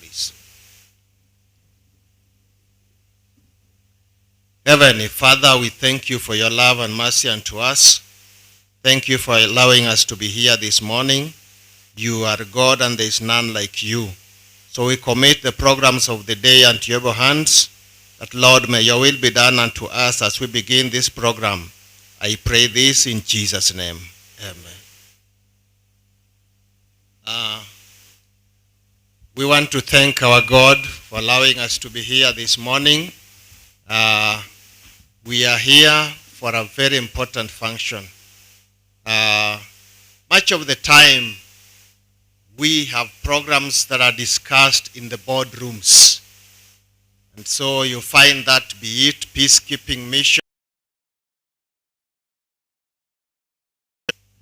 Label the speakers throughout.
Speaker 1: please. Heavenly Father, we thank you for your love and mercy unto us. Thank you for allowing us to be here this morning. You are God and there is none like you. So we commit the programs of the day unto your hands, that Lord, may your will be done unto us as we begin this program. I pray this in Jesus' name. Amen. We want to thank our God for allowing us to be here this morning. We are here for a very important function. Much of the time, we have programs that are discussed in the boardrooms. And so you find that, be it peacekeeping mission,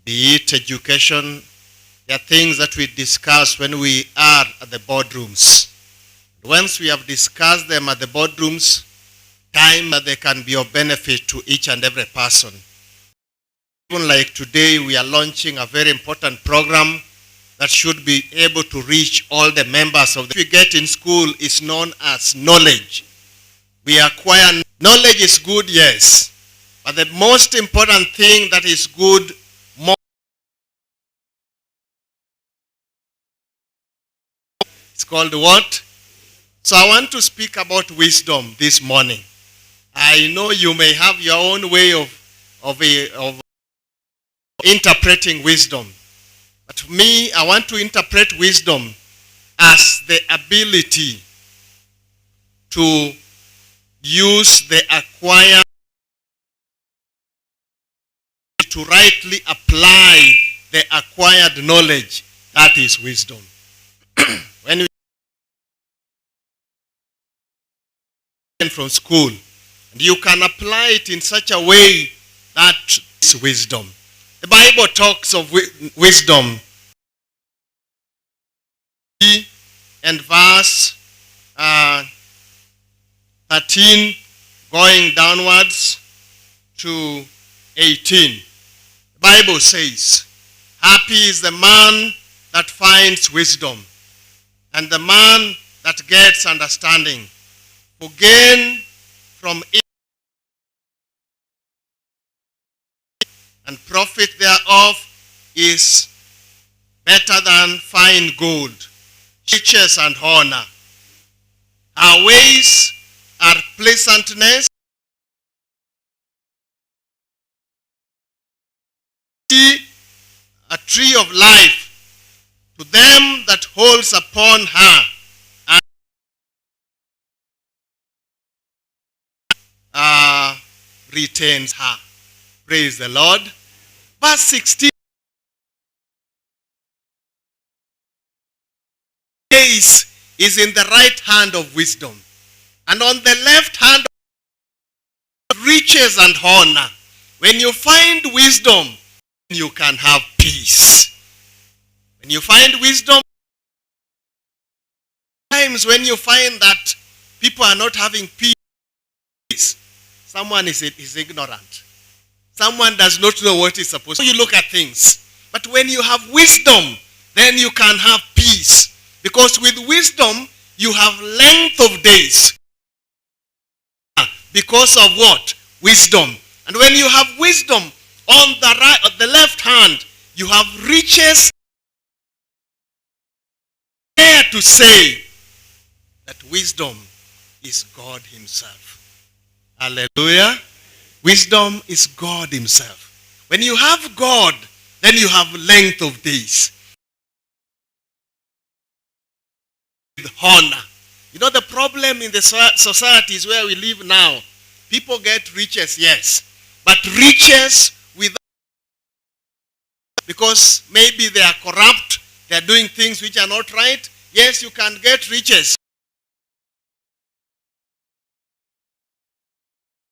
Speaker 1: be it education, there are things that we discuss when we are at the boardrooms. Once we have discussed them at the boardrooms, time that they can be of benefit to each and every person. Even like today, we are launching a very important program that should be able to reach all the members of the... What we get in school is known as knowledge. We acquire knowledge is good, yes. But the most important thing that is good, it's called what? So I want to speak about wisdom this morning. I know you may have your own way of interpreting wisdom. But to me, I want to interpret wisdom as the ability to use the acquired, to rightly apply the acquired knowledge. That is wisdom. When we from school, and you can apply it in such a way that is wisdom. The Bible talks of wisdom and verse 13 going downwards to 18. The Bible says, happy is the man that finds wisdom, and the man that gets understanding. For gain from it and profit thereof is better than fine gold, riches and honor. Our ways are pleasantness, a tree of life to them that holds upon her, and retains her. Praise the Lord. Verse 16 is in the right hand of wisdom, and on the left hand of riches and honor. When you find wisdom, you can have peace. When you find wisdom, times when you find that people are not having peace, someone is ignorant. Someone does not know what is supposed to. You look at things. But when you have wisdom, then you can have peace. Because with wisdom, you have length of days. Because of what? Wisdom. And when you have wisdom, on the left hand, you have riches. Dare to say that wisdom is God himself. Hallelujah. Wisdom is God himself. When you have God, then you have length of days. With honor. You know the problem in the societies where we live now, people get riches, yes. But riches without, because maybe they are corrupt, they are doing things which are not right. Yes, you can get riches.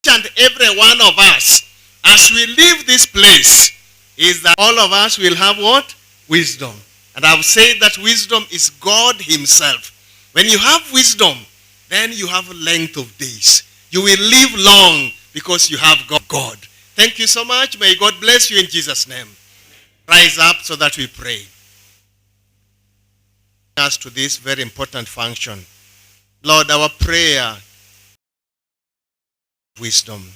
Speaker 1: And every one of us, as we leave this place, is that all of us will have what? Wisdom. And I've said that wisdom is God himself. When you have wisdom, then you have length of days. You will live long because you have God. Thank you so much. May God bless you in Jesus' name. Rise up so that we pray. us to this very important function. Lord, our prayer, wisdom,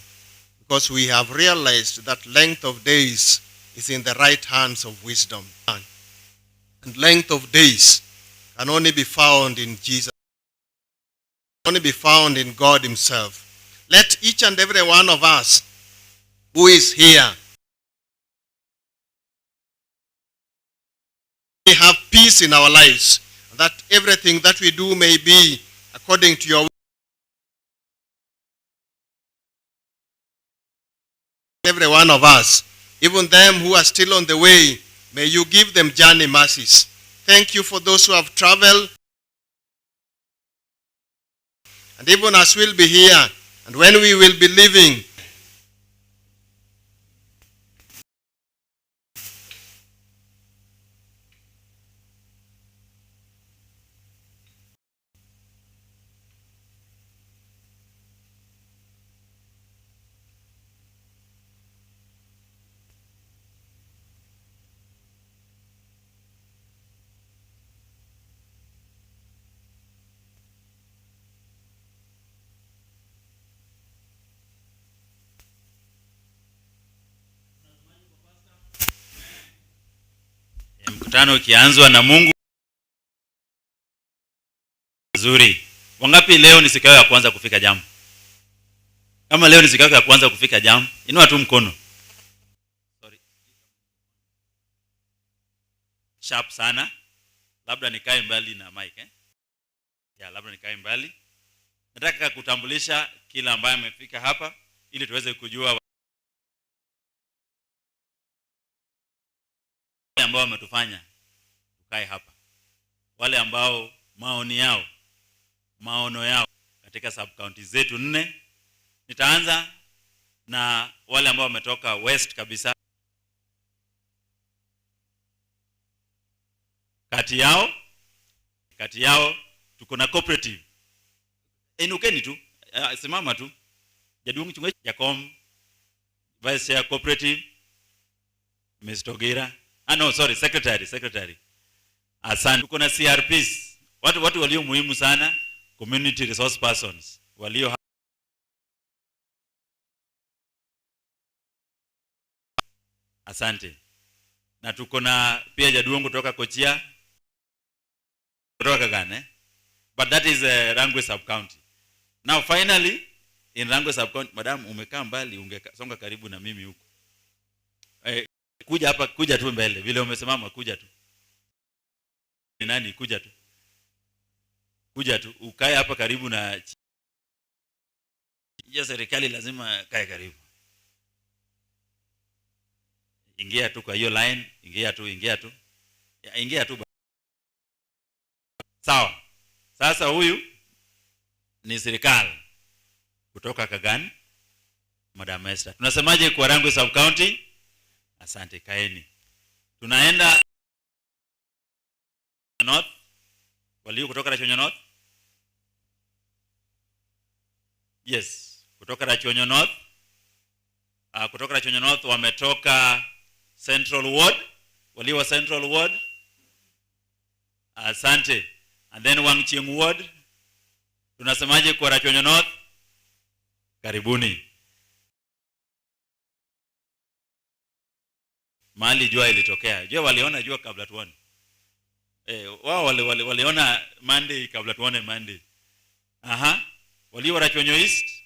Speaker 1: because we have realized that length of days is in the right hands of wisdom. And length of days can only be found in Jesus, only be found in God himself. Let each and every one of us who is here have peace in our lives, that everything that we do may be according to your will. Every one of us, even them who are still on the way, may you give them journey mercies. Thank you for those who have traveled. And even as we'll be here, and when we will be leaving,
Speaker 2: mkutano ukianzwa na Mungu nzuri. Wangapi leo ni siku ya kwanza kufika jamu? Kama leo ni siku ya kwanza kufika jamu, inua tu mkono. Sorry. Sharp sana. Labda nikae mbali na mic labda nikae mbali. Nataka kutambulisha kila ambaye amefika hapa ili tuweze kujua ambao wametufanya tukae hapa. Wale ambao maono yao katika sub county zetu 4. Nitaanza na wale ambao wametoka west kabisa. Kati yao tuko na cooperative. Inukeni tu, simama tu. Jadungu chunga Jakom, Vice Chair Cooperative, Mr. Gira. Secretary. Asante. Tuko na CRPs. Watu walio muhimu sana, community resource persons. Walio asante. Na tuko na pia Jadungu kutoka Kochia. Kutoka Kagane. But that is Rangwe sub-county. Now finally, in Rangwe sub-county, madam umekaa mbali, ungesonga karibu na mimi huko. Kuja hapa, kuja tu mbele. Vile umesimama kuja tu. Ni nani kuja tu? Kuja tu. Ukae hapa karibu na ya serikali lazima kae karibu. Ingia tu kwa hiyo line, ingia tu. Ingia tu. Sawa. Sasa huyu ni serikali kutoka Kagani, Madam Esther. Tunasemaje kwa Rangwe sub county? Asante, kaeni. Tunaenda North. Walio kutoka Rachonyo North? Yes, kutoka Rachonyo North. Kutoka Rachonyo North wametoka Central Ward. Walio wa Central Ward? Asante. And then Wangching Ward. Tunasemaje kwa Rachonyo North? Karibuni. Mahali jua ilitokea. Jua waliona jua kabla tuone. Wao waliona Monday kabla tuone Monday. Walio Rachonyo East?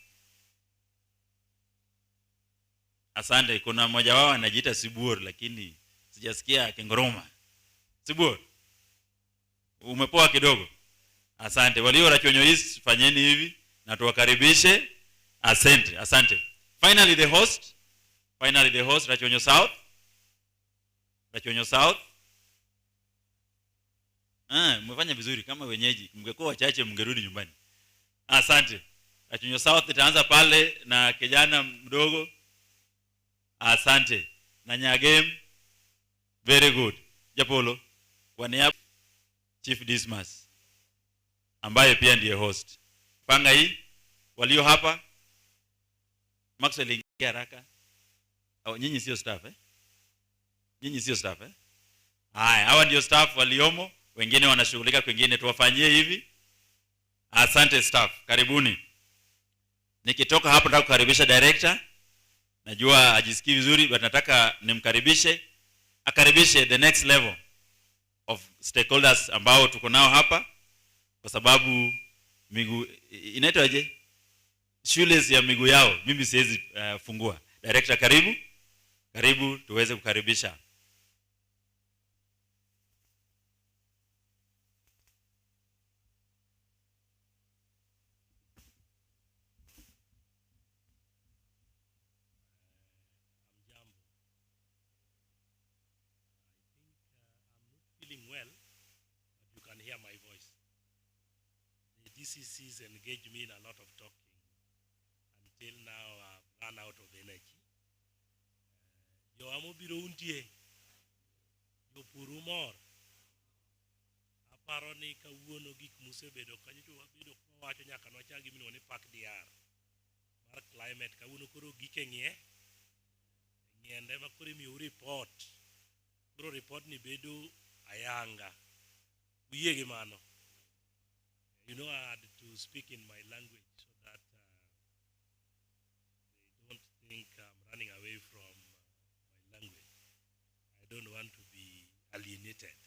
Speaker 2: Asante. Kuna mmoja wao anajiita Sibuor lakini sijasikia kingoroma. Sibuor, umepoa kidogo? Asante. Walio Rachonyo East, fanyeni hivi na tuwakaribishe. Asante. Finally the host Rachonyo South. Rachonyo South. Mmefanya vizuri kama wenyeji. Mngekuwa wachache mngerudi nyumbani. Asante. Rachonyo South itaanza pale na kijana mdogo. Asante. Na Nyagem. Very good. Japolo. Waniapo Chief Dismas ambaye pia ndiye host. Panga hii walio hapa Maxwell ingia haraka. Nyinyi sio staff Nyinyi sio staff Haya, hawa ndio staff waliomo. wengine wanashughulika kwingine, tuwafanyie hivi. Asante staff, karibuni. Nikitoka hapo nataka kukaribisha director. Najua ajisikii vizuri, but nataka nimkaribishe, akaribishe the next level of stakeholders ambao tuko nao hapa, kwa sababu miguu inaitwaje, shule ya miguu yao mimi siwezi fungua. Director, karibu tuweze kukaribisha.
Speaker 3: Well, but you can hear my voice. The DCCs engage me in a lot of talking. Until now, I've run out of energy. Yo amo biro untie. Yo puru mor. Aparo ni kawuono gik musebedo kanyo to wabedo wacho nyaka nochagi mino ni pack DR. Mar climate kawuono koro gike ng'ie. Ng'iende ma koro imiyo report. Koro report ni bedo ayanga. Uyege mano. You know, I had to speak in my language so that they don't think I'm running away from my language. I don't want to be alienated.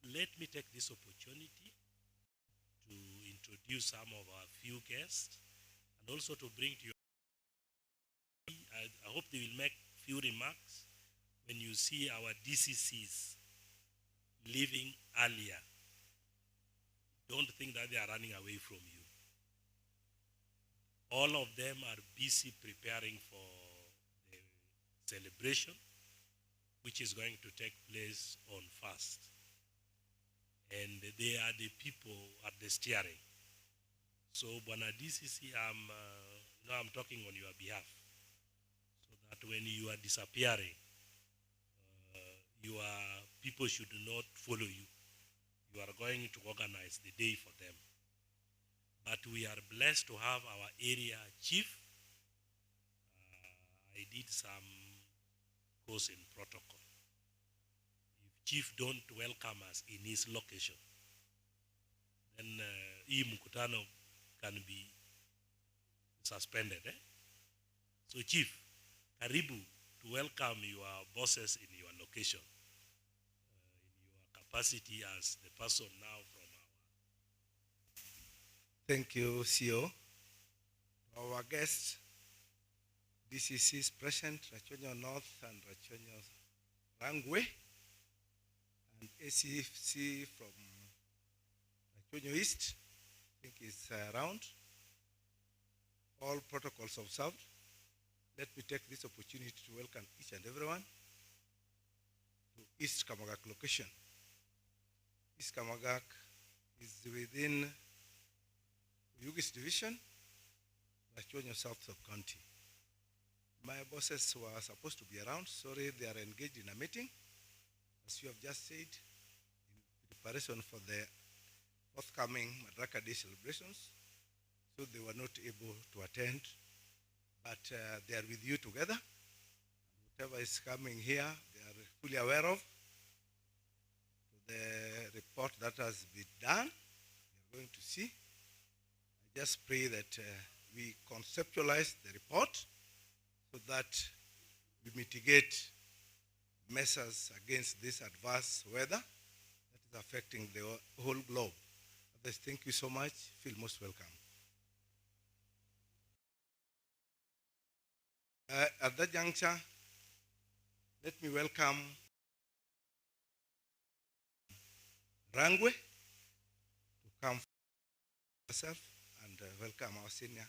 Speaker 3: Let me take this opportunity to introduce some of our few guests and also to bring to you. I hope they will make few remarks when you see our DCCs leaving earlier. Don't think that they are running away from you. All of them are busy preparing for the celebration, which is going to take place on first. And they are the people at the steering. So, Bwana DCC, I'm talking on your behalf, so that when you are disappearing, your people should not follow you. You are going to organize the day for them. But we are blessed to have our area chief. I did some course in protocol. If chief don't welcome us in his location, then hii mkutano can be suspended. So chief, karibu to welcome your bosses in your location, in your capacity as the person now from our...
Speaker 4: Thank you, CEO. Our guests, DCC's present, Rachonyo North and Rachonyo Rangwe, and ACC from Rachonyo East, I think is around. All protocols observed. Let me take this opportunity to welcome each and everyone to East Kamagak location. East Kamagak is within Oyugis division, Rachonyo South Sub-County. My bosses were supposed to be around. Sorry, they are engaged in a meeting, as you have just said, in preparation for the forthcoming Madaraka Day celebrations. So they were not able to attend, but they are with you together. Whatever is coming here, they are fully aware of. The report that has been done, we are going to see. I just pray that we conceptualize the report so that we mitigate measures against this adverse weather that is affecting the whole globe. Others, thank you so much. Feel most welcome. At that juncture, let me welcome Rangwe to come herself and welcome our senior,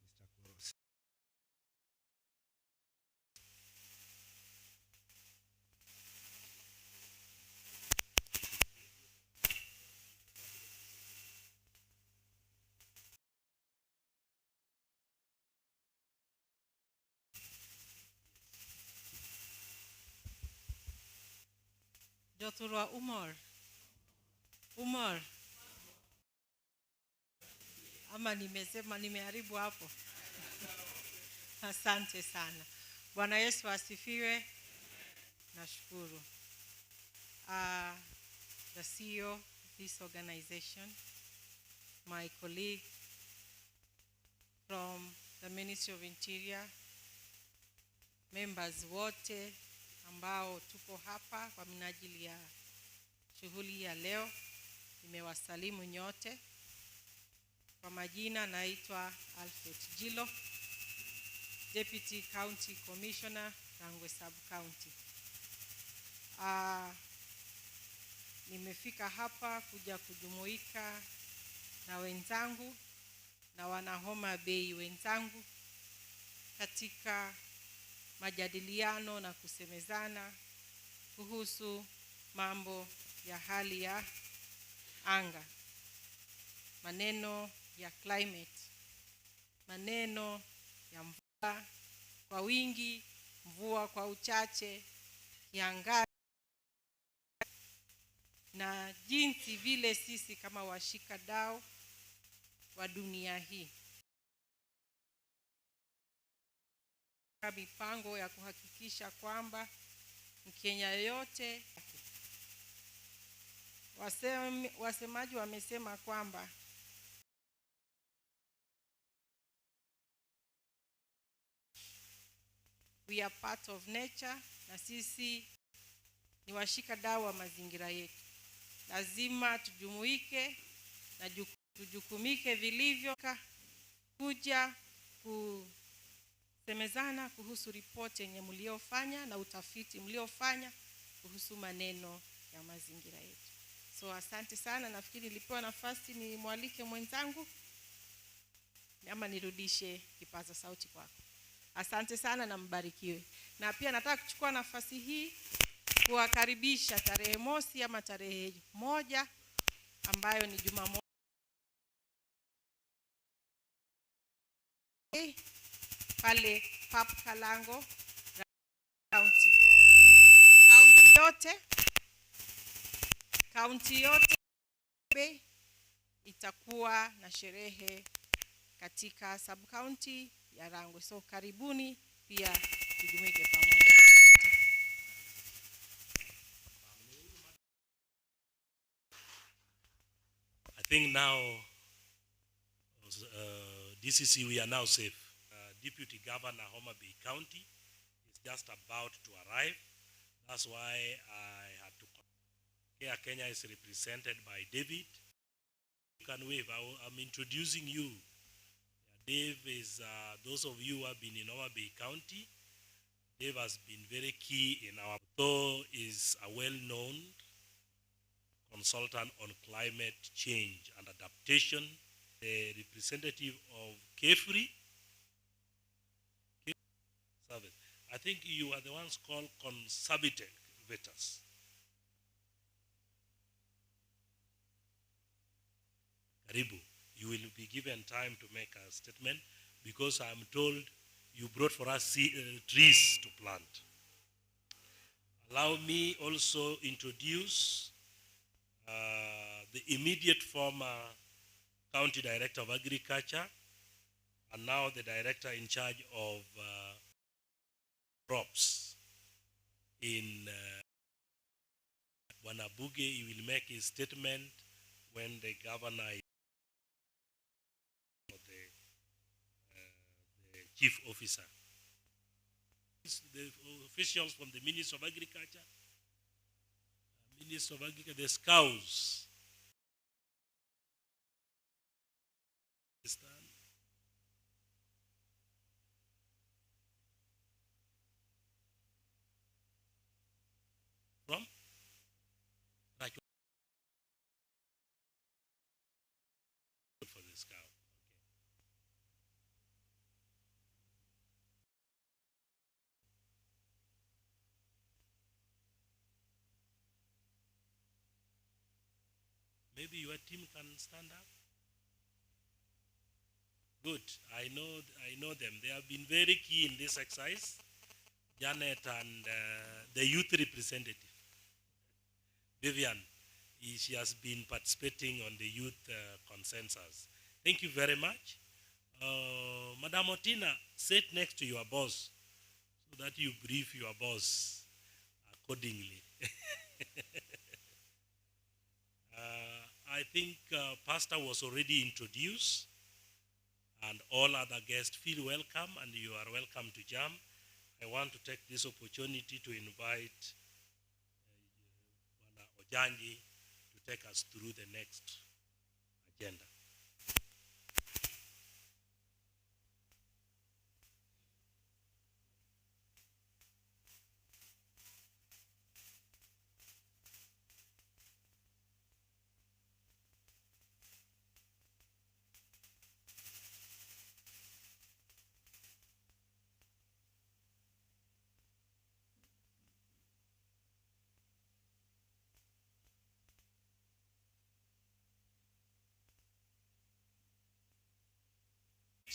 Speaker 4: Mr. Koros.
Speaker 5: Joturwa Umar. Ama nimesema nimeharibu hapo. Asante sana. Bwana Yesu asifiwe. Nashukuru. the CEO of this organization, my colleague from the Ministry of Interior, members wote ambao tuko hapa kwa minajili ya shughuli ya leo, nimewasalimu nyote. Kwa majina naitwa Alfred Jilo, Deputy County Commissioner, Rangwe Sub-County. Nimefika hapa kuja kujumuika na wenzangu na wana Homa Bay wenzangu katika majadiliano na kusemezana kuhusu mambo ya hali ya anga, maneno ya climate, maneno ya mvua kwa wingi, mvua kwa uchache, kiangazi, na jinsi vile sisi kama washikadau wa dunia hii mipango ya kuhakikisha kwamba Mkenya yote, wasemaji wamesema kwamba we are part of nature, na sisi ni washikadau wa mazingira yetu. Lazima tujumuike na tujukumike vilivyo kuja kusemezana kuhusu ripoti yenye mliofanya na utafiti mliofanya kuhusu maneno ya mazingira yetu. So asante sana, nafikiri nilipewa nafasi ni mwalike mwenzangu ama nirudishe kipaza sauti kwako. Asante sana na mbarikiwe. Na pia nataka kuchukua nafasi hii kuwakaribisha tarehe mosi ama tarehe 1 ambayo ni Jumamosi pale Pap Kalango County. County yote itakuwa na sherehe katika sub-county ya Rangwe. So karibuni pia tujumuike pamoja.
Speaker 3: I think now, DCC, we are now safe. Deputy Governor Homa Bay County is just about to arrive. That's why I had to come. Here Kenya is represented by David. You can wave. I'm introducing you. Dave is, those of you who have been in Homa Bay County, Dave has been very key in our, though is a well-known consultant on climate change and adaptation, the representative of KEFRI. I think you are the ones called conservators. Karibu, you will be given time to make a statement because I'm told you brought for us trees to plant. Allow me also introduce the immediate former County Director of Agriculture and now the Director in charge of crops in Wanabuge. He will make his statement when the governor is the chief officer. The officials from the Ministry of Agriculture, the Scouts, from for the Scout. Maybe your team can stand up. Good. I know them. They have been very key in this exercise. Janet and the youth representative, Vivian, she has been participating on the youth consensus. Thank you very much. Madam Otina, sit next to your boss so that you brief your boss accordingly. I think Pastor was already introduced, and all other guests feel welcome, and you are welcome to jam. I want to take this opportunity to invite Bwana Ojanji to take us through the next agenda.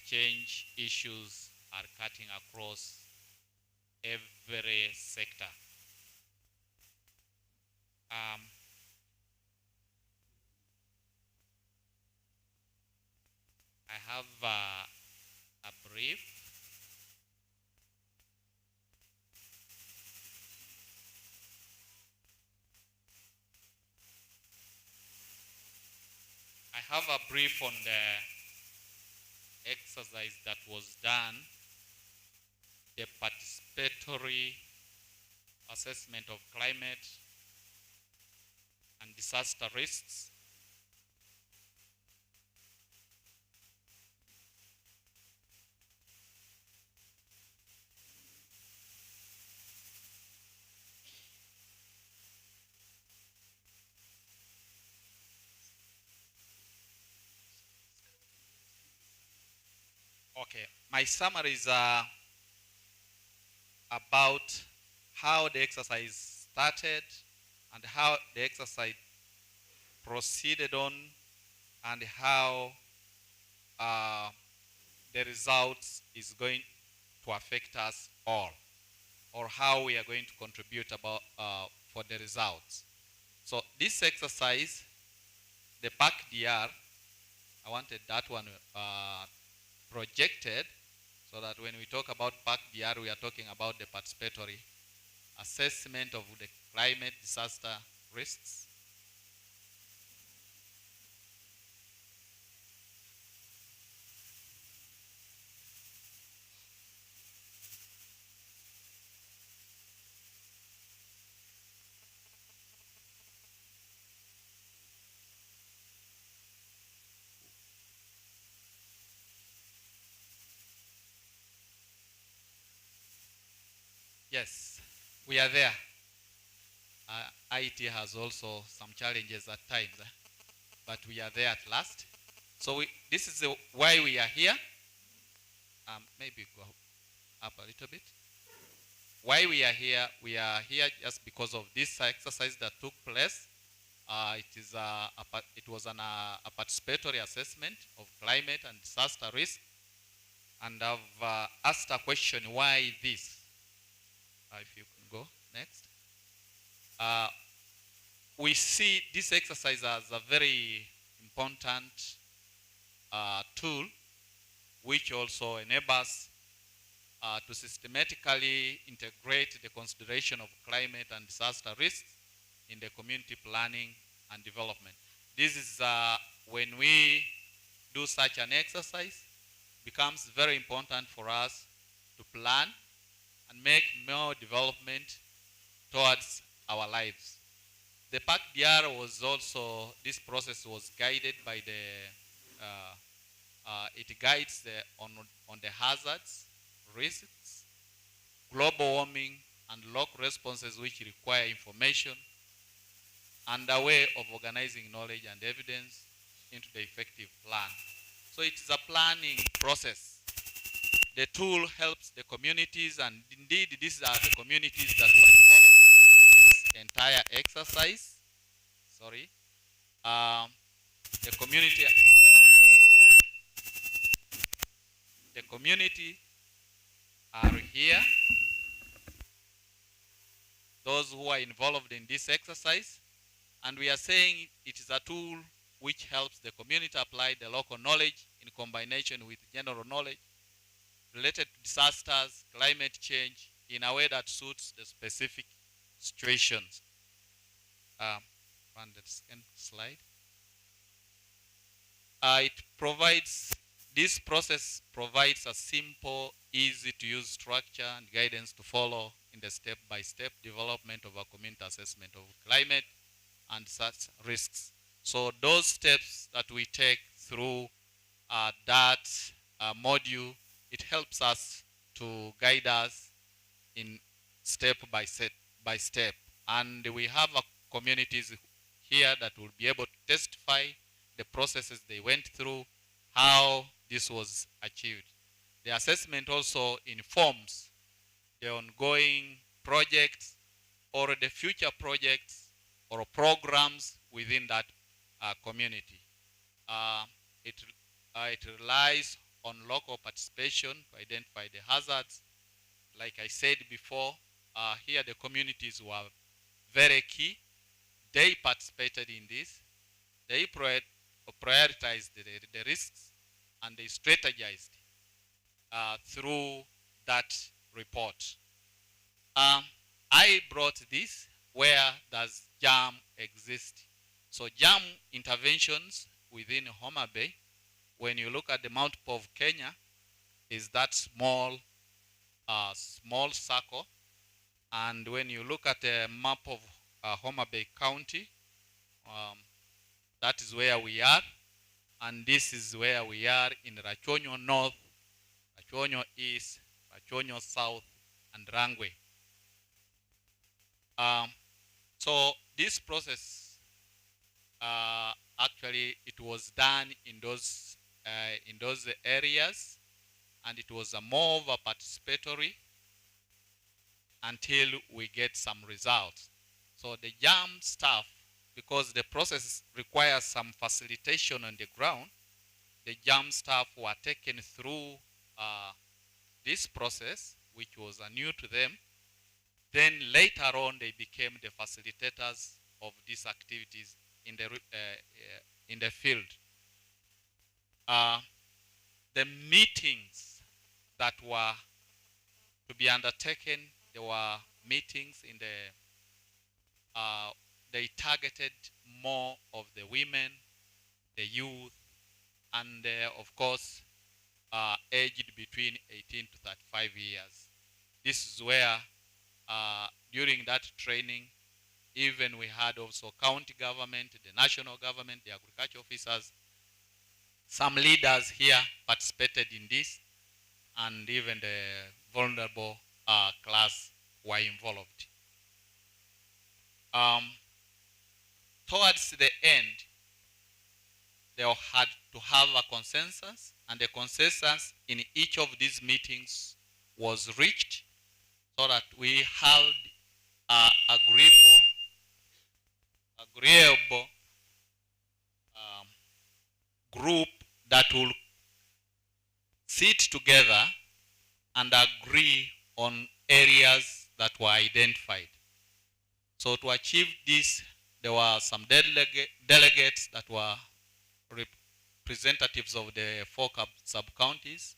Speaker 6: Change issues are cutting across every sector. I have a brief. I have a brief on the exercise that was done, the participatory assessment of climate and disaster risks. Okay, my summary is about how the exercise started and how the exercise proceeded on and how the results is going to affect us all, or how we are going to contribute about for the results. So this exercise, the PAC-DR, I wanted that one projected so that when we talk about PAC-DR, we are talking about the participatory assessment of the climate disaster risks. Yes, we are there. IT has also some challenges at times, but we are there at last. So this is why we are here. Maybe go up a little bit. Why we are here just because of this exercise that took place. It was a participatory assessment of climate and disaster risk. And I've asked a question, why this? If you can go next. We see this exercise as a very important tool, which also enables to systematically integrate the consideration of climate and disaster risks in the community planning and development. This is when we do such an exercise, becomes very important for us to plan and make more development towards our lives. The PAC-DR was also, this process was guided by it guides on the hazards, risks, global warming, and local responses which require information and a way of organizing knowledge and evidence into the effective plan. So it's a planning process. The tool helps the communities, and indeed these are the communities that were involved in this entire exercise. Sorry. The community are here. Those who are involved in this exercise, and we are saying it is a tool which helps the community apply the local knowledge in combination with general knowledge related to disasters, climate change, in a way that suits the specific situations. run the second slide. This process provides a simple, easy to use structure and guidance to follow in the step-by-step development of a community assessment of climate and such risks. So those steps that we take through that module, it helps us to guide us in step by step. And we have communities here that will be able to testify the processes they went through, how this was achieved. The assessment also informs the ongoing projects or the future projects or programs within that community. It relies on local participation to identify the hazards. Like I said before, here the communities were very key. They participated in this. They prioritized the risks, and they strategized through that report. I brought this, where does JAM exist? So JAM interventions within Homa Bay, when you look at the map of Kenya, is that small circle. And when you look at the map of Homa Bay County, that is where we are. And this is where we are in Rachonyo North, Rachonyo East, Rachonyo South, and Rangwe. So this process, actually, it was done in those areas, and it was more of a participatory until we get some results. So the JAM staff, because the process requires some facilitation on the ground, the JAM staff were taken through this process, which was new to them. Then later on, they became the facilitators of these activities in the field. The meetings that were to be undertaken, there were meetings in they targeted more of the women, the youth, and of course, aged between 18 to 35 years. This is where, during that training, even we had also county government, the national government, the agriculture officers, some leaders here participated in this, and even the vulnerable class were involved. Towards the end, they had to have a consensus, and the consensus in each of these meetings was reached, so that we held agreeable group that will sit together and agree on areas that were identified. So to achieve this, there were some delegates that were representatives of the 4 sub-counties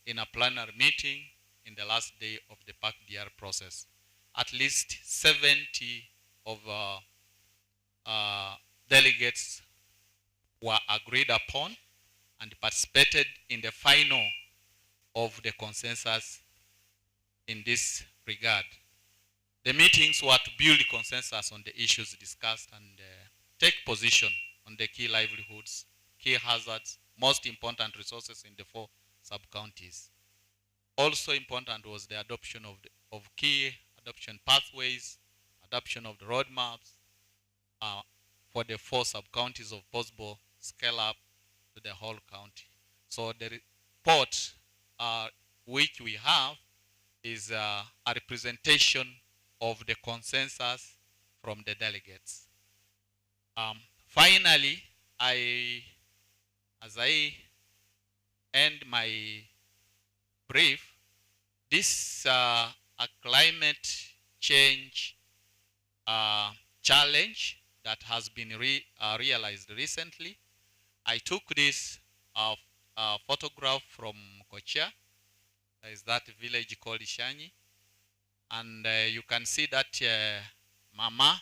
Speaker 6: in a plenary meeting in the last day of the PACDR process. At least 70 of delegates were agreed upon and participated in the final of the consensus in this regard. The meetings were to build consensus on the issues discussed and take position on the key livelihoods, key hazards, most important resources in the 4 sub-counties. Also important was the adoption of key adoption pathways, adoption of the roadmaps for the 4 sub-counties of possible scale-up to the whole county. So the report which we have is a representation of the consensus from the delegates. Finally, as I end my brief, this a climate change challenge that has been realized recently. I took this photograph from Kochia. There is that village called Ishanyi. And you can see that mama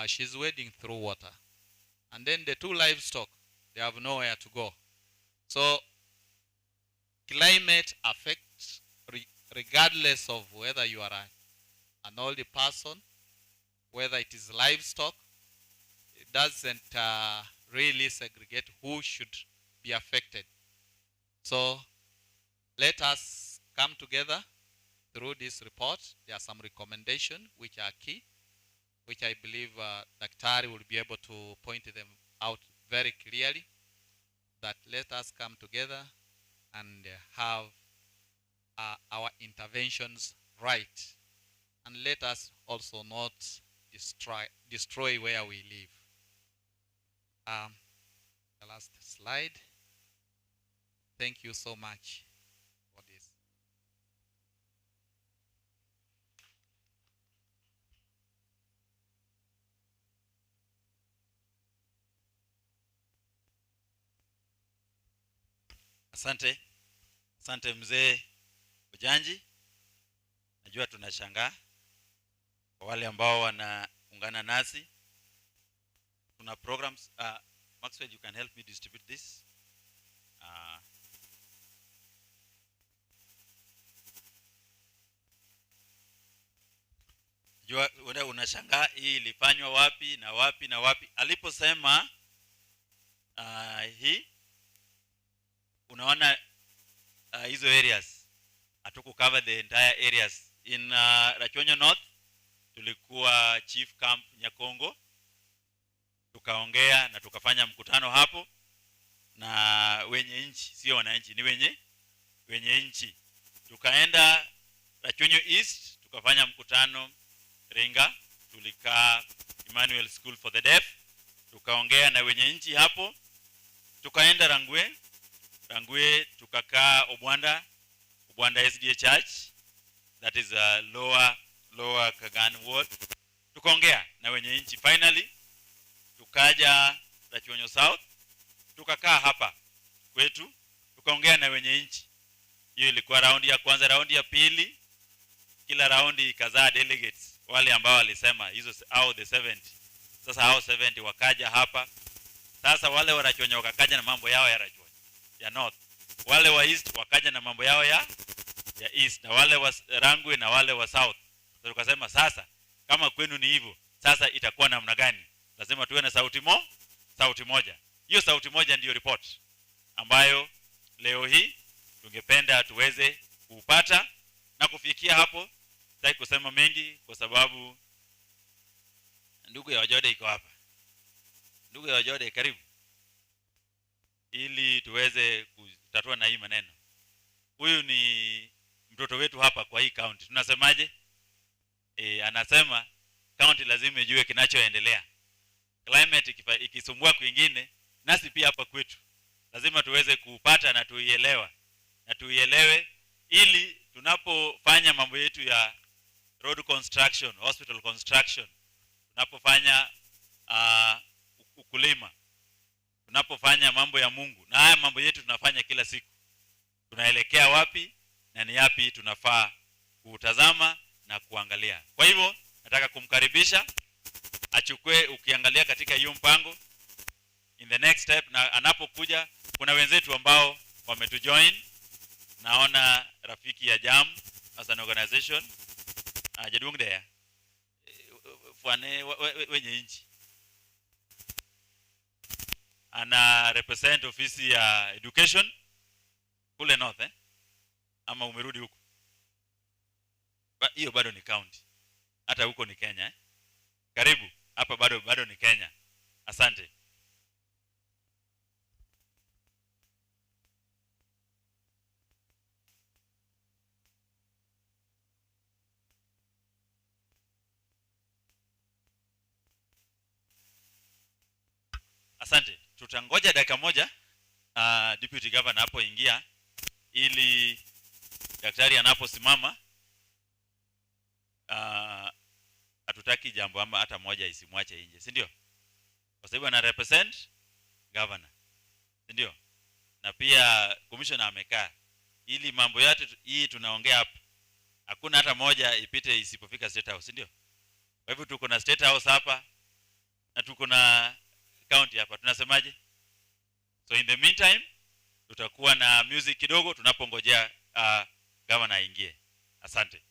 Speaker 6: she's wading through water. And then the two livestock, they have nowhere to go. So climate affects regardless of whether you are an old person, whether it is livestock. It doesn't really segregate who should be affected. So let us come together through this report. There are some recommendations which are key, which I believe Daktari will be able to point them out very clearly, that let us come together and have our interventions right. And let us also not destroy where we live. The last slide. Thank you so much for this.
Speaker 2: Asante mzee Ujanji. Najua tunashangaa kwa wale ambao wanaungana nasi. Tuna programs. Maxwell, you can help me distribute this. Jua unashangaa hii ilifanywa wapi na wapi na wapi. Aliposema hii unaona hizo areas hatuku cover the entire areas. In Rachonyo North tulikuwa Chief Camp Nyakongo, tukaongea na tukafanya mkutano hapo na wenye nchi, sio wananchi, ni wenye nchi. Tukaenda Rachonyo East tukafanya mkutano Ringa, tulikaa Emmanuel School for the Deaf, tukaongea na wenye nchi hapo. Tukaenda Rangwe tukakaa Obwanda SDA Church, that is lower Kagan ward, tukaongea na wenye nchi. Finally tukaja Rachonyo South, tukakaa hapa kwetu, tukaongea na wenye nchi. Hiyo ilikuwa raundi ya kwanza. Raundi ya pili, kila raundi ikazaa delegates wale ambao walisema hizo au the 70. Sasa hao 70 wakaja hapa. Sasa wale wa Rachonyo wakaja na mambo yao ya Rachonyo ya North, wale wa East wakaja na mambo yao ya East, na wale wa Rangwe na wale wa South. So tukasema sasa kama kwenu ni hivyo, sasa itakuwa namna gani? Lazima tuwe na sauti moja. Hiyo sauti moja ndiyo report ambayo leo hii tungependa tuweze kupata na kufikia hapo. Sitaki kusema mengi kwa sababu ndugu ya Wajode iko hapa. Ndugu ya Wajode, karibu, ili tuweze kutatua na hii maneno. Huyu ni mtoto wetu hapa kwa hii county. Tunasemaje? Anasema county lazima ijue kinachoendelea. Climate ikisumbua kwingine, nasi pia hapa kwetu lazima tuweze kupata na tuielewe, ili tunapofanya mambo yetu ya road construction, hospital construction, tunapofanya ukulima, tunapofanya mambo ya Mungu, na haya mambo yetu tunafanya kila siku, tunaelekea wapi na ni yapi tunafaa kutazama na kuangalia. Kwa hivyo nataka kumkaribisha achukue, ukiangalia katika hiyo mpango in the next step, na anapokuja kuna wenzetu ambao wametujoin. Naona rafiki ya JAM as an organization Jadung there fwane wenye nchi ana represent ofisi ya education kule North ama umerudi huko? Hiyo bado ni county, hata huko ni Kenya Karibu hapa, bado ni Kenya. Asante. Asante. Tutangoja dakika moja deputy governor hapo ingia, ili daktari anaposimama hatutaki jambo ama hata moja isimwache nje, si ndio? Kwa sababu ana represent governor, si ndio? Na pia commissioner amekaa, ili mambo yote hii tunaongea hapa hakuna hata moja ipite isipofika State House, si ndio? Kwa hivyo tuko na State House hapa, na tuko na county hapa. Tunasemaje? So in the meantime tutakuwa na music kidogo tunapongojea governor aingie. Asante.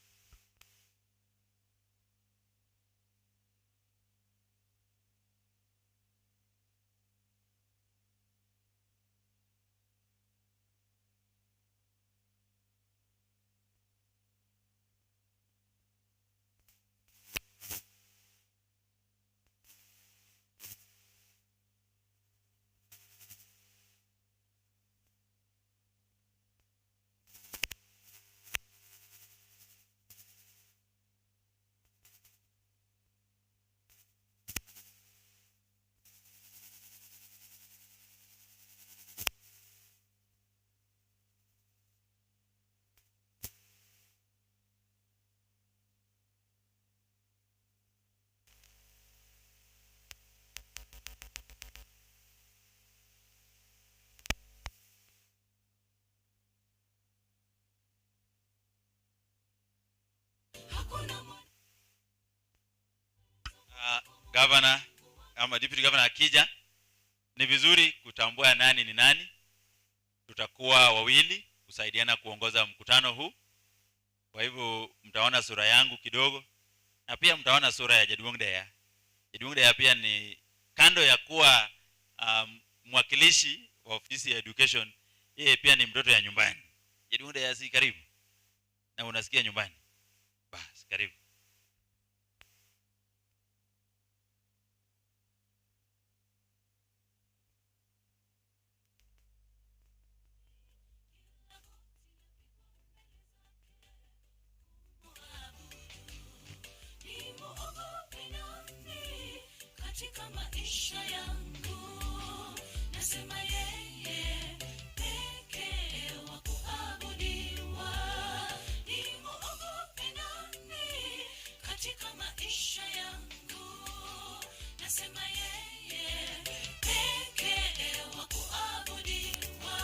Speaker 2: Governor ama deputy governor akija, ni vizuri kutambua nani ni nani. Tutakuwa wawili kusaidiana kuongoza mkutano huu. Kwa hivyo mtaona sura yangu kidogo na pia mtaona sura ya Jaduongdea. Jaduongdea pia ni kando ya kuwa mwakilishi wa ofisi ya education, yeye pia ni mtoto ya nyumbani. Jaduongdea si karibu na unasikia nyumbani. Basi karibu.
Speaker 7: Katika maisha yangu nasema yeye pekee wa kuabudiwa. Nimuogope nani katika maisha yangu? Nasema yeye pekee wa kuabudiwa.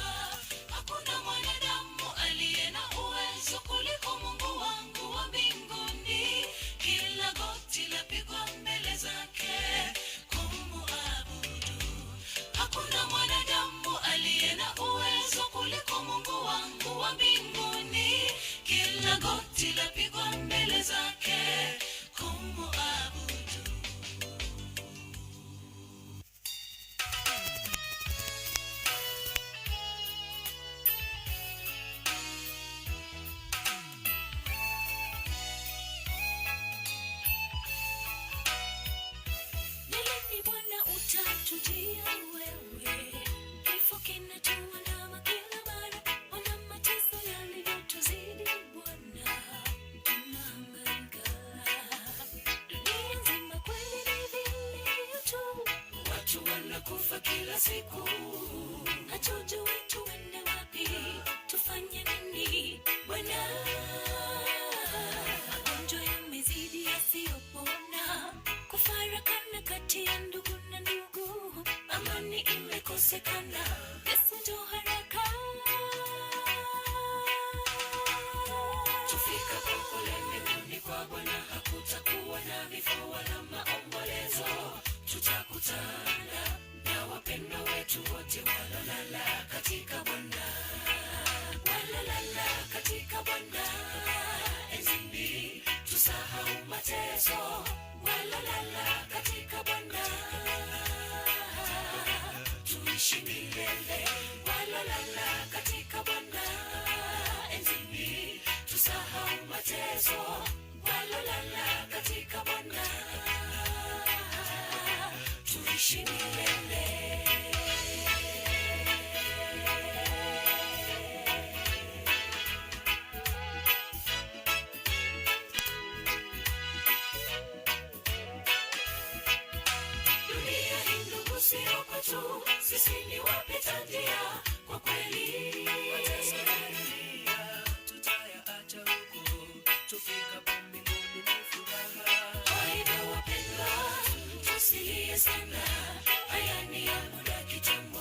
Speaker 7: Hakuna mwanadamu aliye na uwezo kuliko Mungu wangu wa mbinguni. Kila goti lapigwa mbele zake kumuabudu. Hakuna mwanadamu aliye na uwezo kuliko Mungu wangu wa mbinguni. Kila goti lapigwa mbele zake kumuabudu. Nilini Bwana utatutia wewe, kifo kinatuandama kila mara. Ona mateso yalivyotuzidi Bwana, tunahangaika. Dunia nzima kweli ni vilio tu, watu wanakufa kila siku. Hatujui tuende wapi, tufanye nini Bwana? Magonjwa yamezidi yasiyopona, kufarakana kati ya ndugu na ndugu, amani imekosekana. Yesu njoo haraka. Tufika kule mbinguni kwa Bwana, hakutakuwa na vifo wala maombolezo. Tutakutana na wapendwa wetu wote walolala katika Bwana, walolala katika Bwana. Enzini tusahau mateso, walolala katika Bwana. Tuishi milele, walolala katika Bwana. Enzini tusahau mateso, walolala katika Bwana. Tuishi milele. Dunia hii ndugu sio kwetu, sisi ni wapita njia. Kwa kweli mateso ya dunia tutayaacha huko, tufikapo mbinguni ni furaha. Kwa hivyo wapendwa, tusilie sana, haya ni ya muda kitambo.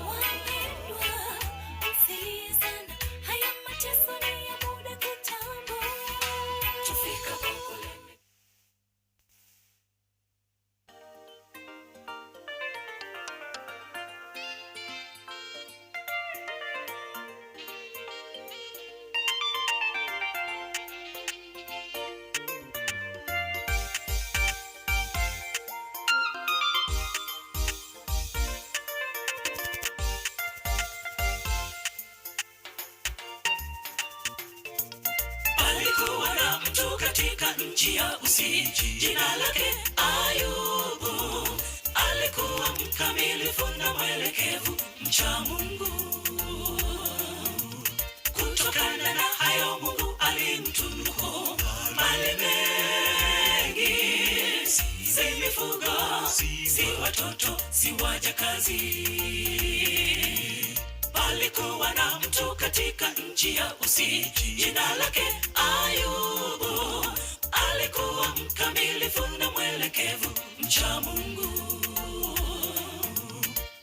Speaker 7: Wapendwa, tusilie sana, haya mateso ni ya muda kitambo. Tufikapo kule nchi ya Usi, jina lake Ayubu. Alikuwa mkamilifu na mwelekevu, mcha Mungu. Kutokana na hayo Mungu alimtunuku mali mengi, si mifugo, si watoto, si wajakazi. Palikuwa na mtu katika nchi ya Usi, jina lake Ayubu. Alikuwa mkamilifu na mwelekevu, mcha Mungu.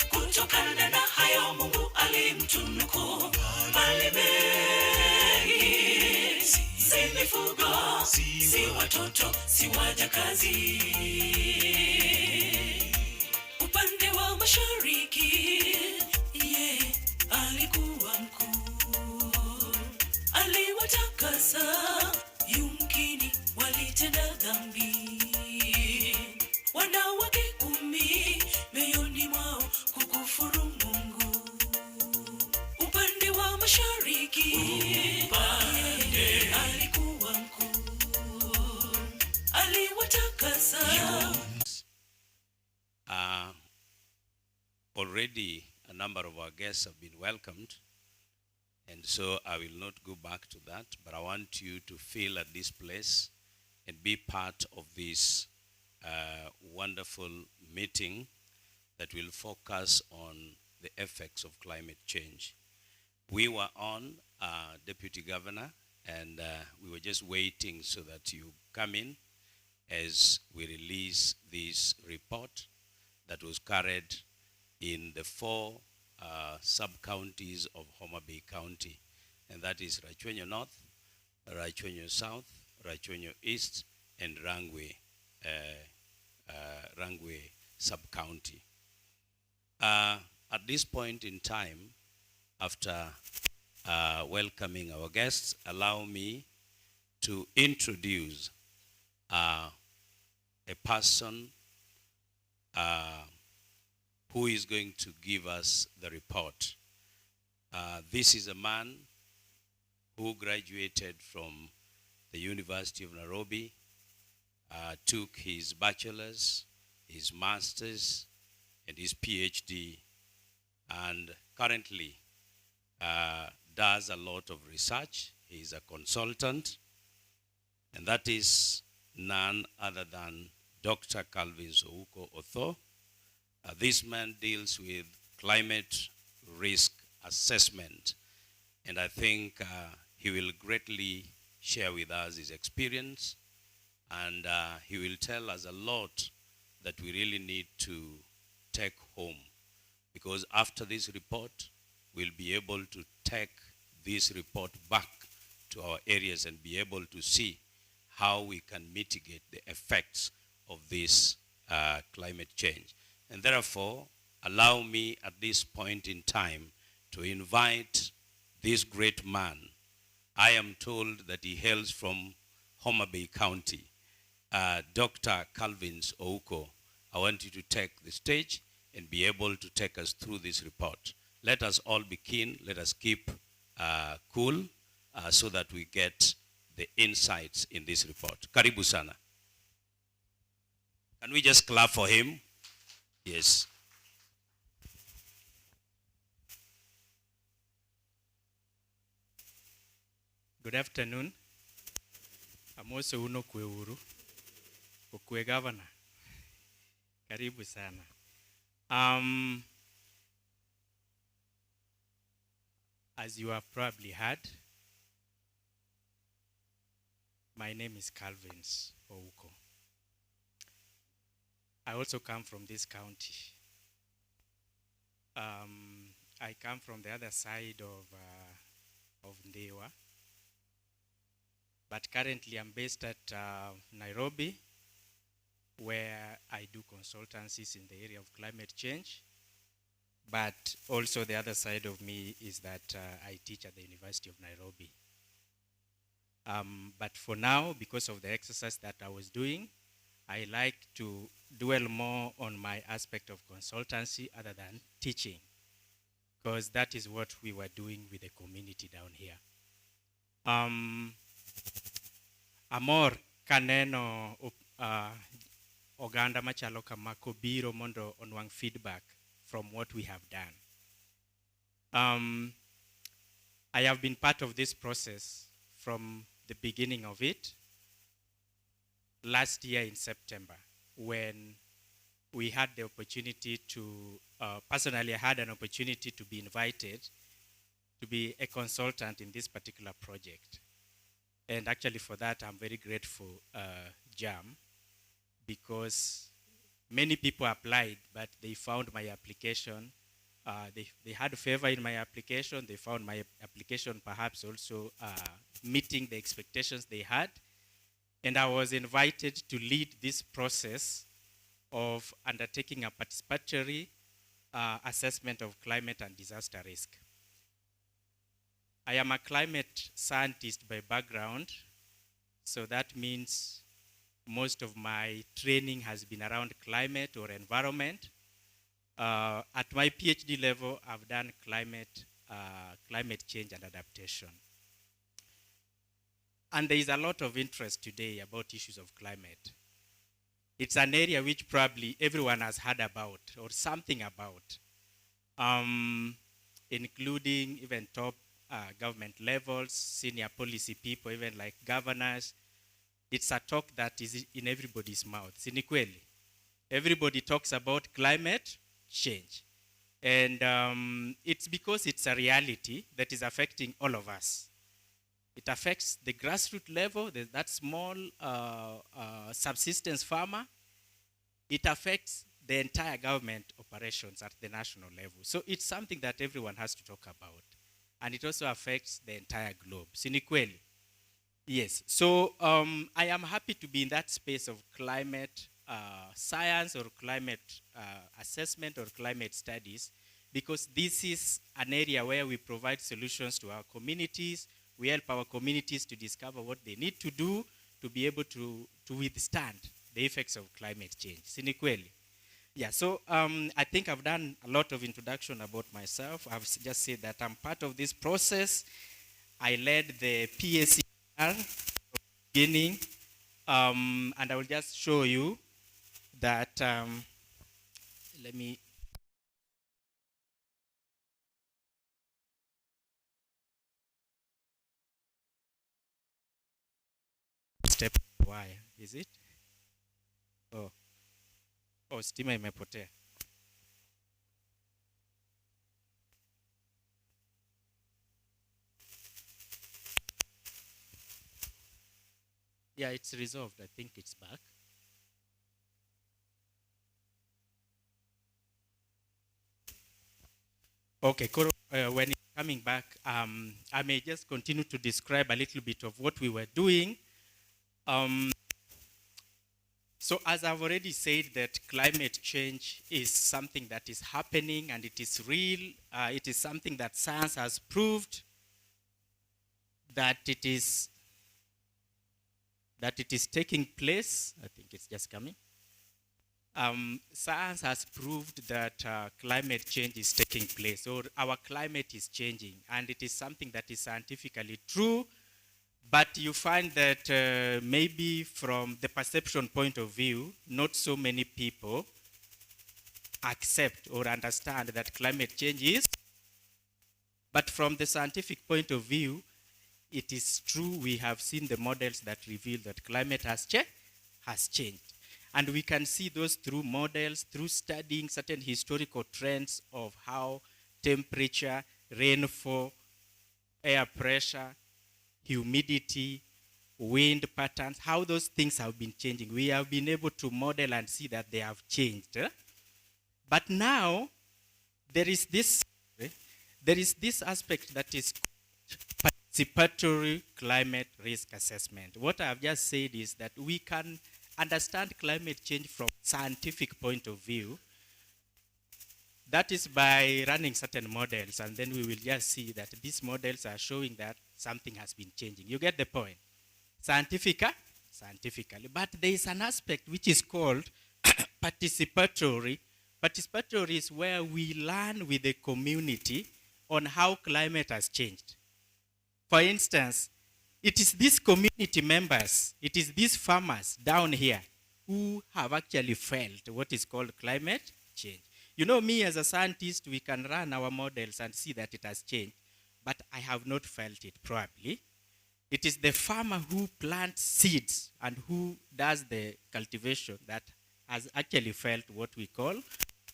Speaker 7: Kutokana na hayo Mungu alimtunuku mali mengi, si mifugo, si watoto, si wajakazi. Upande wa mashariki, alikuwa mkuu, aliwatakasa, yumkini walitenda dhambi. Wanawake 10 mioyoni mwao kukufuru Mungu. Upande wa mashariki, alikuwa mkuu, aliwatakasa.
Speaker 8: Already a number of our guests have been welcomed, and so I will not go back to that, but I want you to feel at this place and be part of this wonderful meeting that will focus on the effects of climate change. We were on Deputy Governor, and we were just waiting so that you come in as we release this report that was carried in the 4 sub-counties of Homa Bay County, and that is Rachwenyo North, Rachwenyo South, Rachwenyo East, and Rangwe sub-county. At this point in time, after welcoming our guests, allow me to introduce a person who is going to give us the report. This is a man who graduated from the University of Nairobi, took his bachelor's, his master's, and his PhD, and currently does a lot of research. He is a consultant, and that is none other than Dr. Calvin Souko Otho. This man deals with climate risk assessment, and I think he will greatly share with us his experience, and he will tell us a lot that we really need to take home, because after this report, we'll be able to take this report back to our areas and be able to see how we can mitigate the effects of this climate change. And therefore, allow me at this point in time to invite this great man. I am told that he hails from Homa Bay County, Dr. Calvin Souko. I want you to take the stage and be able to take us through this report. Let us all be keen. Let us keep cool so that we get the insights in this report. Karibu sana. Can we just clap for him? Yes.
Speaker 9: Good afternoon. Amose uno kwe uru. Ukwe governor. Karibu sana. As you have probably heard, my name is Calvin Souko. I also come from this county. I come from the other side of Ndewa, but currently I'm based at Nairobi, where I do consultancies in the area of climate change. But also the other side of me is that I teach at the University of Nairobi. But for now, because of the exercise that I was doing, I like to dwell more on my aspect of consultancy other than teaching, because that is what we were doing with the community down here. Amor kaneno oganda machalo kama kobiro mondo onwang' feedback from what we have done. I have been part of this process from the beginning of it last year in September, when we had the opportunity to, personally I had an opportunity to be invited to be a consultant in this particular project. And actually for that, I'm very grateful, JAM, because many people applied, but they found my application, they had favor in my application, they found my application perhaps also meeting the expectations they had. And I was invited to lead this process of undertaking a participatory assessment of climate and disaster risk. I am a climate scientist by background, so that means most of my training has been around climate or environment. At my PhD level, I've done climate change and adaptation. And there is a lot of interest today about issues of climate. It's an area which probably everyone has heard about or something about, including even top government levels, senior policy people, even like governors. It's a talk that is in everybody's mouth. Sinikweli. Everybody talks about climate change. And it's because it's a reality that is affecting all of us. It affects the grassroots level, that small subsistence farmer. It affects the entire government operations at the national level. So it's something that everyone has to talk about. And it also affects the entire globe. Sinikweli. Yes. So I am happy to be in that space of climate science or climate assessment or climate studies, because this is an area where we provide solutions to our communities. We help our communities to discover what they need to do to be able to withstand the effects of climate change. Sinikweli. Yeah, so I think I've done a lot of introduction about myself. I've just said that I'm part of this process. I led the PSCR from the beginning, and I will just show you that, let me, step why, is it? Oh, stima imepotea. Yeah, it's resolved. I think it's back. Okay, when it's coming back, I may just continue to describe a little bit of what we were doing. So as I've already said, that climate change is something that is happening and it is real. It is something that science has proved that it is taking place. I think it's just coming. Science has proved that climate change is taking place, or our climate is changing, and it is something that is scientifically true. But you find that maybe from the perception point of view, not so many people accept or understand that climate change is. But from the scientific point of view, it is true. We have seen the models that reveal that climate has changed. And we can see those through models, through studying certain historical trends of how temperature, rainfall, air pressure, humidity, wind patterns, how those things have been changing. We have been able to model and see that they have changed. But now, there is this aspect that is participatory climate risk assessment. What I have just said is that we can understand climate change from scientific point of view. That is by running certain models, and then we will just see that these models are showing that something has been changing. You get the point? Scientifically. But there is an aspect which is called participatory. Participatory is where we learn with the community on how climate has changed. For instance, it is these community members, it is these farmers down here who have actually felt what is called climate change. You know, me as a scientist, we can run our models and see that it has changed, but I have not felt it probably. It is the farmer who plants seeds and who does the cultivation that has actually felt what we call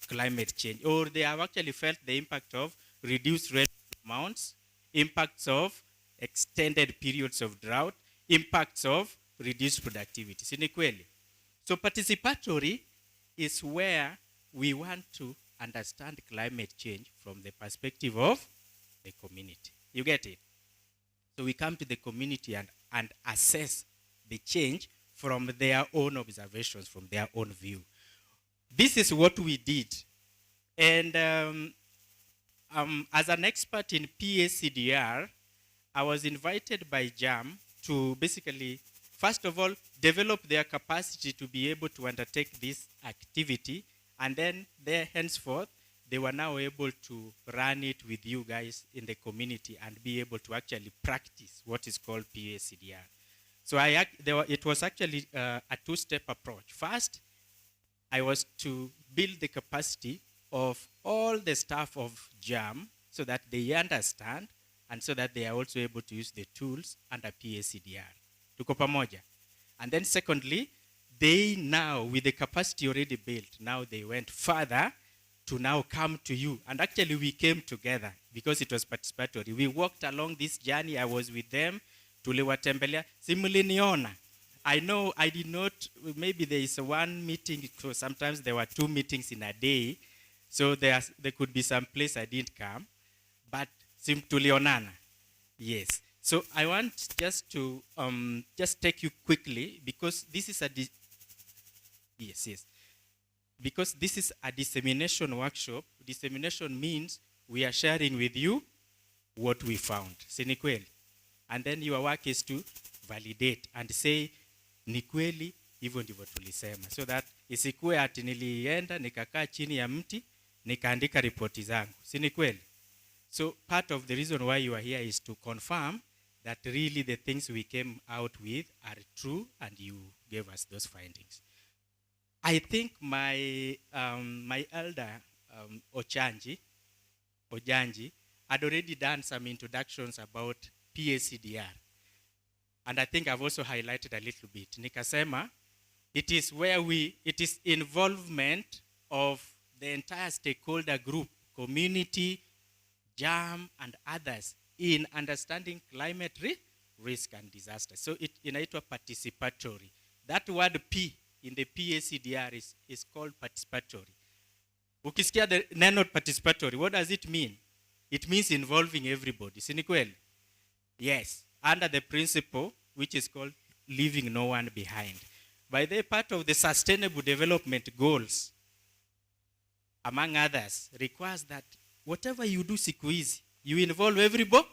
Speaker 9: climate change, or they have actually felt the impact of reduced rain amounts, impacts of extended periods of drought, impacts of reduced productivity. Si ni kweli? So participatory is where we want to understand climate change from the perspective of the community. You get it? So we come to the community and assess the change from their own observations, from their own view. This is what we did. And as an expert in PACDR, I was invited by JAM to basically, first of all, develop their capacity to be able to undertake this activity. And then there, henceforth, they were now able to run it with you guys in the community and be able to actually practice what is called PACDR. So it was actually a two-step approach. First, I was to build the capacity of all the staff of JAM so that they understand and so that they are also able to use the tools under PACDR. Tuko pamoja. And then secondly, they now, with the capacity already built, now they went further to now come to you. And actually we came together because it was participatory. We walked along this journey. I was with them. Tuliwatembelea. Simuliniona. I know I did not, maybe there is one meeting, so sometimes there were 2 meetings in a day. So there could be some place I didn't come. But tulionana. Yes. So I want just to just take you quickly because this is a because this is a dissemination workshop. Dissemination means we are sharing with you what we found. Si ni kweli? And then your work is to validate and say ni kweli hivyo ndivyo tulisema. So that isikuwe ati nilienda nikakaa chini ya mti nikaandika ripoti zangu. Si ni kweli? So part of the reason why you are here is to confirm that really the things we came out with are true and you gave us those findings. I think my elder Ojanji had already done some introductions about PACDR. And I think I've also highlighted a little bit. Nikasema, it is involvement of the entire stakeholder group, community, JAM, and others in understanding climate risk and disaster. So inaitwa participatory. That word P in the PACDR is called participatory. Ukisikia the neno participatory, what does it mean? It means involving everybody. Si ni kweli? Yes, under the principle which is called leaving no one behind. By the part of the sustainable development goals, among others, requires that whatever you do siku hizi, you involve everybody.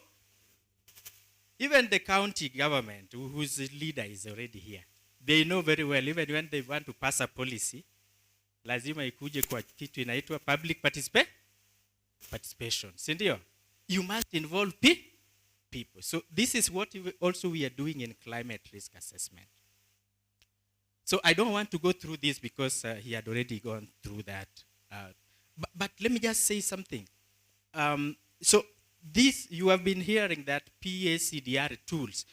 Speaker 9: Even the county government, whose leader is already here, they know very well, even when they want to pass a policy, lazima ikuje kwa kitu inaitwa public participation. Sindio? You must involve people. So this is what we are doing in climate risk assessment. So I don't want to go through this because he had already gone through that. But let me just say something. So this, you have been hearing that PACDR tools.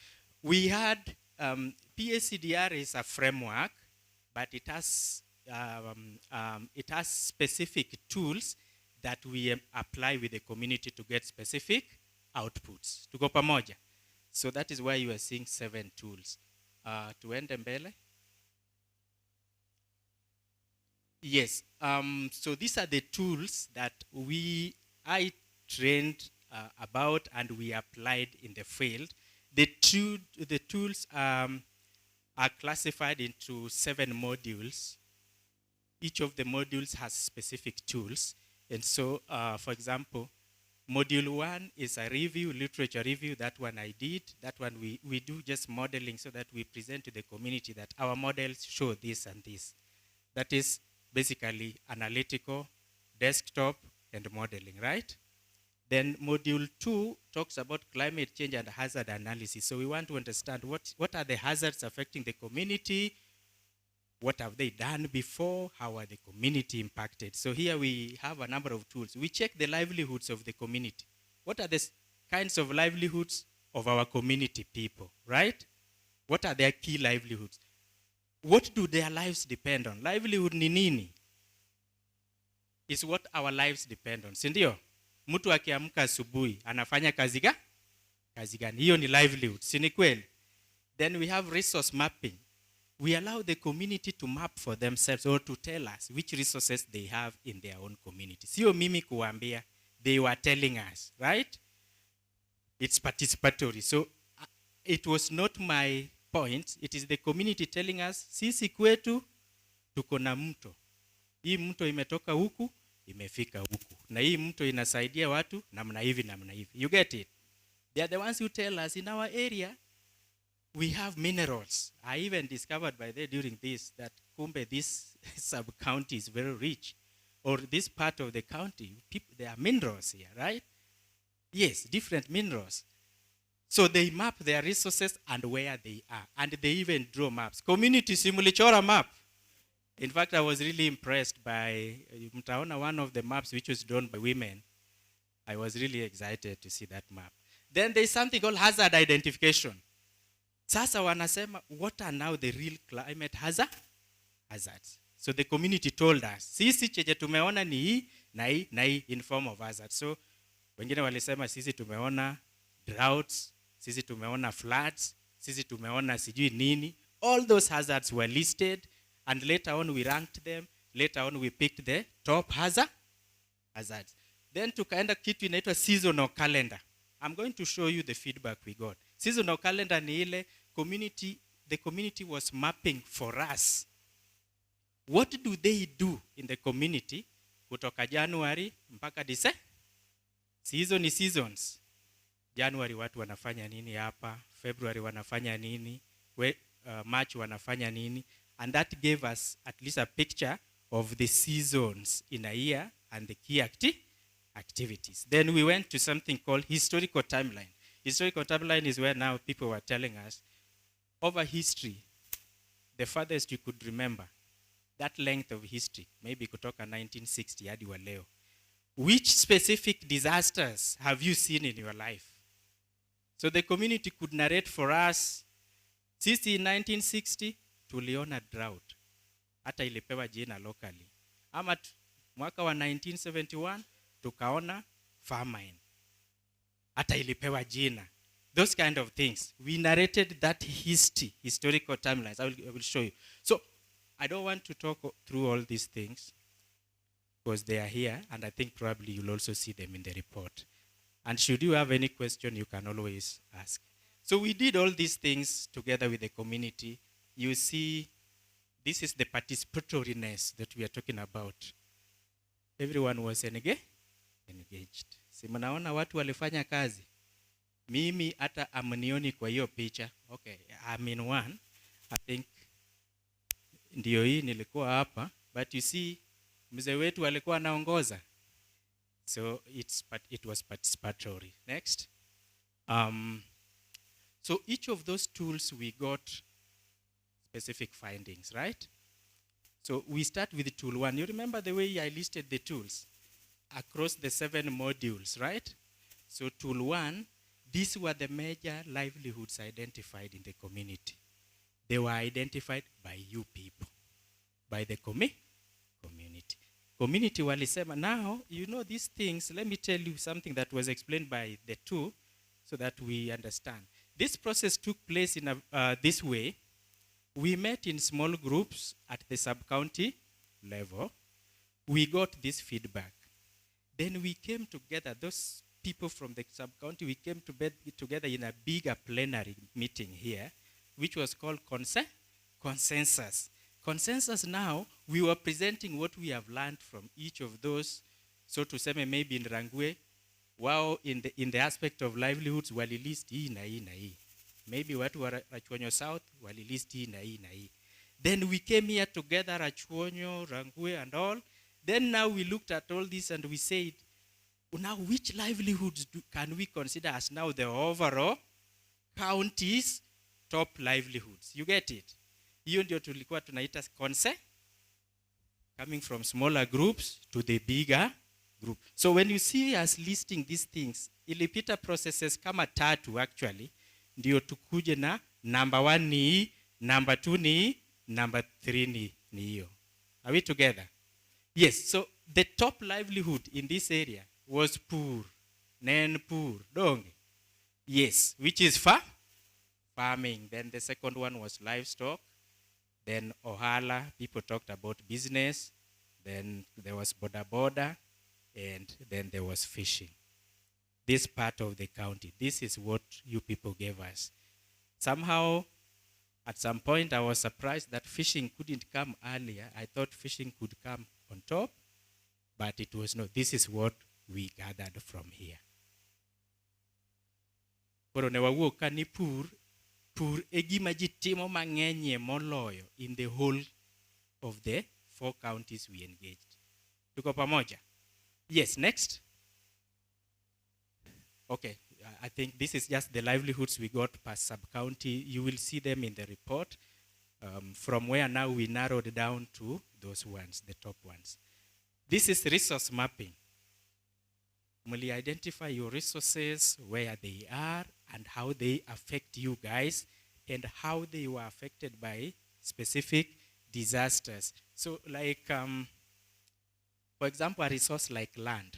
Speaker 9: We had, PACDR is a framework, but it has specific tools that we apply with the community to get specific outputs. Tuko pamoja. So that is why you are seeing 7 tools. Tuende mbele. Yes. So these are the tools that I trained about and we applied in the field. The tools are classified into 7 modules. Each of the modules has specific tools. And so, for example, module 1 is a review, literature review. That one I did. That one we do just modeling so that we present to the community that our models show this and this. That is basically analytical, desktop, and modeling, right? Then module 2 talks about climate change and hazard analysis. So we want to understand what are the hazards affecting the community, what have they done before, how are the community impacted. So here we have a number of tools. We check the livelihoods of the community. What are the kinds of livelihoods of our community people, right? What are their key livelihoods? What do their lives depend on? Livelihood ni nini? Is what our lives depend on. Si ndio? Mtu akiamka asubuhi anafanya kazi gani? Hiyo ni livelihood. Si ni kweli? Then we have resource mapping. We allow the community to map for themselves or to tell us which resources they have in their own community. Sio mimi kuambia. They were telling us, right? It's participatory. So it was not my point. It is the community telling us, sisi kwetu tuko na mto. Hii mto imetoka huku, imefika huku. Na hii mto inasaidia watu namna hivi namna hivi. You get it? They are the ones who tell us in our area we have minerals. I even discovered by there during this that kumbe this sub-county is very rich. Or this part of the county, there are minerals here, right? Yes, different minerals. So they map their resources and where they are. And they even draw maps. Community simulichora map. In fact, I was really impressed by mtaona one of the maps which was drawn by women. I was really excited to see that map. Then there's something called hazard identification. Sasa wanasema, what are now the real climate hazards? So the community told us, sisi cheche tumeona ni hii na hii in form of hazard. So wengine walisema sisi tumeona droughts, sisi tumeona floods, sisi tumeona sijui nini. All those hazards were listed and later on we ranked them. Later on we picked the top hazards. Then tukaenda kitu inaitwa seasonal calendar. I'm going to show you the feedback we got. Seasonal calendar ni ile the community was mapping for us. What do they do in the community kutoka January mpaka December? Season ni seasons. January watu wanafanya nini hapa? February wanafanya nini? March wanafanya nini? And that gave us at least a picture of the seasons in a year and the key activities. Then we went to something called historical timeline. Historical timeline is where now people were telling us over history, the farthest you could remember, that length of history, maybe kutoka 1960 hadi wa leo. Which specific disasters have you seen in your life? So the community could narrate for us, sisi in 1960, tuliona drought. Hata ilipewa jina locally. Ama mwaka wa 1971, tukaona famine. Hata ilipewa jina. Those kind of things. We narrated that historical timelines. I will show you. So, I don't want to talk through all these things because they are here and I think probably you'll also see them in the report. And should you have any question, you can always ask. So we did all these things together with the community. You see, this is the participatoriness that we are talking about. Everyone was engaged. Si mnaona watu walifanya kazi. Mimi hata amnioni kwa hiyo picha. Okay, I'm in one. I think ndio hii nilikuwa hapa, but you see mzee wetu alikuwa anaongoza. So it was participatory. Next. So each of those tools we got specific findings, right? So we start with tool 1. You remember the way I listed the tools across the 7 modules, right? So tool 1, these were the major livelihoods identified in the community. They were identified by you people, by the community. Community walisema, now, you know these things, let me tell you something that was explained by the two so that we understand. This process took place in this way. We met in small groups at the sub-county level. We got this feedback. Then we came together, those people from the sub-county, we came together in a bigger plenary meeting here, which was called consensus. Consensus now, we were presenting what we have learned from each of those, so to say maybe in Rangwe, wow, in the aspect of livelihoods, walilist hii na hii na hii. Maybe watu wa Rachuonyo South, walilist hii na hii na hii. Then we came here together, Rachuonyo, Rangwe and all. Then now we looked at all this and we said, Now, which livelihoods can we consider as now the overall county's top livelihoods? You get it? Hiyo ndio tulikuwa tunaita concept, coming from smaller groups to the bigger group. So when you see us listing these things, ilipita processes kama 3 actually, ndio tukuje na number 1 ni, number 2 ni, number 3 ni hiyo. Are we together? Yes, so the top livelihood in this area was poor, nen poor, dong. Yes, which is farming. Then the second one was livestock. Then ohala, people talked about business. Then there was boda, and then there was fishing. This part of the county, this is what you people gave us. Somehow, at some point, I was surprised that fishing couldn't come earlier. I thought fishing could come on top, but it was not. This is what we gathered from here. Koro ne wawuok ka ni pur e gima ji timo mang'enyie moloyo in the whole of the 4 counties we engaged. Tuko pamoja? Yes, next. Okay, I think this is just the livelihoods we got per sub-county. You will see them in the report, from where now we narrowed down to those ones, the top ones. This is resource mapping. Will identify your resources, where they are, and how they affect you guys, and how they were affected by specific disasters. So like, for example, a resource like land.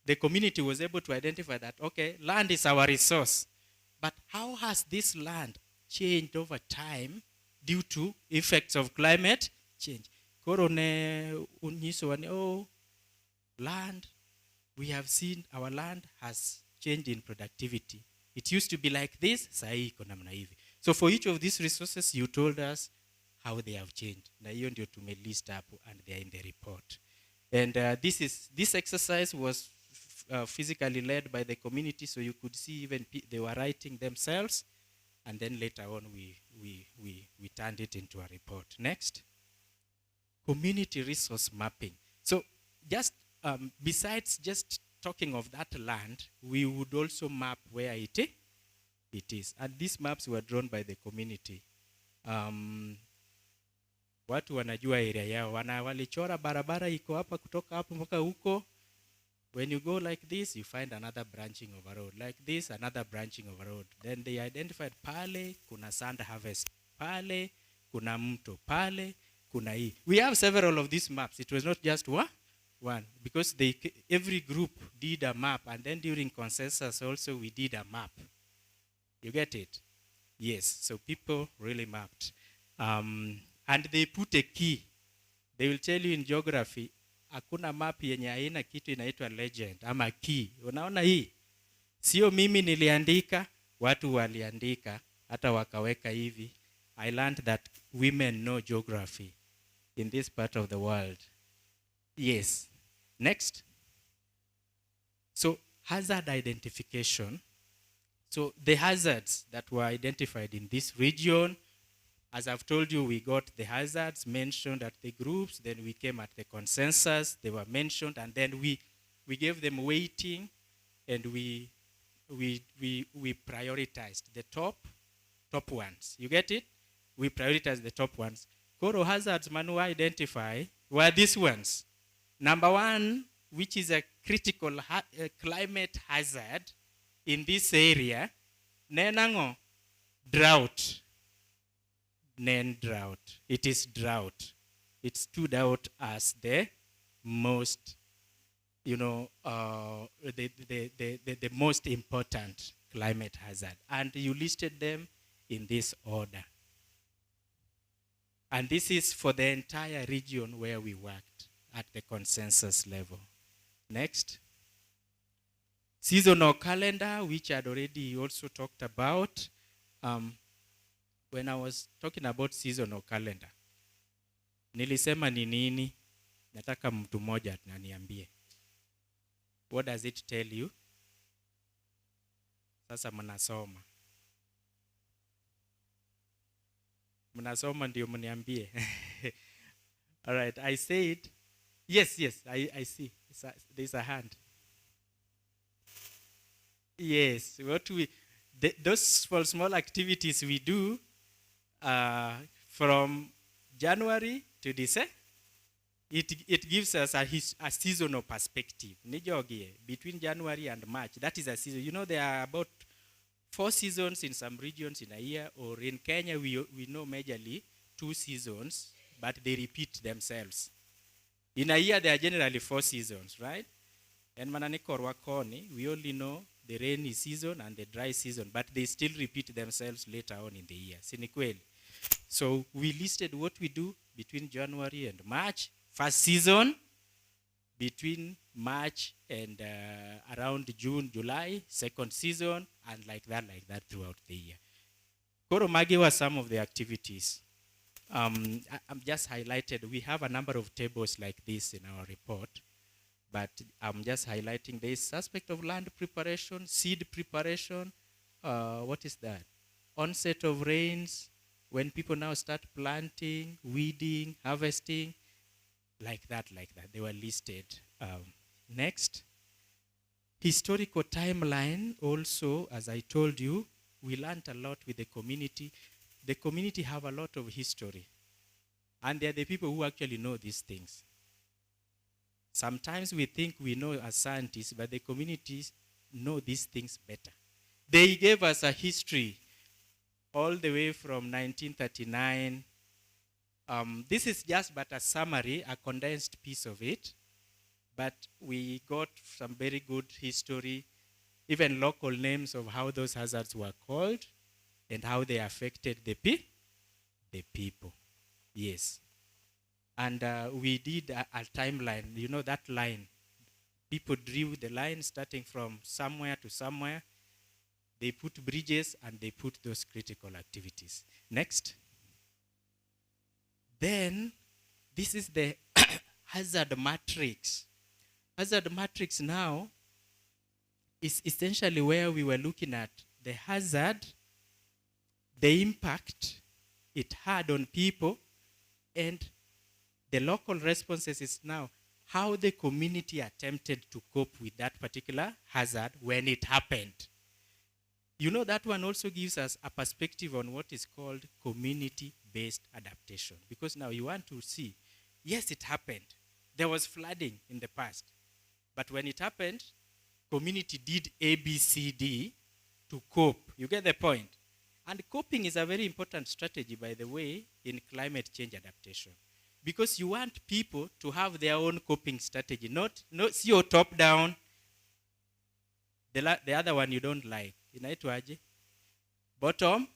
Speaker 9: The community was able to identify that, okay, land is our resource, but how has this land changed over time due to effects of climate change? Korone uniswani, oh, land, we have seen our land has changed in productivity. It used to be like this, sai iko namna hivi. So for each of these resources, you told us how they have changed. Na hiyo ndio tumelist up, and they are in the report. And this exercise was physically led by the community, so you could see even they were writing themselves, and then later on we turned it into a report. Next. Community resource mapping. So just besides just talking of that land, we would also map where it is. And these maps were drawn by the community. Watu wanajua area yao. Walichora barabara iko hapa kutoka hapo mpaka huko. When you go like this, you find another branching of a road. Like this, another branching of a road. Then they identified pale, kuna sand harvest. Pale, kuna mto. Pale, kuna hii. We have several of these maps. It was not just one. Because every group did a map. And then during consensus also, we did a map. You get it? Yes. So people really mapped. And they put a key. They will tell you in geography, hakuna map yenye haina kitu inaitwa legend ama key. Unaona hii? Sio mimi niliandika, watu waliandika, hata wakaweka hivi. I learned that women know geography in this part of the world. Yes. Next. So hazard identification. So the hazards that were identified in this region, as I've told you, we got the hazards mentioned at the groups, then we came at the consensus, they were mentioned, and then we gave them weighting, and we prioritized the top ones. You get it? We prioritized the top ones. Koro hazards Manu identify were these ones. Number 1, which is a critical climate hazard in this area, nenango, drought. Drought. It is drought. It stood out as the most, the most important climate hazard. And you listed them in this order. And this is for the entire region where we worked at the consensus level. Next. Seasonal calendar, which I had already also talked about. When I was talking about seasonal calendar, nilisema ni nini? Nataka mtu mmoja ananiambie. What does it tell you? Sasa mnasoma. Mnasoma ndio mniambie. All right, I said, yes, I see. There's a hand. Yes, those small activities we do from January to December, it gives us a seasonal perspective. Nijogie, between January and March, that is a season. You know, there are about 4 seasons in some regions in a year, or in Kenya, we know majorly 2 seasons, but they repeat themselves. In a year, there are generally 4 seasons, right? And Mananikorwa Koni, we only know the rainy season and the dry season, but they still repeat themselves later on in the year. Sinikweli. So we listed what we do between January and March, first season, between March and around June, July, second season, and like that throughout the year. Koromagi was some of the activities. I'm just highlighted. We have a number of tables like this in our report, but I'm just highlighting this aspect of land preparation, seed preparation. What is that? Onset of rains, when people now start planting, weeding, harvesting, like that. They were listed. Next. Historical timeline also, as I told you, we learned a lot with the community. The community have a lot of history. And they're the people who actually know these things. Sometimes we think we know as scientists, but the communities know these things better. They gave us a history all the way from 1939. This is just but a summary, a condensed piece of it. But we got some very good history, even local names of how those hazards were called and how they affected the people. Yes. And we did a timeline. You know that line. People drew the line starting from somewhere to somewhere. They put bridges and they put those critical activities. Next. Then, this is the hazard matrix. Hazard matrix now is essentially where we were looking at the hazard, the impact it had on people, and the local responses is now how the community attempted to cope with that particular hazard when it happened. You know, that one also gives us a perspective on what is called community-based adaptation. Because now you want to see, yes, it happened. There was flooding in the past. But when it happened, community did A, B, C, D to cope. You get the point? And coping is a very important strategy, by the way, in climate change adaptation. Because you want people to have their own coping strategy, not see your top down. The other one you don't like. Inaitwaje? Bottom.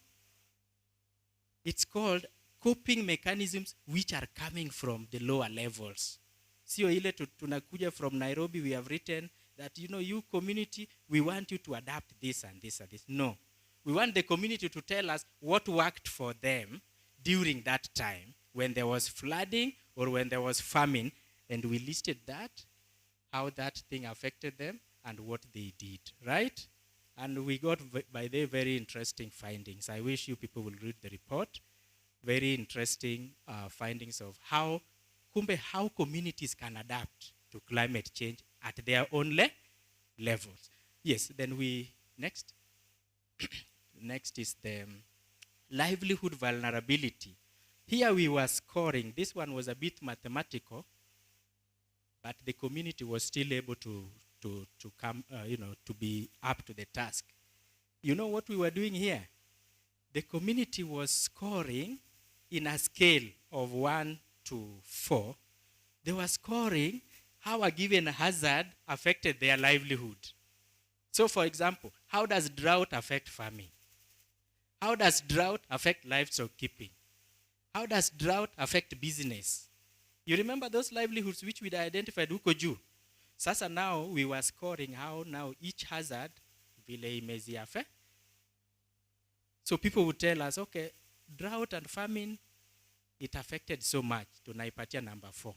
Speaker 9: It's called coping mechanisms which are coming from the lower levels. Sio ile tunakuja from Nairobi, we have written that, you know, you community, we want you to adapt this and this and this. No. We want the community to tell us what worked for them during that time when there was flooding or when there was famine, and we listed that, how that thing affected them and what they did, right? And we got, by the very interesting findings. I wish you people will read the report. Very interesting findings of how communities can adapt to climate change at their own levels. Yes, then next. Next is the livelihood vulnerability. Here we were scoring. This one was a bit mathematical, but the community was still able to come, to be up to the task. You know what we were doing here? The community was scoring in a scale of 1 to 4. They were scoring how a given hazard affected their livelihood. So, for example, how does drought affect farming? How does drought affect livestock keeping? How does drought affect business? You remember those livelihoods which we identified huko juu? Sasa now we were scoring how now each hazard vile imezi affect. So people would tell us, okay, drought and famine, it affected so much, tunaipatia number 4.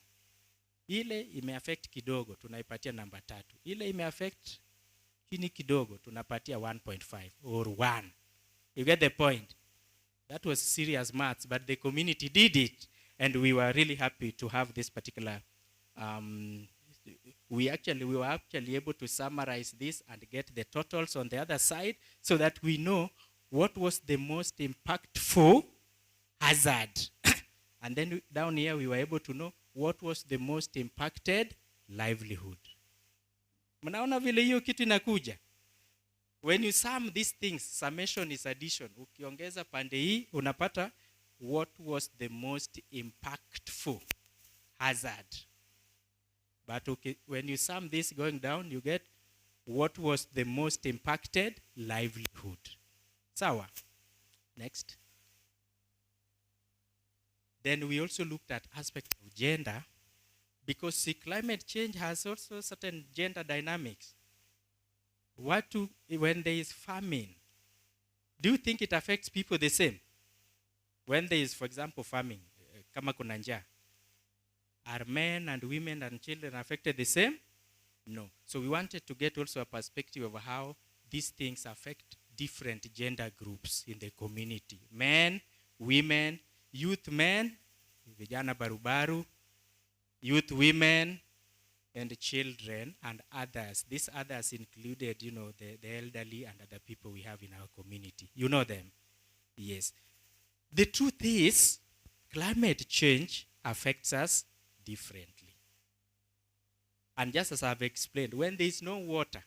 Speaker 9: Ile imeaffect kidogo, tunaipatia number 3. Ile imeaffect chini kidogo, tunapatia 1.5 or 1. You get the point? That was serious maths, but the community did it, and we were really happy to have this particular we were actually able to summarize this and get the totals on the other side so that we know what was the most impactful hazard. And then down here, we were able to know what was the most impacted livelihood. Mnaona vile hiyo kitu inakuja? When you sum these things, summation is addition. Ukiongeza pande hii, unapata what was the most impactful hazard. But when you sum this going down, you get what was the most impacted livelihood. Sawa. Next. Then we also looked at aspect of gender, because see, climate change has also certain gender dynamics. When there is famine, do you think it affects people the same? When there is, for example, famine, kama kuna njaa, are men and women and children affected the same? No. So we wanted to get also a perspective of how these things affect different gender groups in the community. Men, women, youth men, vijana barubaru, youth women, and children, and others. These others included, the elderly and other people we have in our community. You know them? Yes. The truth is, climate change affects us differently. And just as I've explained, when there is no water,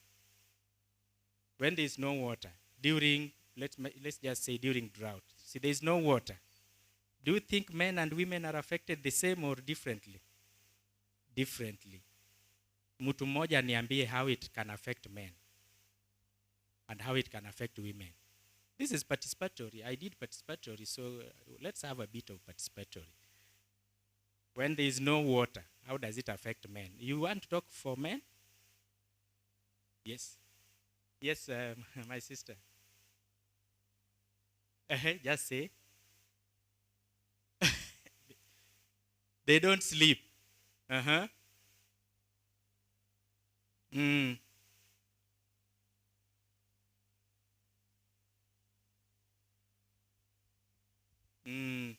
Speaker 9: during, let's just say during drought, see, there is no water. Do you think men and women are affected the same or differently? Differently. Mtu mmoja niambie how it can affect men and how it can affect women. This is participatory. I did participatory, so let's have a bit of participatory. When there is no water, how does it affect men? You want to talk for men? Yes. Yes, my sister. Just say. They don't sleep. Uh-huh. Mm. Mm.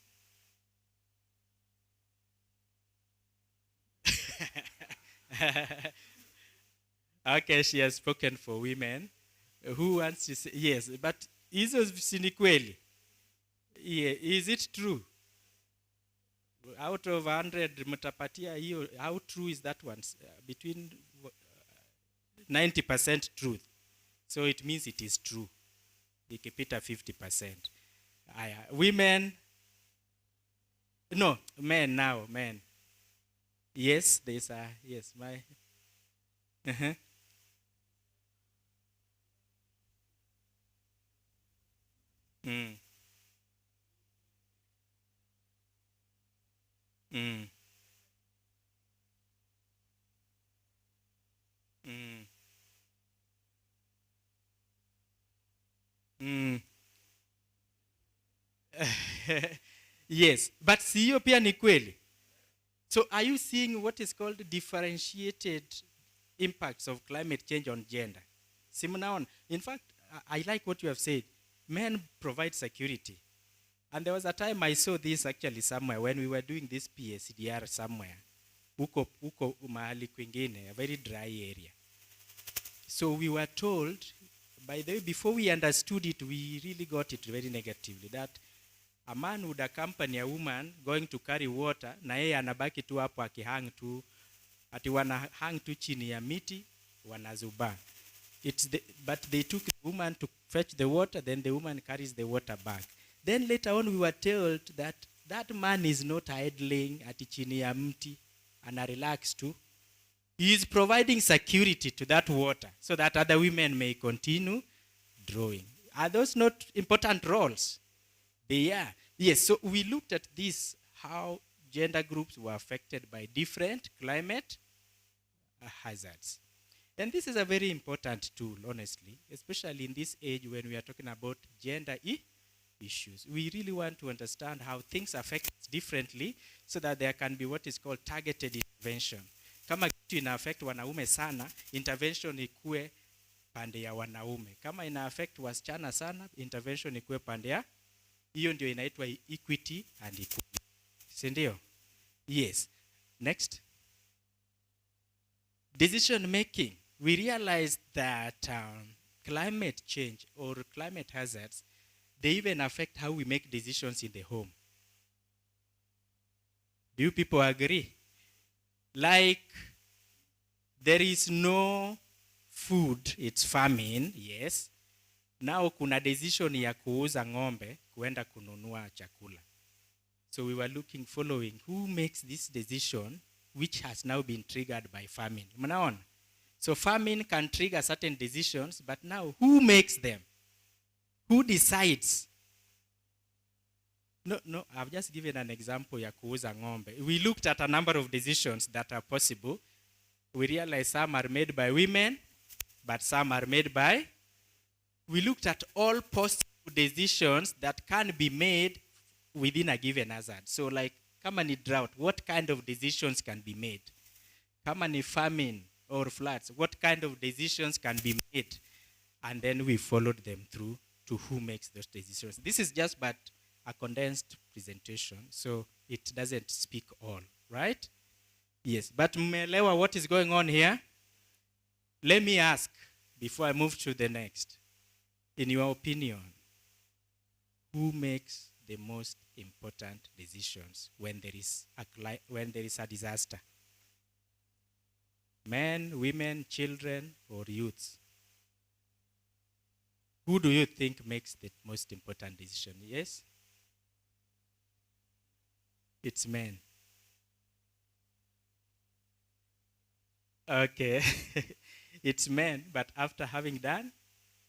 Speaker 9: Okay, she has spoken for women. Who wants to say? Yes, but hizo si ni kweli? Yeah, is it true? Out of 100 mtapatia hiyo, how true is that one? Between 90% truth. So it means it is true. Ikipita 50%. Women, no, men now, men. Yes, there's a, yes, my, uh-huh. Mm. Mm. Mm. Mm. Yes, but siyo pia ni kweli. So are you seeing what is called differentiated impacts of climate change on gender? Simnaon. In fact, I like what you have said. Men provide security. And there was a time I saw this actually somewhere when we were doing this PSDR somewhere. Uko mahali kwingine, a very dry area. So we were told, by the way, before we understood it, we really got it very negatively, that a man would accompany a woman going to carry water, na yeye anabaki tu hapo akihang tu, ati wanahang tu chini ya miti, wanazuba. But they took the woman to fetch the water, then the woman carries the water back. Then later on we were told that that man is not idling ati chini ya mti, ana relax too. He is providing security to that water so that other women may continue drawing. Are those not important roles? They are. Yes, so we looked at this, how gender groups were affected by different climate hazards. And this is a very important tool, honestly, especially in this age when we are talking about gender issues. We really want to understand how things affect us differently so that there can be what is called targeted intervention. Kama kitu ina affect wanaume sana, intervention ikue pande ya wanaume. Kama ina affect wasichana sana, intervention ikue pande ya, hiyo ndio inaitwa equity and equality. Si ndio? Yes. Next. Decision making. We realized that climate change or climate hazards, they even affect how we make decisions in the home. Do you people agree? Like, there is no food, it's famine, yes. Now kuna decision ya kuuza ng'ombe kuenda kununua chakula. So we were following who makes this decision which has now been triggered by famine. Mnaona? So famine can trigger certain decisions, but now who makes them? Who decides? No, I've just given an example ya kuuza ng'ombe. We looked at a number of decisions that are possible. We realized some are made by women, but some are made by... We looked at all possible decisions that can be made within a given hazard. So like, kama ni drought, what kind of decisions can be made? Kama ni famine or floods, what kind of decisions can be made? And then we followed them through to who makes those decisions. This is just but a condensed presentation, so it doesn't speak all, right? Yes, but mmelewa what is going on here? Let me ask, before I move to the next, in your opinion, who makes the most important decisions when there is a disaster? Men, women, children, or youths? Who do you think makes the most important decision? Yes? It's men. Okay. It's men, but after having done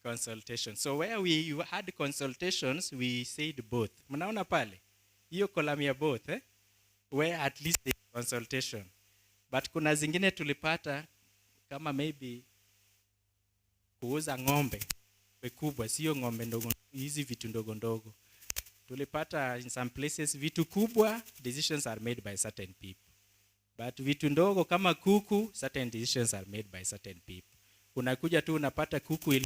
Speaker 9: consultation. So where we had consultations, we said both. Mnaona pale? Hiyo column ya both, where at least the consultation. But kuna zingine tulipata kama maybe kuuza ng'ombe kubwa, sio ng'ombe ndogo, hizi vitu ndogo ndogo. Tulipata in some places vitu kubwa, decisions are made by certain people. But vitu ndogo kama kuku, certain decisions are made by certain people. Unakuja tu unapata kuku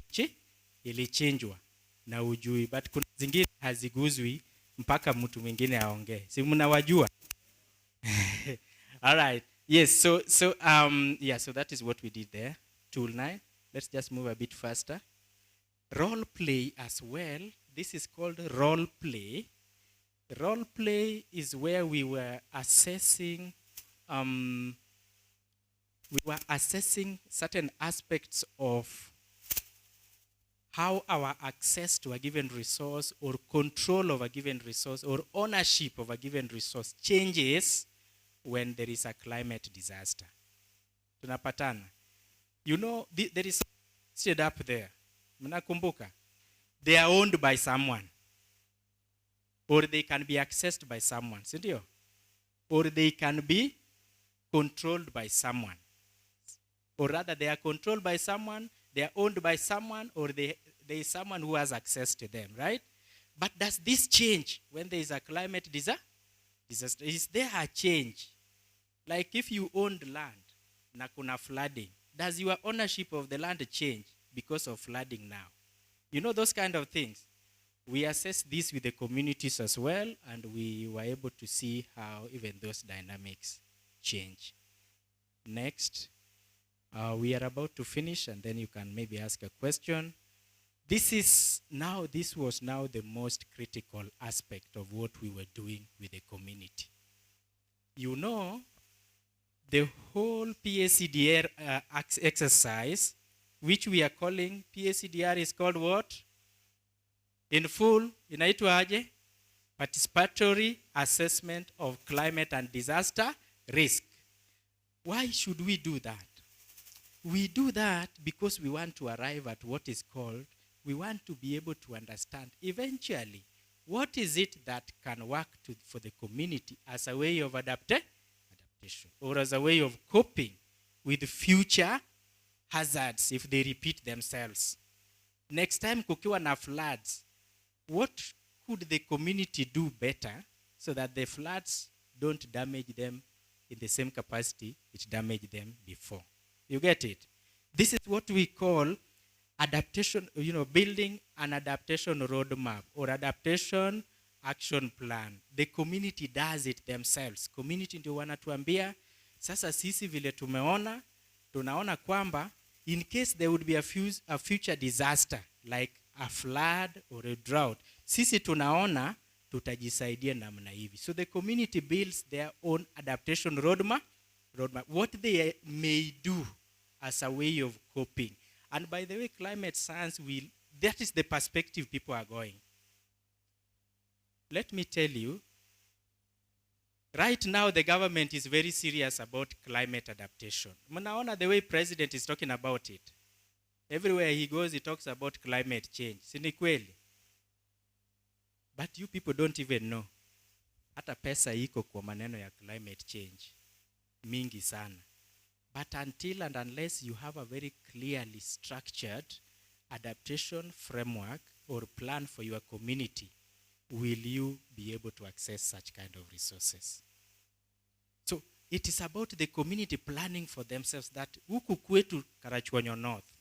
Speaker 9: ilichinjwa na ujui, but kuna zingine haziguzwi mpaka mtu mwingine aongee. Si mnawajua? All right. Yes, so that is what we did there. Tool 9. Let's just move a bit faster. Role play as well. This is called role play. Role play is where we were assessing certain aspects of how our access to a given resource or control of a given resource or ownership of a given resource changes when there is a climate disaster. Tunapatana. You know, there is stood up there. Mnakumbuka? They are owned by someone. Or they can be accessed by someone. Sindio? Or they can be controlled by someone. Or rather, they are controlled by someone, they are owned by someone, or there is someone who has access to them, right? But does this change when there is a climate disaster? Is there a change? Like if you owned land, na kuna flooding, does your ownership of the land change because of flooding now? You know those kind of things. We assessed this with the communities as well, and we were able to see how even those dynamics change. Next, we are about to finish, and then you can maybe ask a question. This was now the most critical aspect of what we were doing with the community. You know, the whole PACDR exercise, which we are calling PACDR, is called what? In full, inaitwa aje? Participatory Assessment of Climate and Disaster Risk. Why should we do that? We do that because we want to arrive at what is called, we want to be able to understand eventually what is it that can work for the community as a way of adaptation or as a way of coping with future hazards if they repeat themselves. Next time kukiwa na floods, what could the community do better so that the floods don't damage them in the same capacity it damaged them before? You get it? This is what we call adaptation, building an adaptation roadmap or adaptation action plan. The community does it themselves. Community ndio wanatuambia, sasa sisi vile tumeona, tunaona kwamba in case there would be a future disaster like a flood or a drought, sisi tunaona tutajisaidia namna hivi. So the community builds their own adaptation roadmap, what they may do as a way of coping. And by the way, climate science that is the perspective people are going. Let me tell you, right now the government is very serious about climate adaptation. Mnaona the way president is talking about it. Everywhere he goes, he talks about climate change. Si ni kweli? But you people don't even know. Hata pesa iko kwa maneno ya climate change. Mingi sana. But until and unless you have a very clearly structured adaptation framework or plan for your community, will you be able to access such kind of resources? So it is about the community planning for themselves that huku kwetu Karachuonyo North,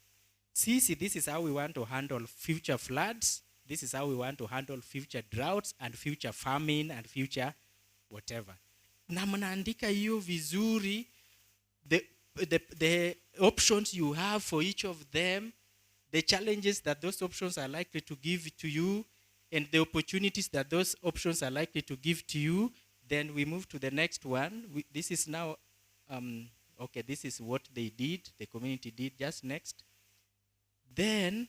Speaker 9: sisi, this is how we want to handle future floods, this is how we want to handle future droughts and future famine and future whatever. Na mnaandika hiyo vizuri, the options you have for each of them, the challenges that those options are likely to give to you, and the opportunities that those options are likely to give to you. Then we move to the next one. This is now, okay, this is what they did, the community did just next. Then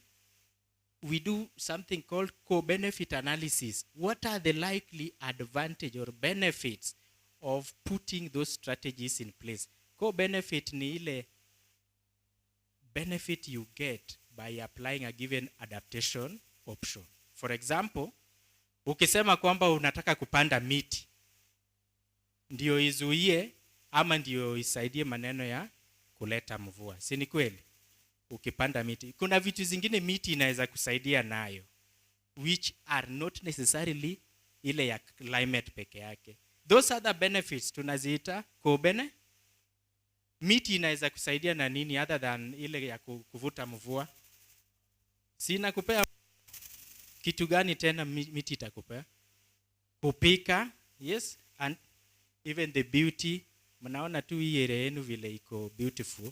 Speaker 9: we do something called co-benefit analysis. What are the likely advantage or benefits of putting those strategies in place? Co-benefit ni ile benefit you get by applying a given adaptation option. For example, ukisema kwamba unataka kupanda miti, ndio izuie ama ndio isaidie maneno ya kuleta mvua. Si ni kweli? Ukipanda miti, kuna vitu zingine miti inaweza kusaidia nayo, which are not necessarily ile ya climate peke yake. Those other benefits tunaziita co-benefit. Miti inaweza kusaidia na nini other than ile ya kuvuta mvua? Sina kupea kitu gani tena miti itakupea? Kupika, yes, and even the beauty. Mnaona tu hii area yenu vile iko beautiful.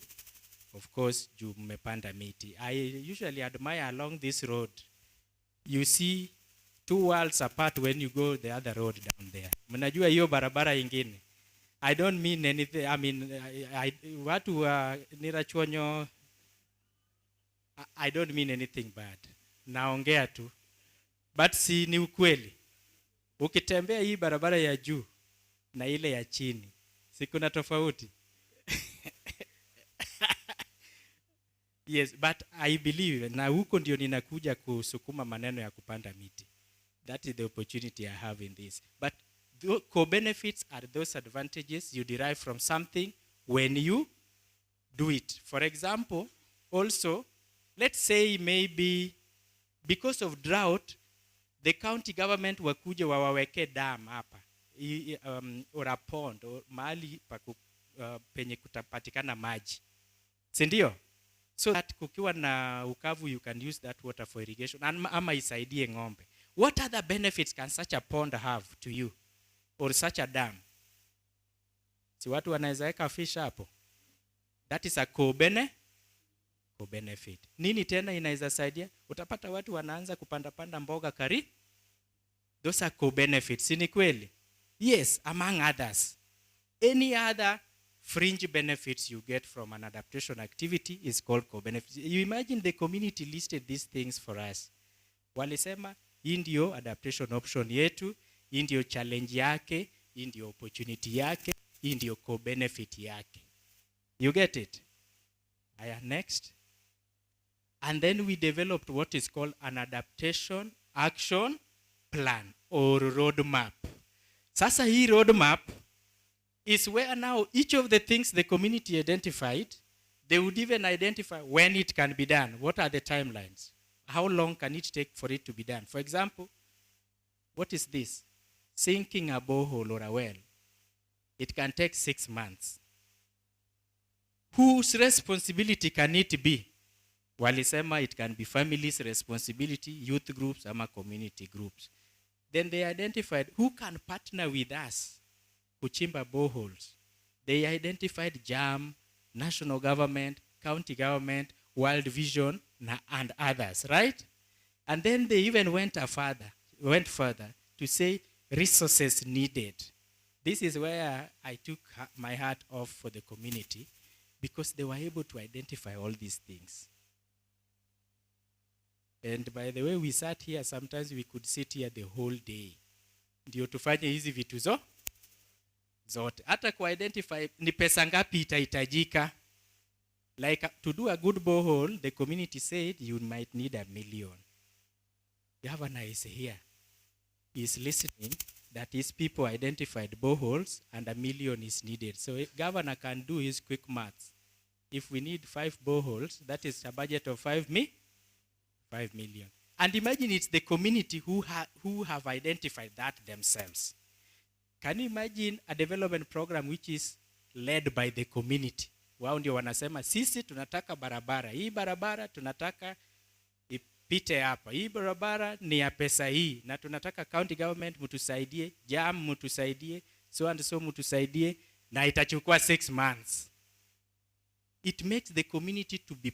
Speaker 9: Of course, juu mmepanda miti. I usually admire along this road. You see two worlds apart when you go the other road down there. Mnajua hiyo barabara ingine. I don't mean anything. I mean, watu wa Nirachuonyo, I don't mean anything bad. Naongea tu. But si ni ukweli. Ukitembea hii barabara ya juu na ile ya chini, si kuna tofauti? Yes, but I believe, na huko ndio ninakuja kusukuma maneno ya kupanda miti. That is the opportunity I have in this. But the co-benefits are those advantages you derive from something when you do it. For example, also, let's say maybe because of drought, the county government wakuja wawaweke dam hapa, or a pond, or mahali penye kutapatikana maji. Sindio? So that kukiwa na ukavu, you can use that water for irrigation. Ama isaidie ng'ombe. What other benefits can such a pond have to you? Or such a dam? Si watu wanaweza weka fish hapo. That is a co-benefit. Nini tena inaweza saidia? Utapata watu wanaanza kupanda mboga kari. Those are co-benefits. Si ni kweli? Yes, among others. Any other fringe benefits you get from an adaptation activity is called co-benefits. You imagine the community listed these things for us. Walisema, hii ndio adaptation option yetu, hii ndio challenge yake, hii ndio opportunity yake, hii ndio co-benefit yake. You get it? Aya, next. And then we developed what is called an adaptation action plan or roadmap. Sasa hii roadmap is where now each of the things the community identified, they would even identify when it can be done. What are the timelines? How long can it take for it to be done? For example, what is this? Sinking a borehole or a well. It can take 6 months. Whose responsibility can it be? Walisema it can be families' responsibility, youth groups, ama community groups. Then they identified who can partner with us kuchimba boreholes. They identified JAM, national government, county government, World Vision, and others, right? And then they even went further to say resources needed. This is where I took my hat off for the community, because they were able to identify all these things. And by the way, we sat here, sometimes we could sit here the whole day. Ndio tufanye hizi vitu zote. Hata identify ni pesa ngapi itahitajika. Like to do a good borehole, the community said you might need $1 million. Governor is here. He is listening that his people identified boreholes and $1 million is needed. So governor can do his quick maths. If we need 5 boreholes, that is a budget of 5 million. And imagine it's the community who have identified that themselves. Can you imagine a development program which is led by the community? Wao ndio wanasema sisi tunataka barabara. Hii barabara tunataka ipite hapa. Hii barabara ni ya pesa hii na tunataka county government mtusaidie, jam mtusaidie, so and so mtusaidie, na itachukua 6 months. It makes the community to be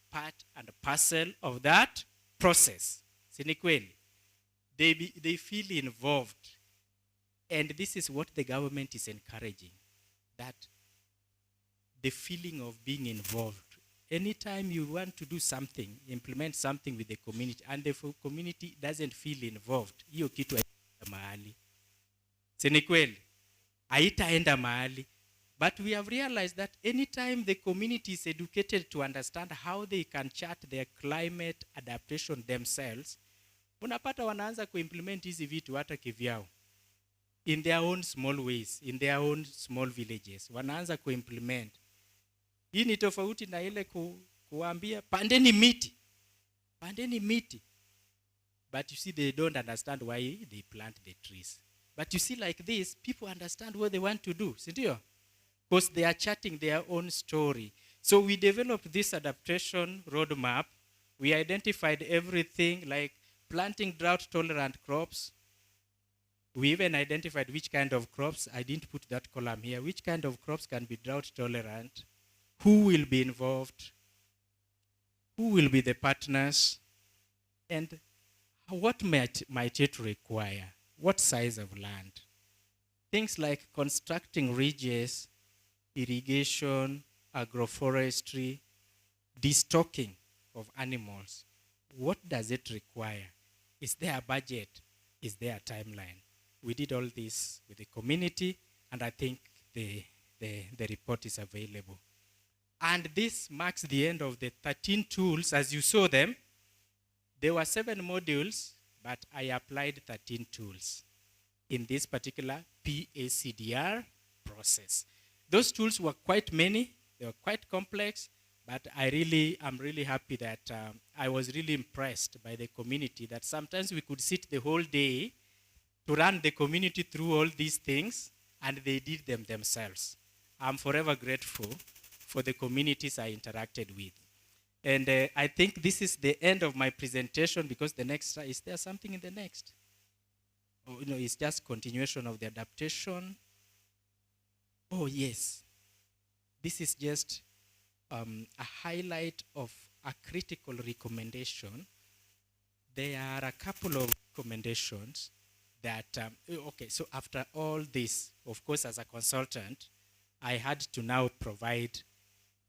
Speaker 9: part and parcel of that process. Sini kweli? They feel involved. And this is what the government is encouraging. That the feeling of being involved. Anytime you want to do something, implement something with the community, and the community doesn't feel involved, hiyo kitu haitaenda mahali. Sini kweli? Haitaenda mahali. But we have realized that anytime the community is educated to understand how they can chart their climate adaptation themselves, unapata wanaanza kuimplement hizi vitu hata kivyao. In their own small ways, in their own small villages, wanaanza kuimplement. Hii ni tofauti na ile kuambia pandeni miti. But you see, they don't understand why they plant the trees. But you see, like this, people understand what they want to do, sindio? Because they are charting their own story. So we developed this adaptation roadmap. We identified everything like planting drought-tolerant crops. We even identified which kind of crops. I didn't put that column here. Which kind of crops can be drought-tolerant? Who will be involved? Who will be the partners? And what might it require? What size of land? Things like constructing ridges, irrigation, agroforestry, destocking of animals. What does it require? Is there a budget? Is there a timeline? We did all this with the community, and I think the report is available. And this marks the end of the 13 tools. As you saw them, there were 7 modules, but I applied 13 tools in this particular PACDR process. Those tools were quite many. They were quite complex, but I'm really happy that I was really impressed by the community, that sometimes we could sit the whole day to run the community through all these things, and they did them themselves. I'm forever grateful for the communities I interacted with. And I think this is the end of my presentation, because the next, is there something in the next? Oh, it's just continuation of the adaptation. Oh, yes. This is just a highlight of a critical recommendation. There are a couple of recommendations that, okay, so after all this, of course, as a consultant, I had to now provide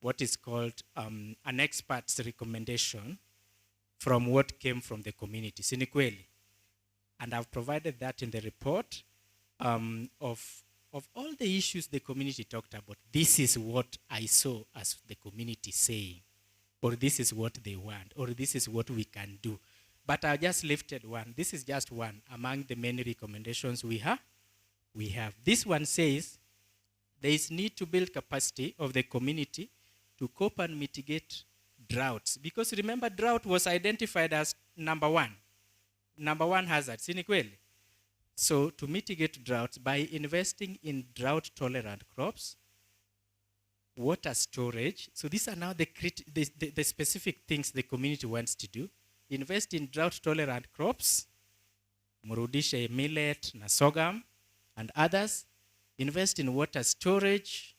Speaker 9: what is called an expert's recommendation from what came from the community. Sini kweli? And I've provided that in the report of all the issues the community talked about. This is what I saw as the community saying, or this is what they want, or this is what we can do. But I just lifted one. This is just one among the many recommendations we have. This one says there is need to build capacity of the community to cope and mitigate droughts. Because remember, drought was identified as number one hazard. Sini kweli? So to mitigate droughts by investing in drought-tolerant crops, water storage. So these are now the specific things the community wants to do. Invest in drought-tolerant crops, murudishe millet na sorghum and others. Invest in water storage,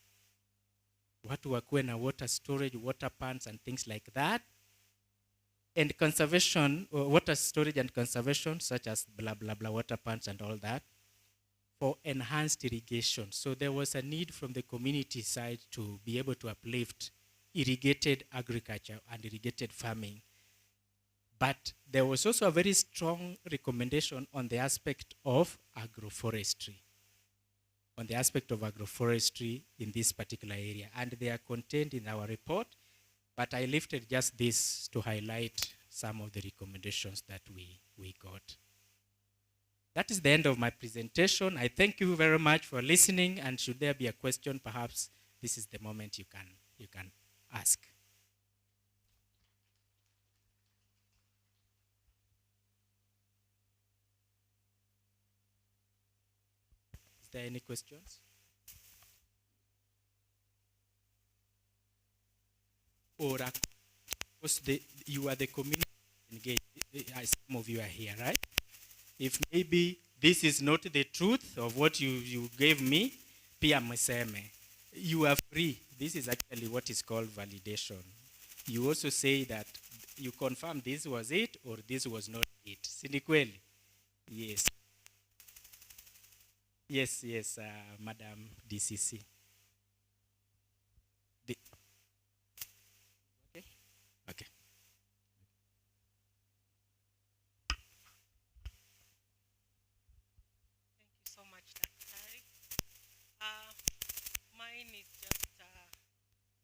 Speaker 9: watu wakuwe na water storage, water pans and things like that. And conservation, water storage and conservation, such as blah, blah, blah, water pans and all that, for enhanced irrigation. So there was a need from the community side to be able to uplift irrigated agriculture and irrigated farming. But there was also a very strong recommendation on the aspect of agroforestry, in this particular area. And they are contained in our report, but I lifted just this to highlight some of the recommendations that we got. That is the end of my presentation. I thank you very much for listening, and should there be a question, perhaps this is the moment you can ask. Is there any questions? Or you are the community engaged. Some of you are here, right? If maybe this is not the truth of what you gave me, pia mseme. You are free. This is actually what is called validation. You also say that you confirm this was it or this was not it. Sini kweli? Yes. Yes, Madam DCC. Okay.
Speaker 10: Thank you so much, Daktari. Mine is just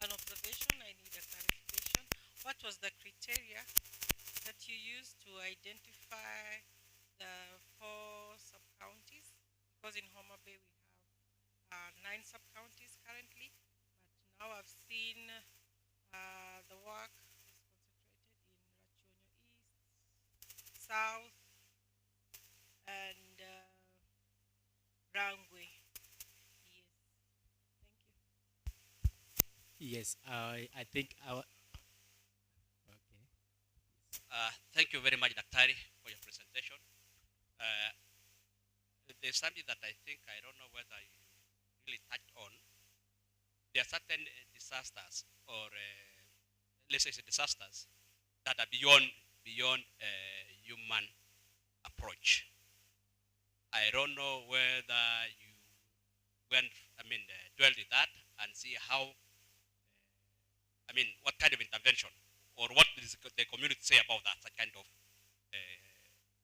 Speaker 10: an observation. I need a clarification. What was the criteria that you used to identify the 4 sub-counties? Because in Homa Bay we have 9 sub-counties currently, but now I've seen the work is concentrated in Rachuonyo East, South, and Rangwe. Yes, thank you.
Speaker 9: Yes, I think our... Okay.
Speaker 11: Thank you very much, Daktari, for your presentation. There's something that I think, I don't know whether you really touched on. There are certain disasters or let's say disasters that are beyond human approach. I don't know whether you dwelled in that and see how, what kind of intervention or what does the community say about that, that kind of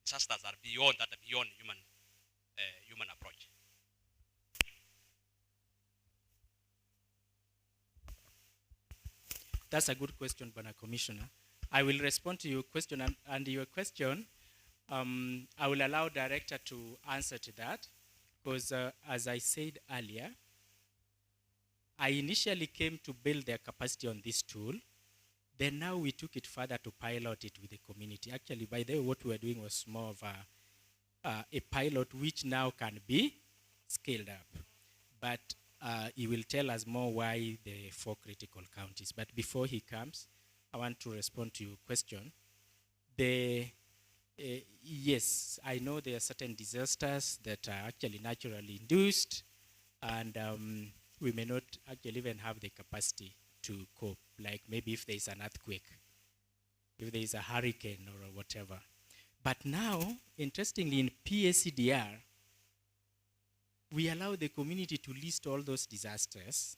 Speaker 11: disasters are beyond human approach.
Speaker 9: That's a good question, Bwana Commissioner. I will respond to your question, and your question, I will allow Director to answer to that, because as I said earlier, I initially came to build their capacity on this tool. Then now we took it further to pilot it with the community. Actually, by the way, what we were doing was more of a pilot which now can be scaled up. But he will tell us more why the 4 critical counties. But before he comes, I want to respond to your question. Yes, I know there are certain disasters that are actually naturally induced, and we may not actually even have the capacity to cope, like maybe if there is an earthquake, if there is a hurricane or whatever. But now, interestingly, in PACDR, we allow the community to list all those disasters,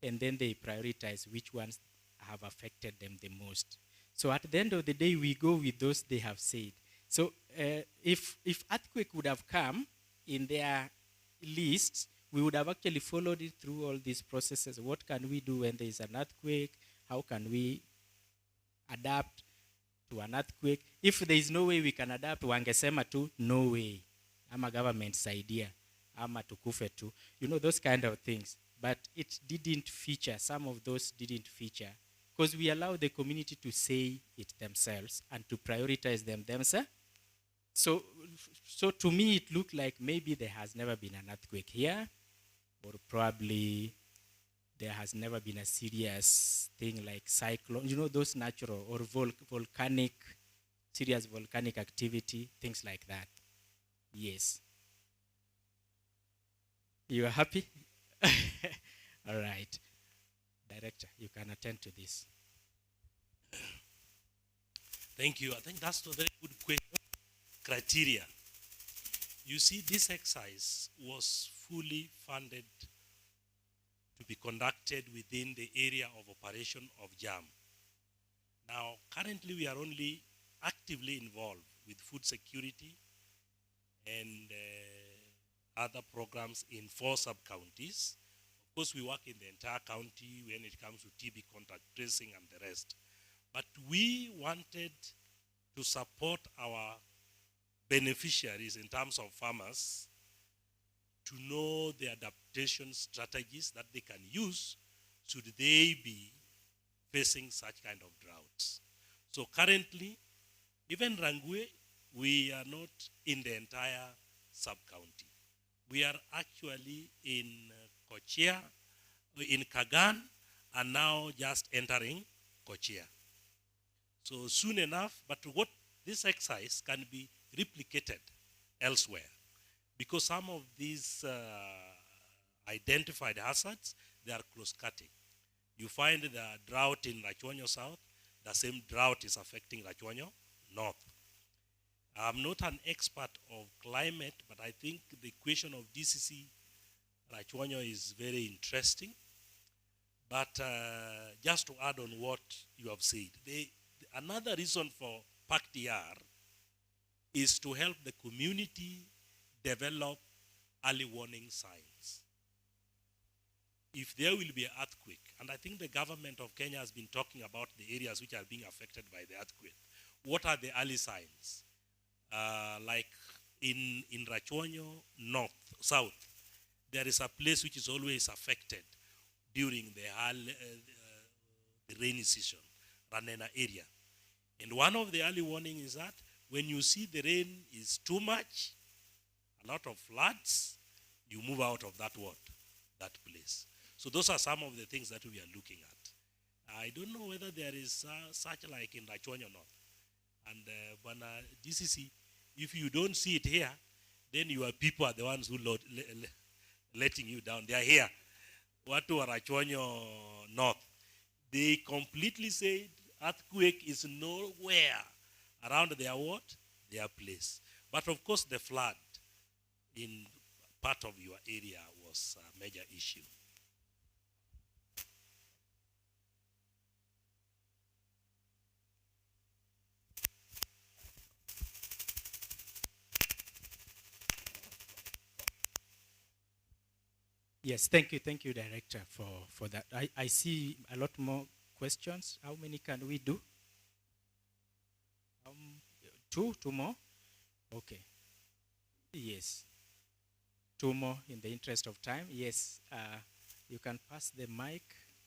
Speaker 9: and then they prioritize which ones have affected them the most. So at the end of the day, we go with those they have said. So if earthquake would have come in their list, we would have actually followed it through all these processes. What can we do when there is an earthquake? How can we adapt to an earthquake? If there is no way we can adapt, wangesema tu, no way. Ama government's idea. Ama tukufe tu. You know, those kind of things. But it didn't feature. Some of those didn't feature. Because we allow the community to say it themselves and to prioritize them themselves. So to me, it looked like maybe there has never been an earthquake here, or probably there has never been a serious thing like cyclone, you know, those natural or volcanic, serious volcanic activity, things like that. Yes. You are happy? All right. Director, you can attend to this.
Speaker 3: Thank you. I think that's a very good question. Criteria. You see, this exercise was fully funded to be conducted within the area of operation of JAM. Now, currently we are only actively involved with food security and other programs in 4 sub-counties. Of course, we work in the entire county when it comes to TB contact tracing and the rest. But we wanted to support our beneficiaries in terms of farmers to know the adaptation strategies that they can use should they be facing such kind of droughts. So currently, even Rangwe, we are not in the entire sub-county. We are actually in Kochia, in Kagan, and now just entering Kochia. So soon enough, but what this exercise can be replicated elsewhere, because some of these identified hazards, they are cross-cutting. You find the drought in Rachuonyo South, the same drought is affecting Rachuonyo North. I'm not an expert of climate, but I think the question of DCC Rachuonyo is very interesting. But just to add on what you have said, another reason for PACTR is to help the community develop early warning signs. If there will be an earthquake, and I think the government of Kenya has been talking about the areas which are being affected by the earthquake, what are the early signs? Like in Rachuonyo North, South, there is a place which is always affected during the rainy season, Ranena area. And one of the early warning is that when you see the rain is too much, a lot of floods, you move out of that place. So those are some of the things that we are looking at. I don't know whether there is such like in Rachuonyo North. And DCC, if you don't see it here, then your people are the ones who letting you down. They are here. Watu wa Rachuonyo North, they completely said earthquake is nowhere around their place. But of course, the flood in part of your area was a major issue.
Speaker 9: Yes, thank you, Director, for that. I see a lot more questions. How many can we do? Two more? Okay. Yes. 2 more in the interest of time. Yes, you can pass the mic.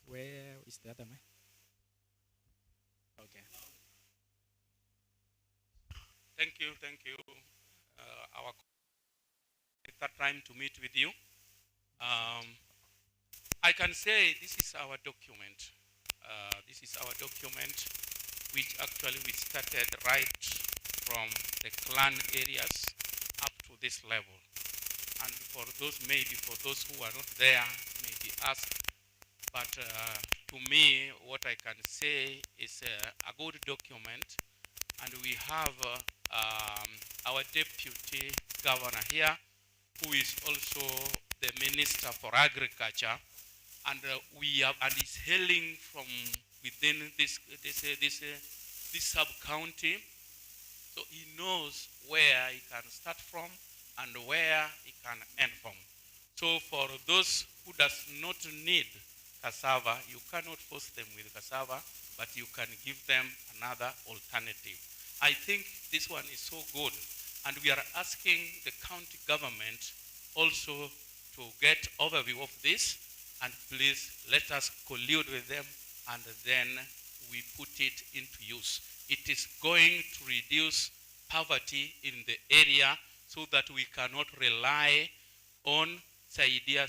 Speaker 9: Where is the other mic? Okay.
Speaker 11: Thank you. It's the time to meet with you. I can say this is our document. Which actually we started right from the clan areas up to this level. And for those who are not there, maybe ask. But to me, what I can say is a good document. And we have our deputy governor here, who is also the Minister for Agriculture, and is hailing from within this sub-county, so he knows where he can start from and where he can end from. So for those who does not need cassava, you cannot force them with cassava, but you can give them another alternative. I think this one is so good, and we are asking the county government also to get overview of this, and please let us collude with them, and then we put it into use. It is going to reduce poverty in the area so that we cannot rely on saidia,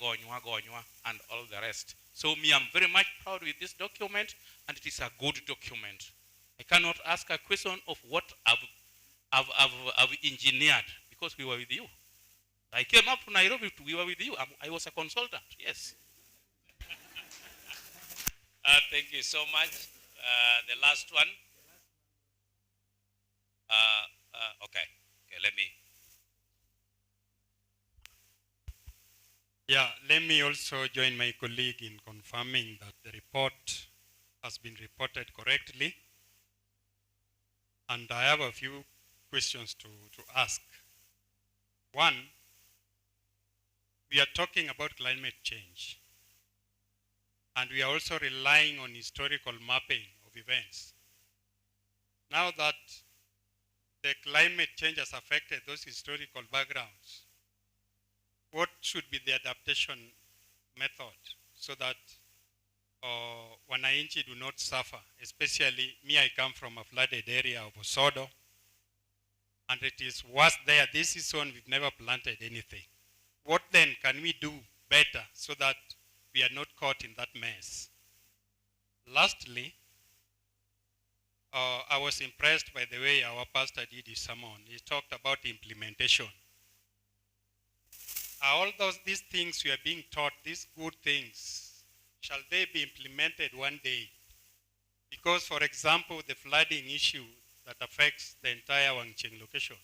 Speaker 11: gonywa, and all the rest. So me, I'm very much proud with this document, and it is a good document. I cannot ask a question of what I've engineered, because we were with you. I came up to Nairobi, we were with you. I was a consultant, yes.
Speaker 8: Thank you so much. The last one. Okay, let me.
Speaker 12: Yeah, let me also join my colleague in confirming that the report has been reported correctly. And I have a few questions to ask. One, we are talking about climate change. And we are also relying on historical mapping of events. Now that the climate change has affected those historical backgrounds, what should be the adaptation method so that wananchi do not suffer? Especially me, I come from a flooded area of Osodo, and it is worse there. This season, we've never planted anything. What then can we do better so that we are not caught in that mess? Lastly, I was impressed by the way our pastor did his sermon. He talked about implementation. Are all these things we are being taught, these good things, shall they be implemented one day? Because, for example, the flooding issue that affects the entire Wangcheng location,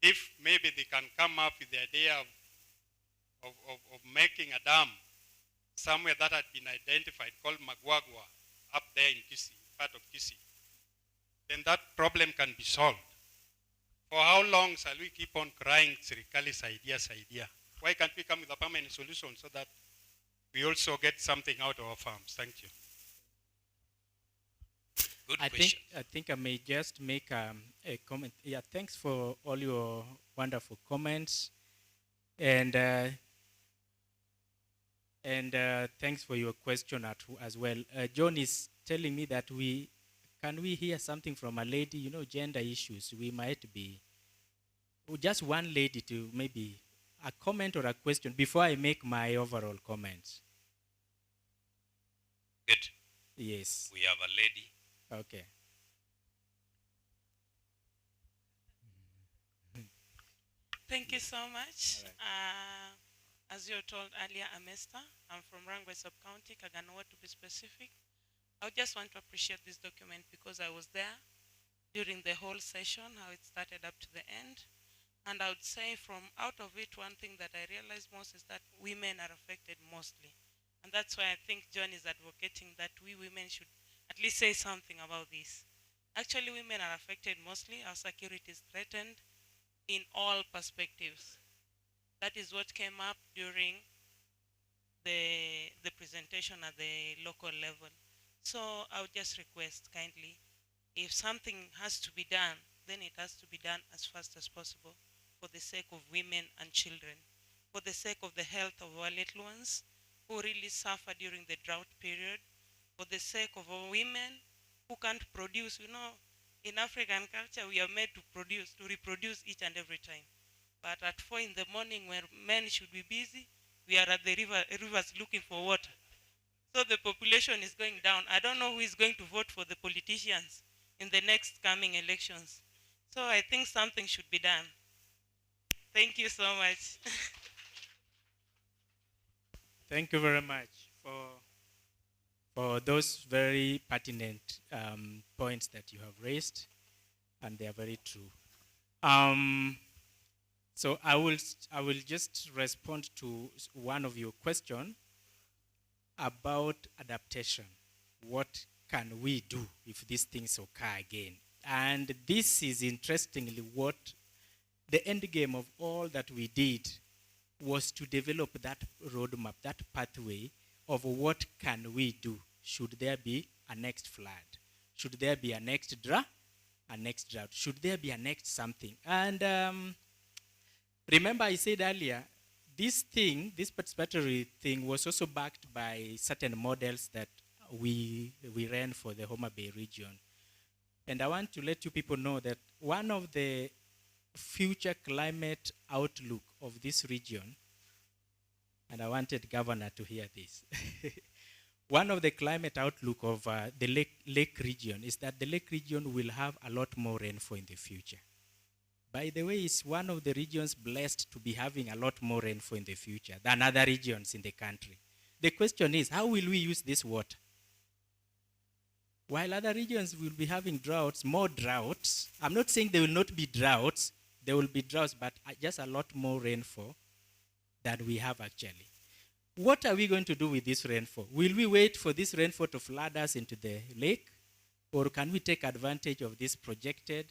Speaker 12: if maybe they can come up with the idea of making a dam somewhere that had been identified called Magwagwa up there in Kisii, part of Kisii, then that problem can be solved. For how long shall we keep on crying Sirikali's idea? Why can't we come with a permanent solution so that we also get something out of our farms? Thank you.
Speaker 8: Good
Speaker 9: I
Speaker 8: question.
Speaker 9: think I may just make a comment. Yeah, thanks for all your wonderful comments, and thanks for your question as well. John is telling me that can we hear something from a lady? You know, gender issues. We might be just one lady to maybe a comment or a question before I make my overall comments.
Speaker 8: Good.
Speaker 9: Yes.
Speaker 8: We have a lady.
Speaker 9: Okay.
Speaker 10: Thank you so much. As you were told earlier, I'm Esther. I'm from Rangwe Sub-County, Kaganawa to be specific. I just want to appreciate this document because I was there during the whole session, how it started up to the end. And I would say from out of it, one thing that I realized most is that women are affected mostly. And that's why I think John is advocating that we women should at least say something about this. Actually, women are affected mostly. Our security is threatened in all perspectives. That is what came up during the presentation at the local level. So I would just request kindly, if something has to be done, then it has to be done as fast as possible for the sake of women and children, for the sake of the health of our little ones who really suffer during the drought period, for the sake of our women who can't produce. You know, in African culture, we are made to reproduce each and every time. But at 4 in the morning, when men should be busy, we are at the rivers looking for water. So the population is going down. I don't know who is going to vote for the politicians in the next coming elections. So I think something should be done. Thank you so much.
Speaker 9: Thank you very much for those very pertinent points that you have raised, and they are very true. So I will just respond to one of your questions about adaptation. What can we do if these things occur again? And this is interestingly what the end game of all that we did was to develop that roadmap, that pathway of what can we do should there be a next flood, should there be a next drought, should there be a next something. And remember I said earlier, this participatory thing was also backed by certain models that we ran for the Homa Bay region. And I want to let you people know that one of the future climate outlook of this region, and I wanted Governor to hear this. One of the climate outlook of the lake region is that the lake region will have a lot more rainfall in the future. By the way, it's one of the regions blessed to be having a lot more rainfall in the future than other regions in the country. The question is, how will we use this water? While other regions will be having droughts, more droughts, I'm not saying there will not be droughts, there will be droughts, but just a lot more rainfall than we have actually. What are we going to do with this rainfall? Will we wait for this rainfall to flood us into the lake? Or can we take advantage of this projected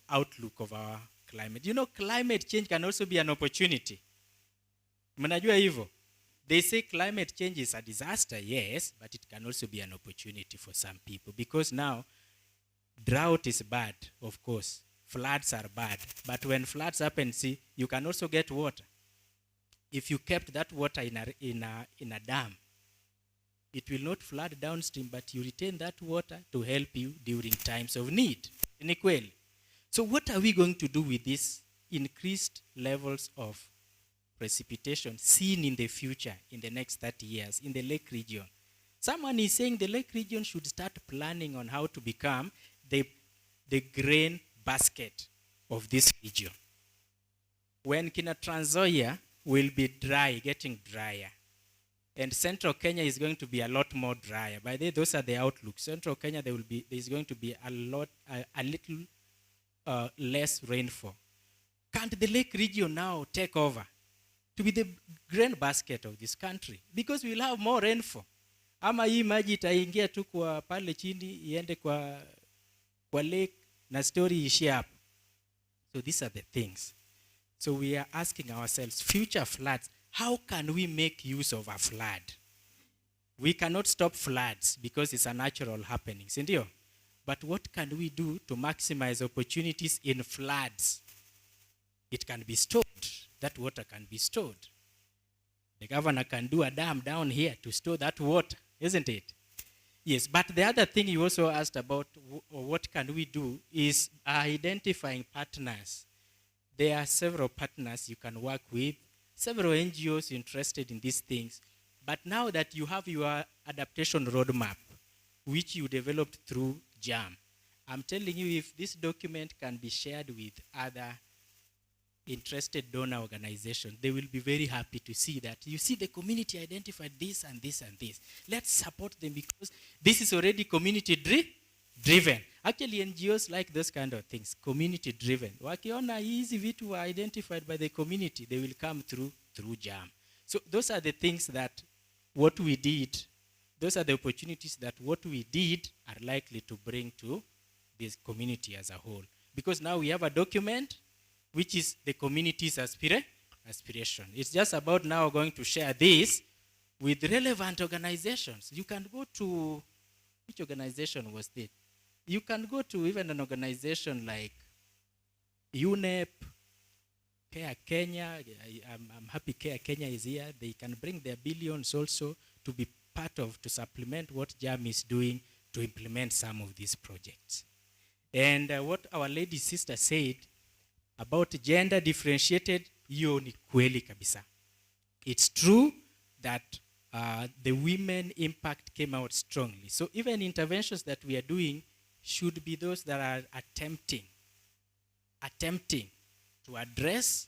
Speaker 9: outlook of our climate? You know, climate change can also be an opportunity. Mnajua hivyo? They say climate change is a disaster, yes, but it can also be an opportunity for some people. Because now, drought is bad, of course. Floods are bad. But when floods happen, see, you can also get water. If you kept that water in a dam, it will not flood downstream, but you retain that water to help you during times of need. Inequally. So what are we going to do with these increased levels of precipitation seen in the future, in the next 30 years, in the lake region? Someone is saying the lake region should start planning on how to become the grain basket of this region. When Kina Trans Nzoia will be dry, getting drier, and Central Kenya is going to be a lot more drier. By the way, those are the outlooks. Central Kenya, there's going to be a little less rainfall. Can't the lake region now take over to be the grain basket of this country? Because we'll have more rainfall. Ama hii maji itaingia tu kwa pale chini, iende kwa lake, na story ishie hapo. So these are the things. So we are asking ourselves, future floods, how can we make use of a flood? We cannot stop floods because it's a natural happening, sindio? But what can we do to maximize opportunities in floods? It can be stored. That water can be stored. The governor can do a dam down here to store that water, isn't it? Yes, but the other thing you also asked about, what can we do, is identifying partners. There are several partners you can work with, several NGOs interested in these things. But now that you have your adaptation roadmap, which you developed through JAM, I'm telling you, if this document can be shared with other interested donor organizations, they will be very happy to see that. You see, the community identified this and this and this. Let's support them because this is already community driven. Actually, NGOs like those kind of things, community driven. Wakiona hizi vitu were identified by the community, they will come through JAM. So those are the things that what we did, those are the opportunities that what we did are likely to bring to this community as a whole. Because now we have a document which is the community's aspiration. It's just about now going to share this with relevant organizations. You can go to, which organization was it? You can go to even an organization like UNEP, Care Kenya. I'm happy Care Kenya is here. They can bring their billions also to be part of, to supplement what JAM is doing to implement some of these projects. And what our lady sister said about gender differentiated, hiyo ni kweli kabisa. It's true that the women impact came out strongly. So even interventions that we are doing should be those that are attempting to address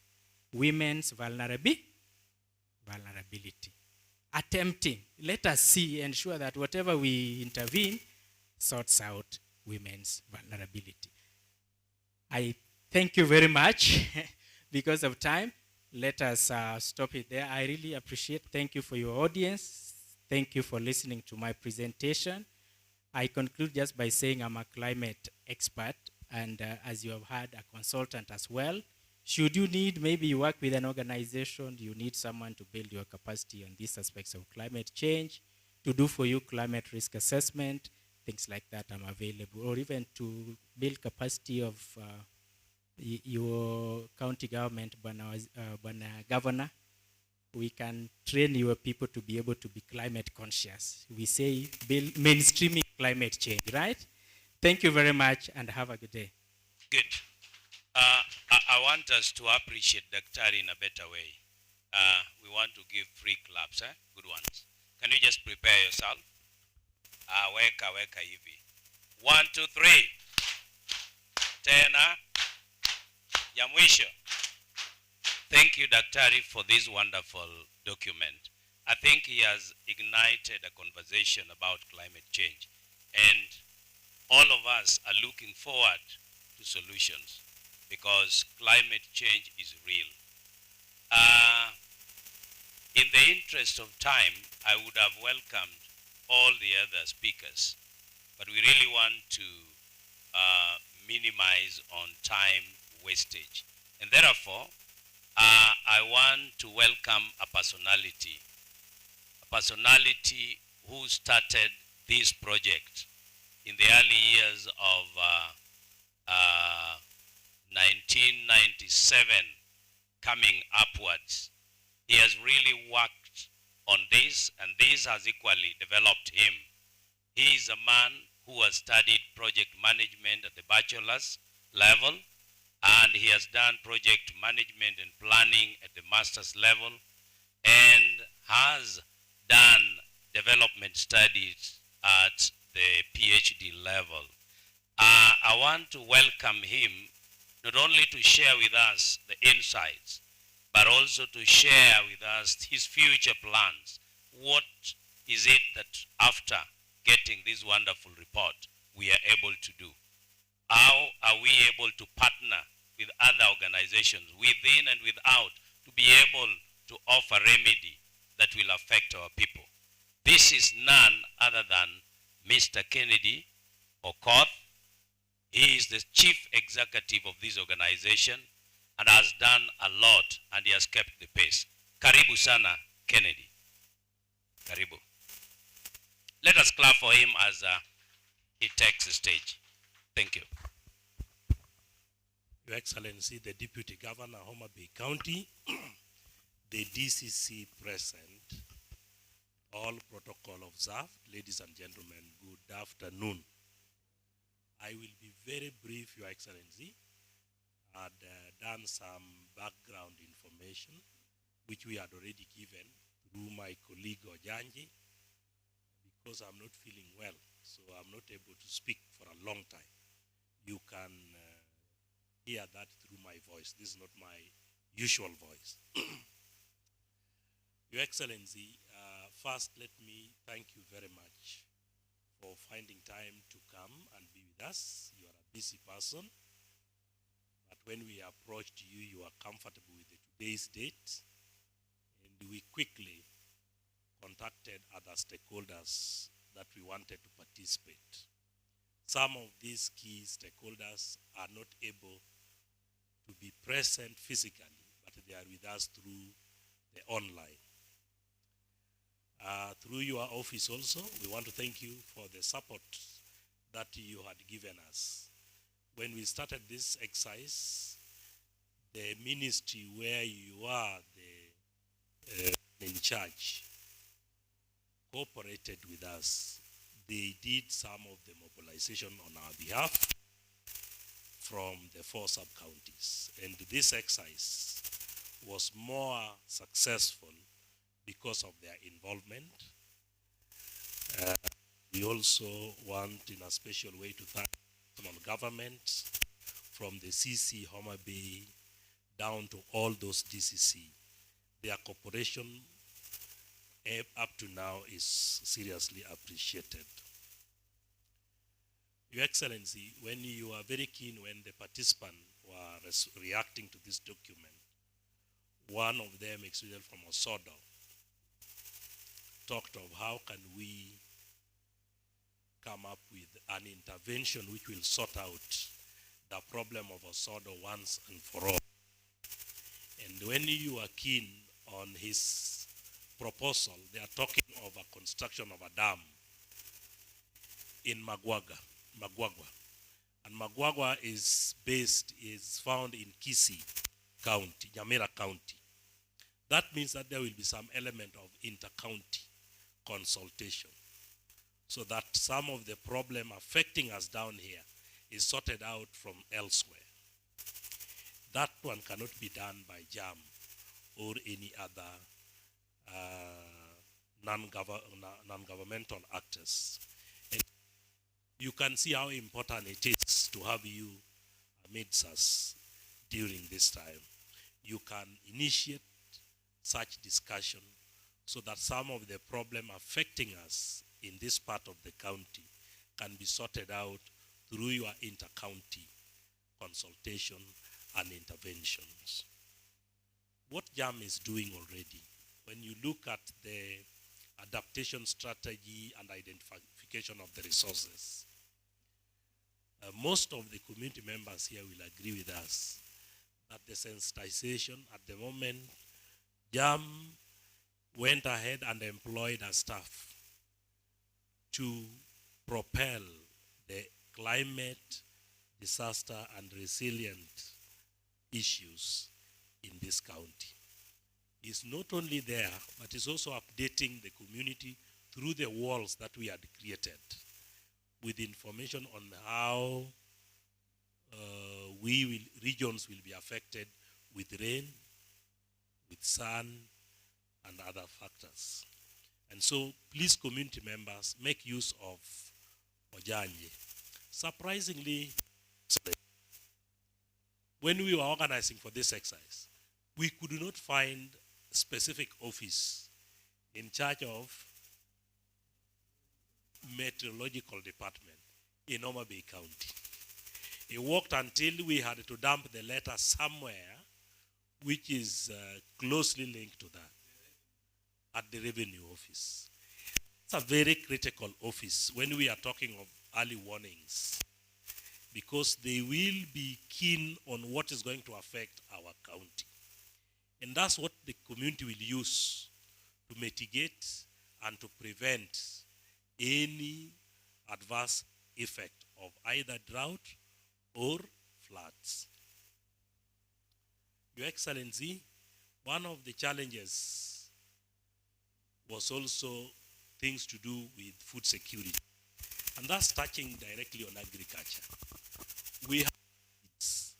Speaker 9: women's vulnerability. Attempting. Let us see, ensure that whatever we intervene sorts out women's vulnerability. I thank you very much. Because of time, let us stop it there. I really appreciate. Thank you for your audience. Thank you for listening to my presentation. I conclude just by saying I'm a climate expert, and as you have heard, a consultant as well. Should you need, maybe you work with an organization, you need someone to build your capacity on these aspects of climate change, to do for you climate risk assessment, things like that, I'm available. Or even to build capacity of your county government, governor, we can train your people to be able to be climate conscious. We say build mainstreaming climate change, right? Thank you very much and have a good day.
Speaker 8: Good. I want us to appreciate Daktari in a better way. We want to give free claps, good ones. Can you just prepare yourself? Weka hivi. 1, 2, 3. Tena. Ya mwisho. Thank you, Daktari, for this wonderful document. I think he has ignited a conversation about climate change. And all of us are looking forward to solutions because climate change is real. In the interest of time, I would have welcomed all the other speakers, but we really want to minimize on time wastage. And therefore, I want to welcome a personality who started this project in the early years of 1997, coming upwards. He has really worked on this, and this has equally developed him. He is a man who has studied project management at the bachelor's level, and he has done project management and planning at the master's level, and has done development studies at the PhD level. I want to welcome him not only to share with us the insights, but also to share with us his future plans. What is it that after getting this wonderful report we are able to do? How are we able to partner with other organizations within and without to be able to offer remedy that will affect our people? This is none other than Mr. Kennedy Okoth. He is the chief executive of this organization and has done a lot, and he has kept the pace. Karibu sana, Kennedy. Karibu. Let us clap for him as he takes the stage. Thank you.
Speaker 3: Your Excellency, the Deputy Governor, Homa Bay County, the DCC present, all protocol observed, ladies and gentlemen, good afternoon. I will be very brief, Your Excellency. I had done some background information, which we had already given through my colleague Ojanji, because I'm not feeling well, so I'm not able to speak for a long time. You can hear that through my voice. This is not my usual voice. Your Excellency, first let me thank you very much for finding time to come and be with us. You are a busy person, but when we approached you, you are comfortable with today's date, and we quickly contacted other stakeholders that we wanted to participate. Some of these key stakeholders are not able to be present physically, but they are with us through the online. Through your office also, we want to thank you for the support that you had given us. When we started this exercise, the ministry where you are in charge cooperated with us. They did some of the mobilization on our behalf from the 4 sub-counties. And this exercise was more successful because of their involvement. We also want in a special way to thank national government from the CC Homa Bay down to all those DCC. Their cooperation up to now is seriously appreciated. Your Excellency, when you are very keen when the participants were reacting to this document, one of them, excluded from Osodo, talked of how can we come up with an intervention which will sort out the problem of Osodo once and for all. And when you are keen on his proposal, they are talking of a construction of a dam in Magwagwa. And Magwagwa is found in Kisii County, Nyamira County. That means that there will be some element of inter-county consultation, so that some of the problem affecting us down here is sorted out from elsewhere. That one cannot be done by JAM or any other non-governmental actors. And you can see how important it is to have you amidst us during this time. You can initiate such discussion so that some of the problem affecting us in this part of the county can be sorted out through your inter-county consultation and interventions. What JAM is doing already, when you look at the adaptation strategy and identification of the resources, most of the community members here will agree with us that the sensitization at the moment, JAM went ahead and employed a staff to propel the climate, disaster, and resilient issues in this county. It's not only there, but it's also updating the community through the walls that we had created with information on how regions will be affected with rain, with sun, and other factors. And so, please, community members, make use of Ojanje. Surprisingly, when we were organizing for this exercise, we could not find a specific office in charge of meteorological department in Homa Bay County. It worked until we had to dump the letter somewhere which is closely linked to that, at the revenue office. It's a very critical office when we are talking of early warnings, because they will be keen on what is going to affect our county. And that's what the community will use to mitigate and to prevent any adverse effect of either drought or floods. Your Excellency, one of the challenges was also things to do with food security. And that's touching directly on agriculture. We have seeds,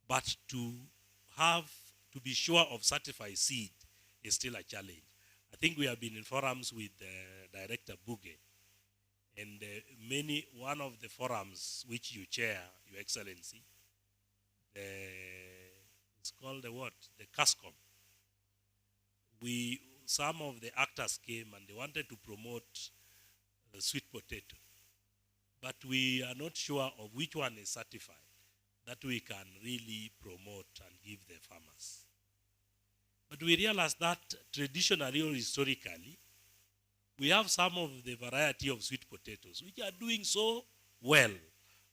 Speaker 3: but to be sure of certified seed is still a challenge. I think we have been in forums with Director Buge, and one of the forums which you chair, Your Excellency, it's called the what? The CASCOM. Some of the actors came and they wanted to promote the sweet potato, but we are not sure of which one is certified that we can really promote and give the farmers. But we realize that traditionally or historically, we have some of the variety of sweet potatoes which are doing so well,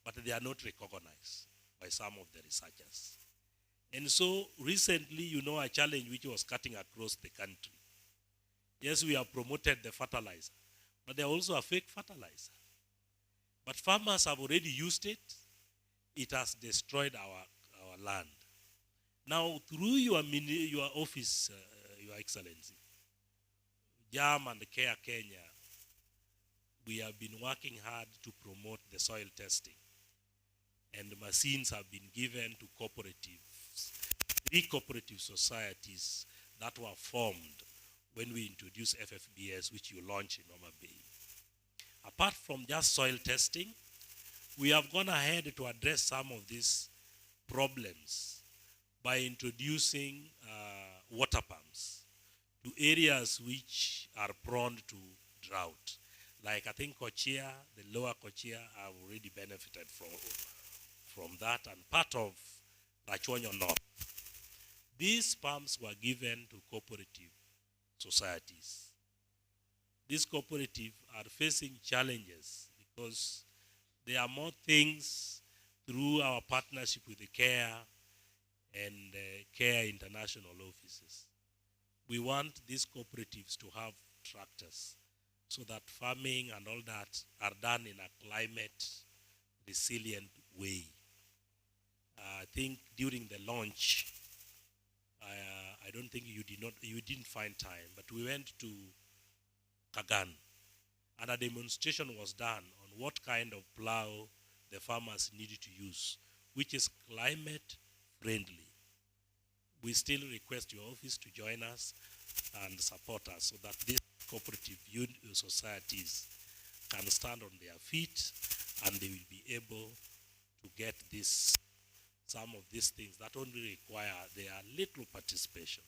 Speaker 3: but they are not recognized by some of the researchers. And so recently, a challenge which was cutting across the country. Yes, we have promoted the fertilizer, but there are also a fake fertilizer. But farmers have already used it. It has destroyed our land. Now, through your office, Your Excellency, JAM and Care Kenya, we have been working hard to promote the soil testing. And machines have been given to cooperatives, 3 cooperative societies that were formed when we introduced FFBS, which you launched in Homa Bay. Apart from just soil testing, we have gone ahead to address some of these problems by introducing water pumps to areas which are prone to drought. Like I think Kochia, the lower Kochia, have already benefited from that, and part of Rachonyo North. These pumps were given to cooperative societies. These cooperatives are facing challenges because there are more things through our partnership with the CARE and CARE international offices. We want these cooperatives to have tractors so that farming and all that are done in a climate resilient way. I think during the launch, I don't think you didn't find time, but we went to Kagan, and a demonstration was done on what kind of plow the farmers needed to use, which is climate friendly. We still request your office to join us and support us so that these cooperative societies can stand on their feet and they will be able to get some of these things that only require their little participation.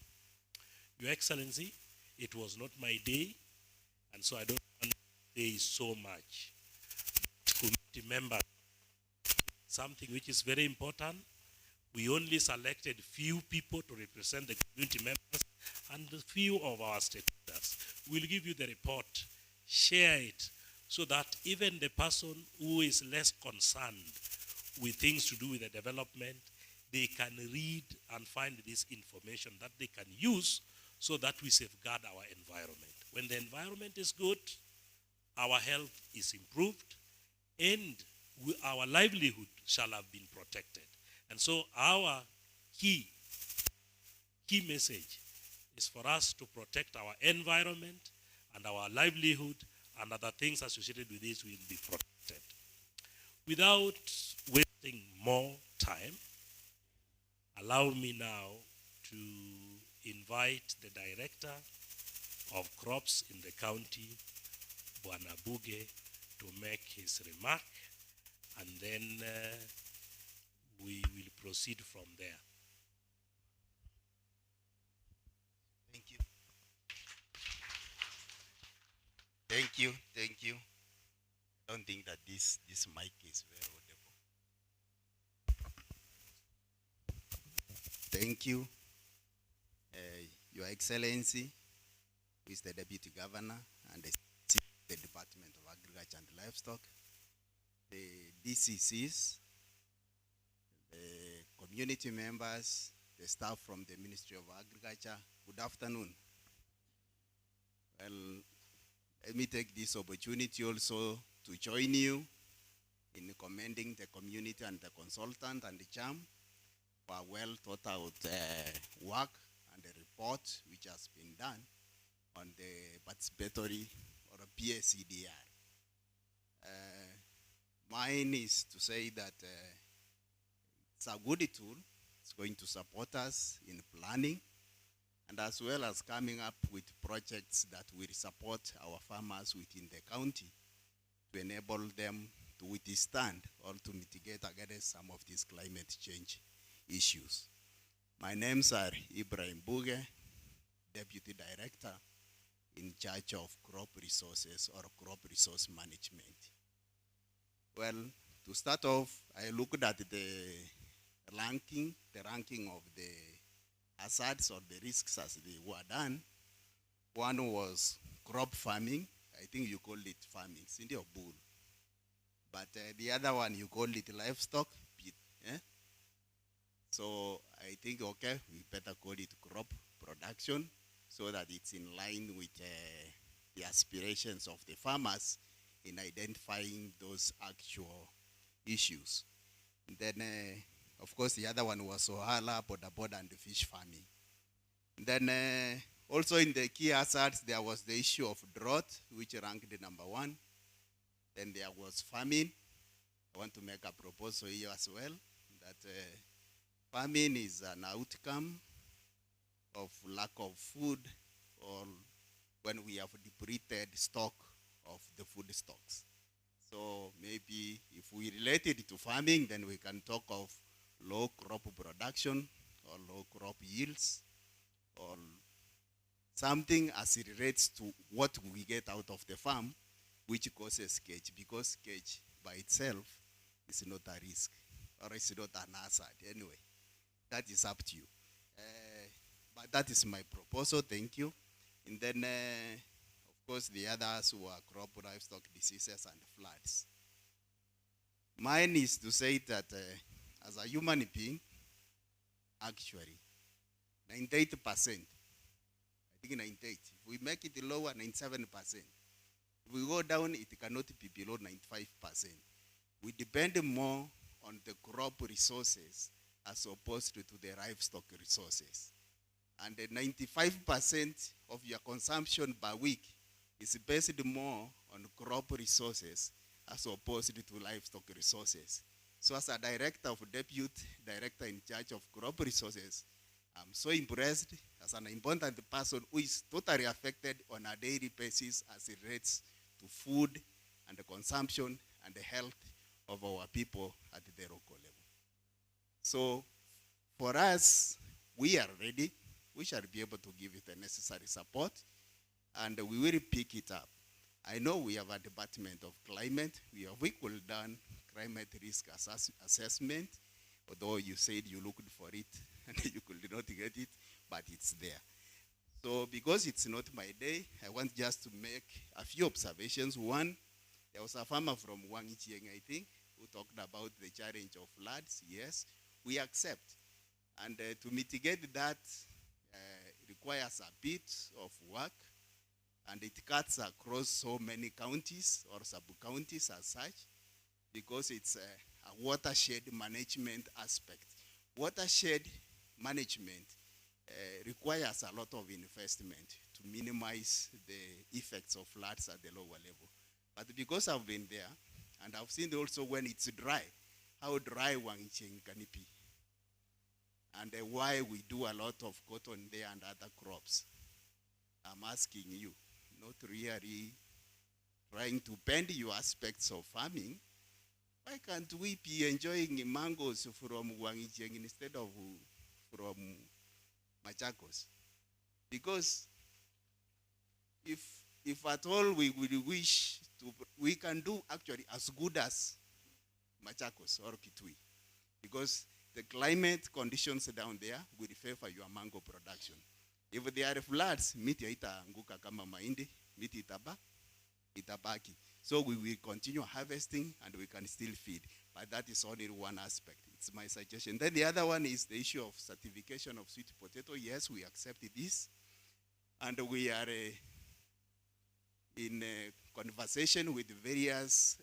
Speaker 3: Your Excellency, It was not my day, and so I don't want to say so much. Committee members, something which is very important. We only selected few people to represent the community members and a few of our stakeholders. We'll give you the report, share it, so that even the person who is less concerned with things to do with the development, they can read and find this information that they can use so that we safeguard our environment. When the environment is good, our health is improved, and our livelihood shall have been protected. And so our key message is for us to protect our environment, and our livelihood and other things associated with this will be protected. Without wasting more time, allow me now to invite the Director of Crops in the county, Bwana Buge, to make his remark, and then we will proceed from there.
Speaker 13: Thank you. Thank you. Thank you. I don't think that this mic is very audible. Thank you. Your Excellency, who is the Deputy Governor and the Department of Agriculture and Livestock, the DCCs, the community members, the staff from the Ministry of Agriculture, good afternoon. Well, let me take this opportunity also to join you in commending the community and the consultant and the CHAM for a well thought out work and the report which has been done on the participatory or a PSCDR. Mine is to say that it's a good tool. It's going to support us in planning and as well as coming up with projects that will support our farmers within the county to enable them to withstand or to mitigate against some of these climate change issues. My names are Ibrahim Buge, Deputy Director in charge of crop resources or crop resource management. Well, to start off, I looked at the ranking of the hazards or the risks as they were done. One was crop farming. I think you call it farming, Cindy or bull. But the other one, you call it livestock. So I think, okay, we better call it crop production so that it's in line with the aspirations of the farmers in identifying those actual issues. And then, of course, the other one was Ohala, Boda and the fish farming. And then, also in the key hazards, there was the issue of drought, which ranked the number 1. Then there was famine. I want to make a proposal here as well, that famine is an outcome of lack of food or when we have depleted stock of the food stocks. So maybe if we relate it to farming, then we can talk of low crop production or low crop yields or something as it relates to what we get out of the farm, which causes cage, because cage by itself is not a risk or it's not an hazard. Anyway, that is up to you. But that is my proposal. Thank you. And then, of course, the others were crop livestock diseases and floods. Mine is to say that as a human being, actually, 98%, I think 98. If we make it lower, 97%. If we go down, it cannot be below 95%. We depend more on the crop resources as opposed to the livestock resources. And 95% of your consumption per week is based more on crop resources as opposed to livestock resources. So as a deputy director in charge of crop resources, I'm so impressed as an important person who is totally affected on a daily basis as it relates to food and the consumption and the health of our people at the local level. So for us, we are ready. We shall be able to give it the necessary support and we will pick it up. I know we have a Department of Climate. We have equal done climate risk assessment, although you said you looked for it and you could not get it, but it's there. So because it's not my day, I want just to make a few observations. One, there was a farmer from Wangichieng, I think, who talked about the challenge of floods. Yes, we accept. And to mitigate that requires a bit of work, and it cuts across so many counties or sub-counties as such, because it's a watershed management aspect. Watershed management requires a lot of investment to minimize the effects of floods at the lower level. But because I've been there, and I've seen also when it's dry, how dry Wangichieng can be, and why we do a lot of cotton there and other crops. I'm asking you, not really trying to bend your aspects of farming. Why can't we be enjoying mangoes from Wangichieng instead of from Machakos? Because if at all we would wish to, we can do actually as good as Machakos or Kitui, because the climate conditions down there will favor your mango production. If there are floods, miti haitaanguka kama mahindi, miti itabaki. So we will continue harvesting and we can still feed. But that is only one aspect. It's my suggestion. Then the other one is the issue of certification of sweet potato. Yes, we accept this. And we are in conversation with various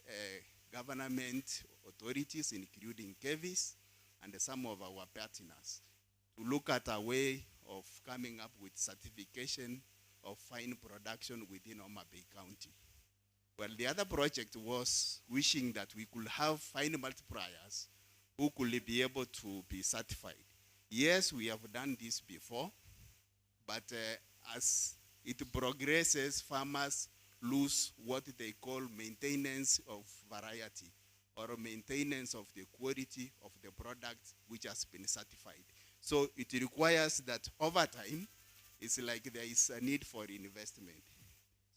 Speaker 13: government authorities, including KEVIS and some of our partners, to look at a way of coming up with certification of fine production within Homa Bay County. Well, the other project was wishing that we could have fine multipliers who could be able to be certified. Yes, we have done this before, but as it progresses, farmers lose what they call maintenance of variety or maintenance of the quality of the product which has been certified. So it requires that over time, it's like there is a need for investment.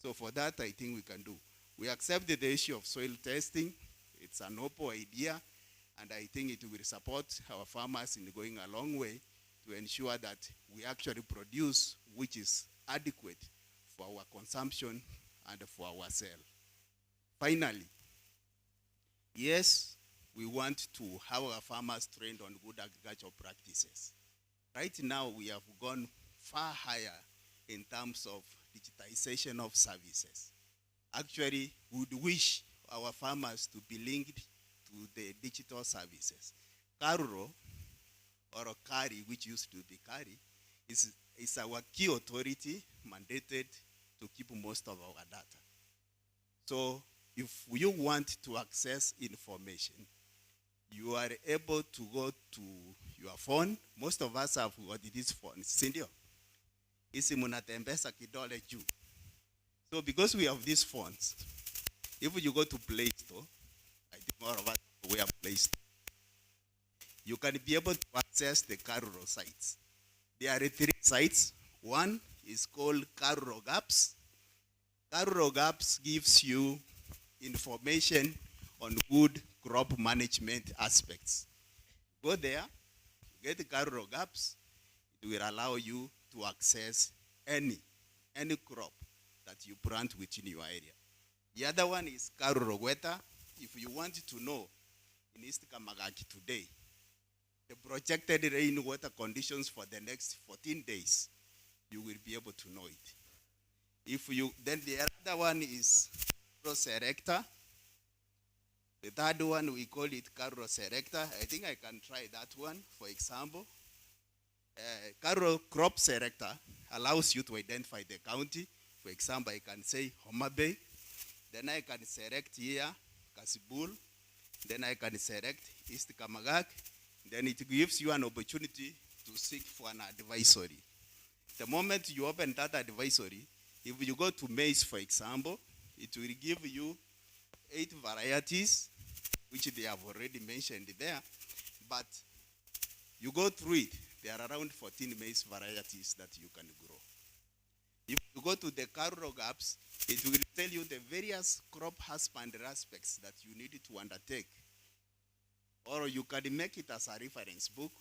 Speaker 13: So for that, I think we can do. We accept the issue of soil testing. It's a noble idea, and I think it will support our farmers in going a long way to ensure that we actually produce which is adequate for our consumption and for our sale. Finally, yes, we want to have our farmers trained on good agricultural practices. Right now, we have gone far higher in terms of digitization of services. Actually, we would wish our farmers to be linked to the digital services. Karuro, or Kari, which used to be Kari, is our key authority mandated to keep most of our data. So if you want to access information, you are able to go to your phone. Most of us have got these phones, sindio? Isi munatembesa kidole juu. So because we have these phones, if you go to Play Store, I think more of us we have Play Store, you can be able to access the Karuro sites. There are 3 sites. One is called Karuro Gaps. Karuro Gaps gives you information on good crop management aspects. Go there, get the Karuro Gaps. It will allow you to access any crop that you plant within your area. The other one is Karuro Weta. If you want to know in East Kamagaki today, the projected rainwater conditions for the next 14 days, you will be able to know it. Then the other one is Karuro Selector. The third one, we call it Karuro Selector. I think I can try that one, for example. Karuro Crop Selector allows you to identify the county. For example, I can say Homa Bay. Then I can select here, Kasibul. Then I can select East Kamagak. Then it gives you an opportunity to seek for an advisory. The moment you open that advisory, if you go to maize, for example, it will give you 8 varieties, which they have already mentioned there. But you go through it, there are around 14 maize varieties that you can grow. If you go to the Karuro gaps, it will tell you the various crop husbandry aspects that you need to undertake. Or you can make it as a reference book,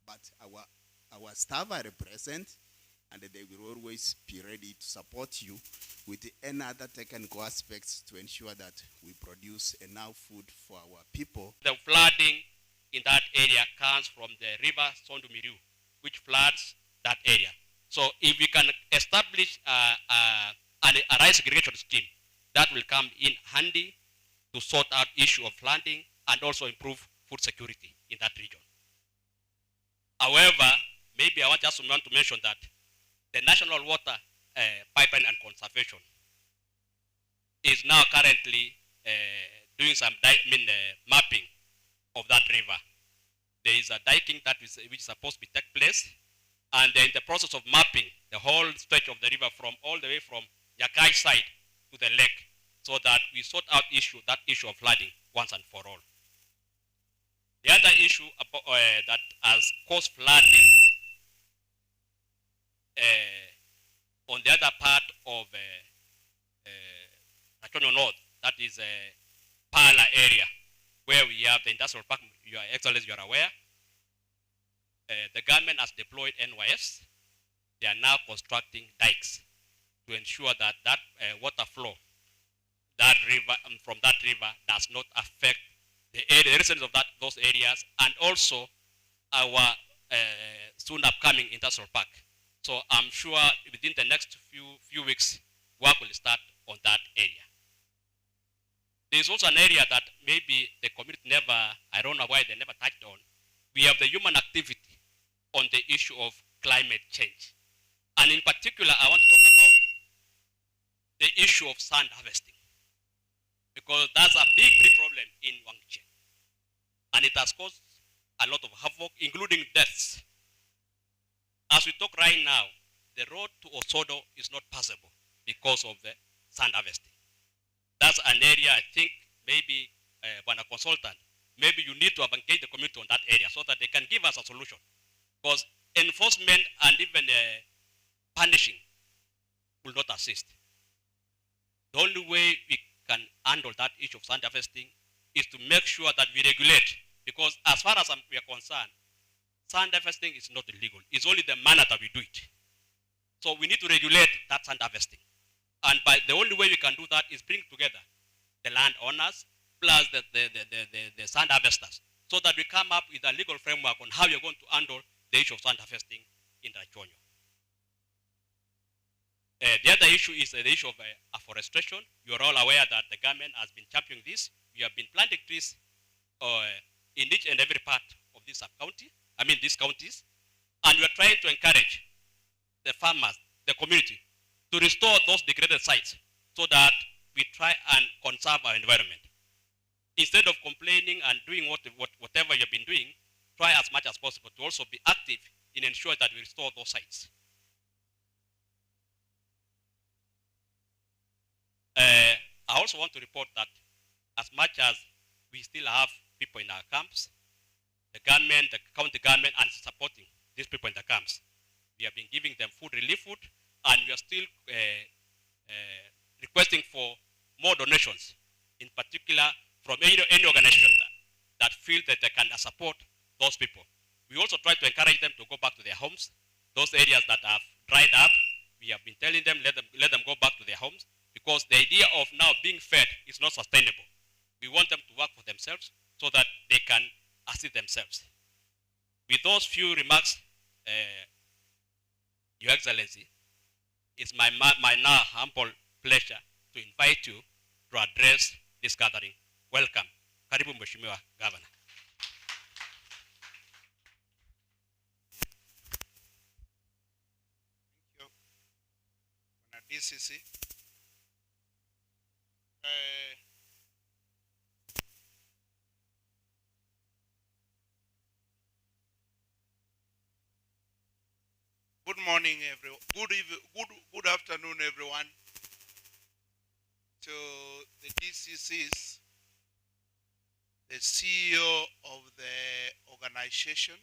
Speaker 13: but our staff are present and they will always be ready to support you with any other technical aspects to ensure that we produce enough food for our people.
Speaker 11: The flooding in that area comes from the river Sondumiru, which floods that area. So if we can establish a rice irrigation scheme, that will come in handy to sort out issue of flooding and also improve food security in that region. However, maybe I want to mention that the National Water Pipeline and Conservation is now currently doing some mapping of that river. There is a diking which is supposed to take place, and they're in the process of mapping the whole stretch of the river from all the way from Yakai side to the lake, so that we sort out that issue of flooding once and for all. The other issue that has caused flooding on the other part of Antonio North, that is Pala area, where we have the industrial park, Your Excellency, you are aware. The government has deployed NYS. They are now constructing dikes to ensure that water flow from that river does not affect the residents of those areas, and also our soon upcoming industrial park. So I'm sure within the next few weeks, work will start on that area. There's also an area that maybe the community I don't know why they never touched on. We have the human activity on the issue of climate change. And in particular, I want to talk about the issue of sand harvesting, because that's a big problem in Wangche. And it has caused a lot of havoc, including deaths. As we talk right now, the road to Osodo is not passable because of the sand harvesting. That's an area I think maybe, when a consultant, maybe you need to have engaged the community on that area so that they can give us a solution. Because enforcement and even punishing will not assist. The only way we can handle that issue of sand harvesting is to make sure that we regulate. Because as far as we are concerned, sand harvesting is not illegal. It's only the manner that we do it. So we need to regulate that sand harvesting. And the only way we can do that is bring together the landowners plus the sand harvesters, so that we come up with a legal framework on how you're going to handle the issue of sand harvesting in Rachonyo. The other issue is the issue of afforestation. You're all aware that the government has been championing this. We have been planting trees in each and every part of this sub-county, these counties, and we are trying to encourage the farmers, the community, to restore those degraded sites so that we try and conserve our environment. Instead of complaining and doing whatever you've been doing, try as much as possible to also be active in ensuring that we restore those sites. I also want to report that as much as we still have people in our camps, the government, the county government, and supporting these people in the camps, we have been giving them food relief food, and we are still requesting for more donations, in particular from any organization that feel that they can support those people. We also try to encourage them to go back to their homes. Those areas that have dried up, we have been telling them, let them go back to their homes, because the idea of now being fed is not sustainable. We want them to work for themselves so that they can assist themselves. With those few remarks, Your Excellency, it's my now humble pleasure to invite you to address this gathering. Welcome. Karibu Mheshimiwa Governor.
Speaker 14: Thank you, DCC. Good morning, everyone. Good afternoon, everyone. To the DCCs, the CEO of the organization,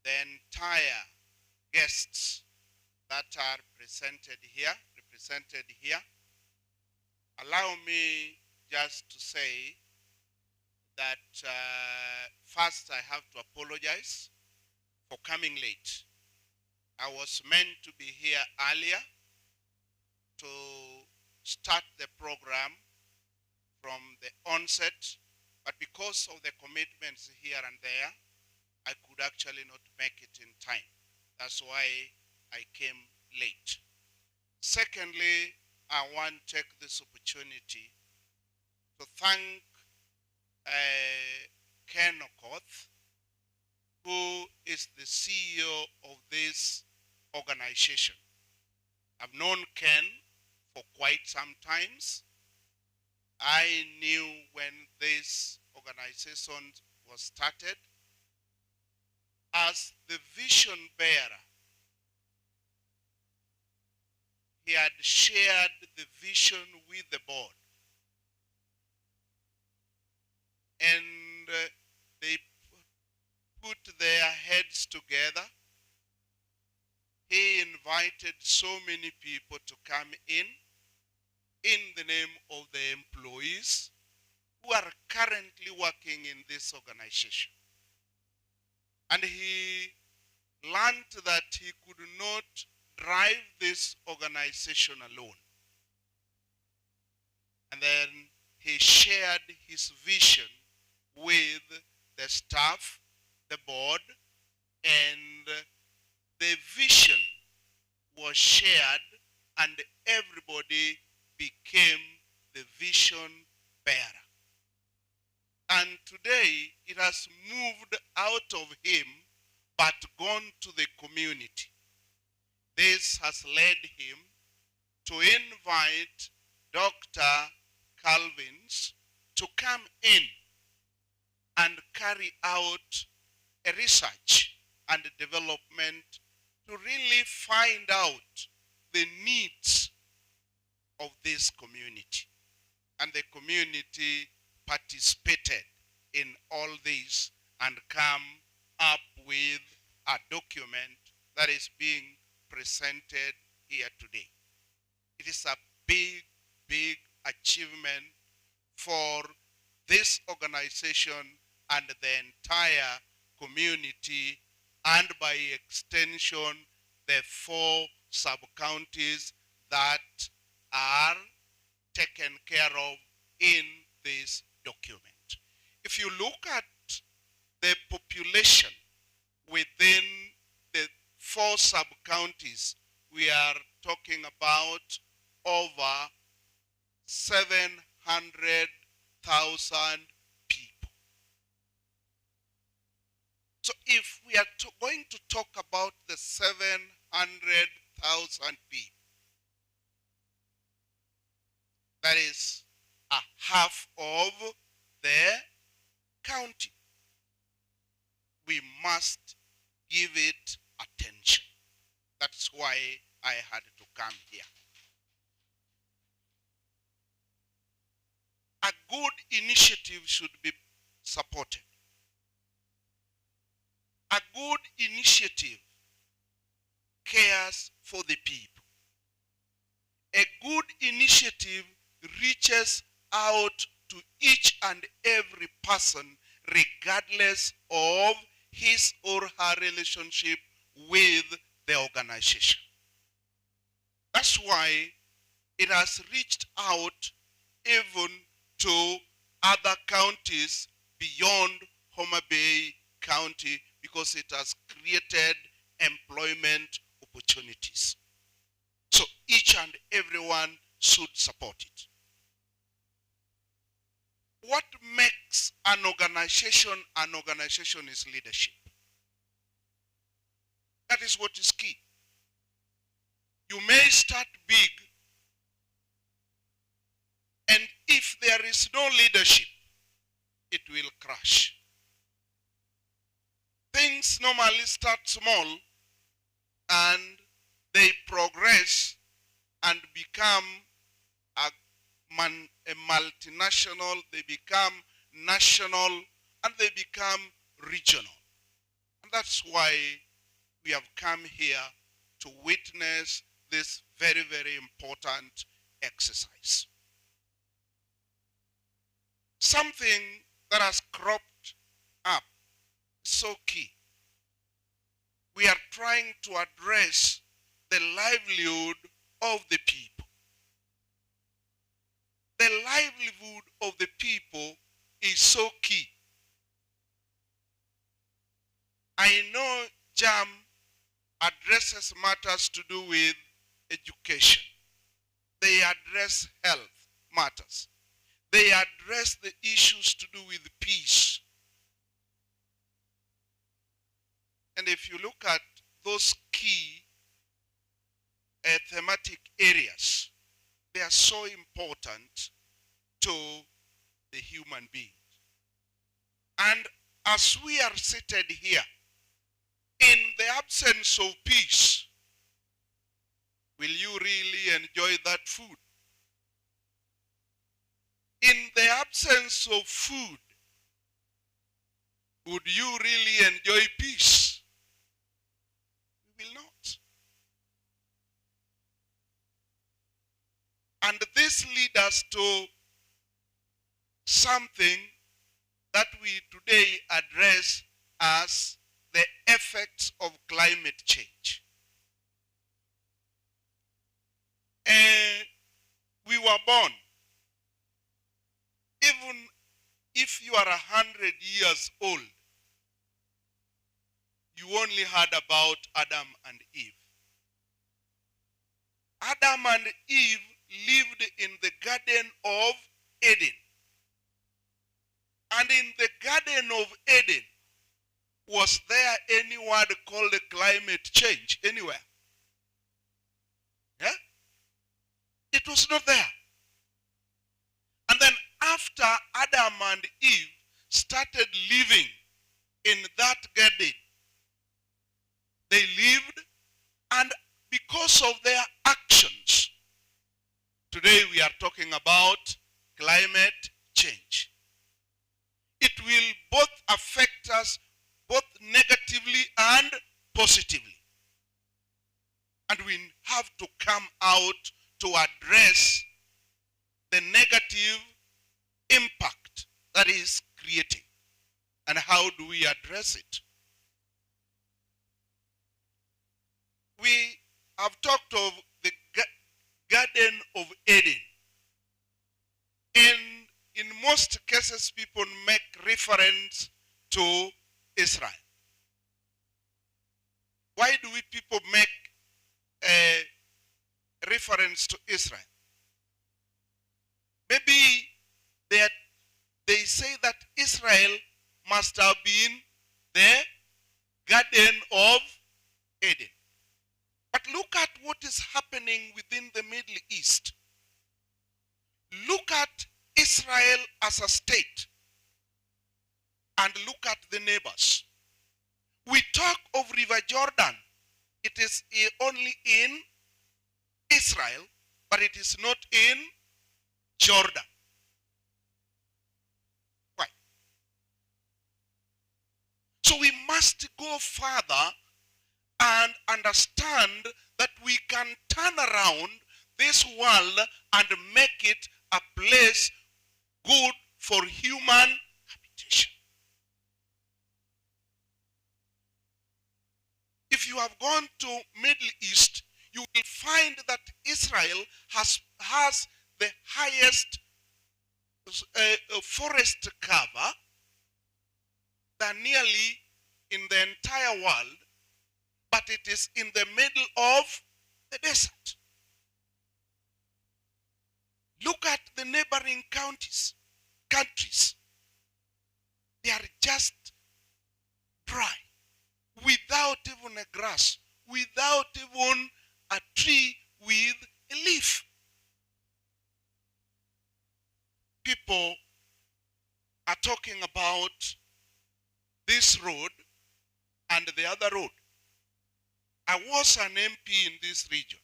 Speaker 14: the entire guests that are represented here. Allow me just to say that first I have to apologize for coming late. I was meant to be here earlier to start the program from the onset, but because of the commitments here and there, I could actually not make it in time. That's why I came late. Secondly, I want to take this opportunity to thank Ken Okoth, who is the CEO of this organization. I've known Ken for quite some times. I knew when this organization was started as the vision bearer. He had shared the vision with the board. And they put their heads together. He invited so many people to come in the name of the employees who are currently working in this organization. And he learned that he could not drive this organization alone. And then he shared his vision with the staff, the board, and the vision was shared and everybody became the vision bearer. And today it has moved out of him but gone to the community. This has led him to invite Dr. Calvins to come in and carry out a research and development to really find out the needs of this community. And the community participated in all this and come up with a document that is being presented here today. It is a big, big achievement for this organization and the entire community, and by extension, the 4 sub-counties that are taken care of in this document. If you look at the population within the 4 sub-counties, we are talking about over 700,000 people. So if we are going to talk about the 700,000 people, that is a half of the county. We must give it attention. That's why I had to come here. A good initiative should be supported. A good initiative cares for the people. A good initiative reaches out to each and every person regardless of his or her relationship with the organization. That's why it has reached out even to other counties beyond Homa Bay County, because it has created employment opportunities. So each and everyone should support it. What makes an organization is leadership. That is what is key. You may start big, and if there is no leadership, it will crash. Things normally start small and they progress and become a multinational, they become national, and they become regional. And that's why we have come here to witness this very, very important exercise. Something that has cropped up so key. We are trying to address the livelihood of the people. The livelihood of the people is so key. I know JAM addresses matters to do with education. They address health matters. They address the issues to do with peace. And if you look at those key thematic areas, they are so important to the human being. And as we are seated here, in the absence of peace, will you really enjoy that food? In the absence of food, would you really enjoy peace? We will not. And this leads us to something that we today address as the effects of climate change. We were born. Even if you are 100 years old, you only heard about Adam and Eve. Adam and Eve lived in the Garden of Eden. And in the Garden of Eden, was there any word called climate change anywhere? Yeah? It was not there. And then after Adam and Eve started living in that garden, they lived, and because of their actions, today we are talking about climate change. It will both affect us both negatively and positively. And we have to come out to address the negative impact that is creating. And how do we address it? We have talked of the Garden of Eden. And in most cases, people make reference to Israel. Why do we people make a reference to Israel? Maybe they say that Israel must have been the Garden of Eden. But look at what is happening within the Middle East. Look at Israel as a state. And look at the neighbors. We talk of River Jordan. It is only in Israel, but it is not in Jordan. Why? So we must go further and understand that we can turn around this world and make it a place good for human habitation. If you have gone to Middle East, you will find that Israel has the highest forest cover than nearly in the entire world, but it is in the middle of the desert. Look at the neighboring countries. They are just dry, without even a grass, without even a tree with a leaf. People are talking about this road and the other road. I was an MP in this region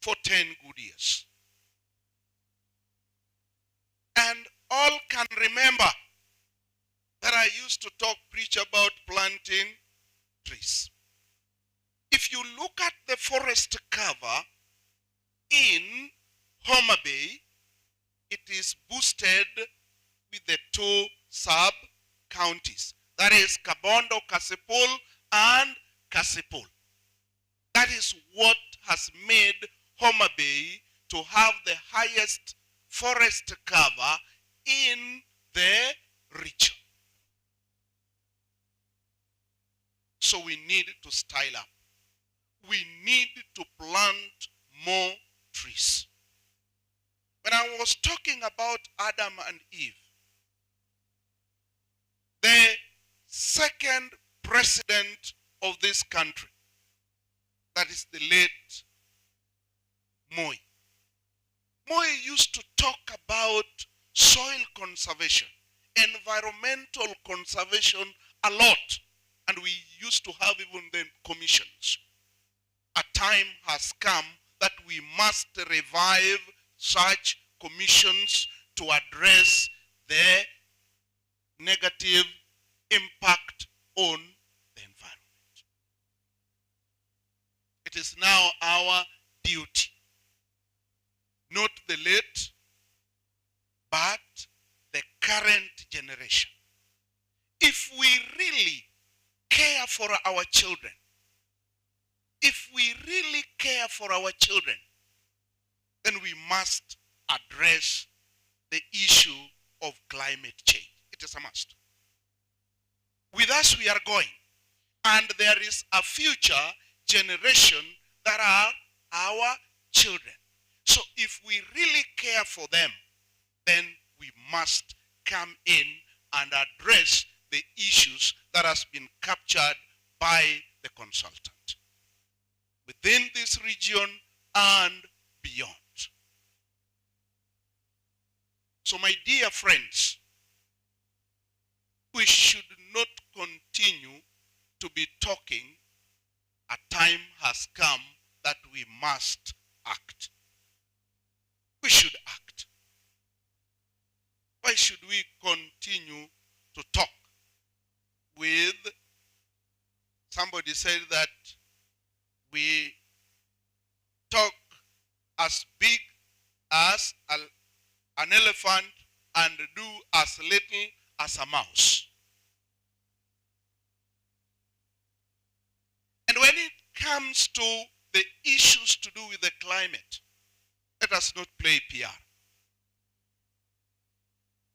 Speaker 14: for 10 good years. And all can remember that I used to preach about planting trees. If you look at the forest cover in Homa Bay, it is boosted with the two sub-counties. That is Kabondo, Kasipul, and Kasipul. That is what has made Homa Bay to have the highest forest cover in the region. So we need to style up. We need to plant more trees. When I was talking about Adam and Eve, the second president of this country, that is the late Moi. Moi used to talk about soil conservation, environmental conservation a lot. And we used to have even then commissions. A time has come that we must revive such commissions to address the negative impact on the environment. It is now our duty, not the late, but the current generation. If we really care for our children, if we really care for our children, then we must address the issue of climate change. It is a must. With us we are going, and there is a future generation that are our children. So if we really care for them, then we must come in and address the issues that has been captured by the consultant within this region and beyond. So my dear friends, we should not continue to be talking. A time has come that we must act. We should act. Why should we continue to talk? With somebody said that we talk as big as an elephant and do as little as a mouse. And when it comes to the issues to do with the climate, let us not play PR.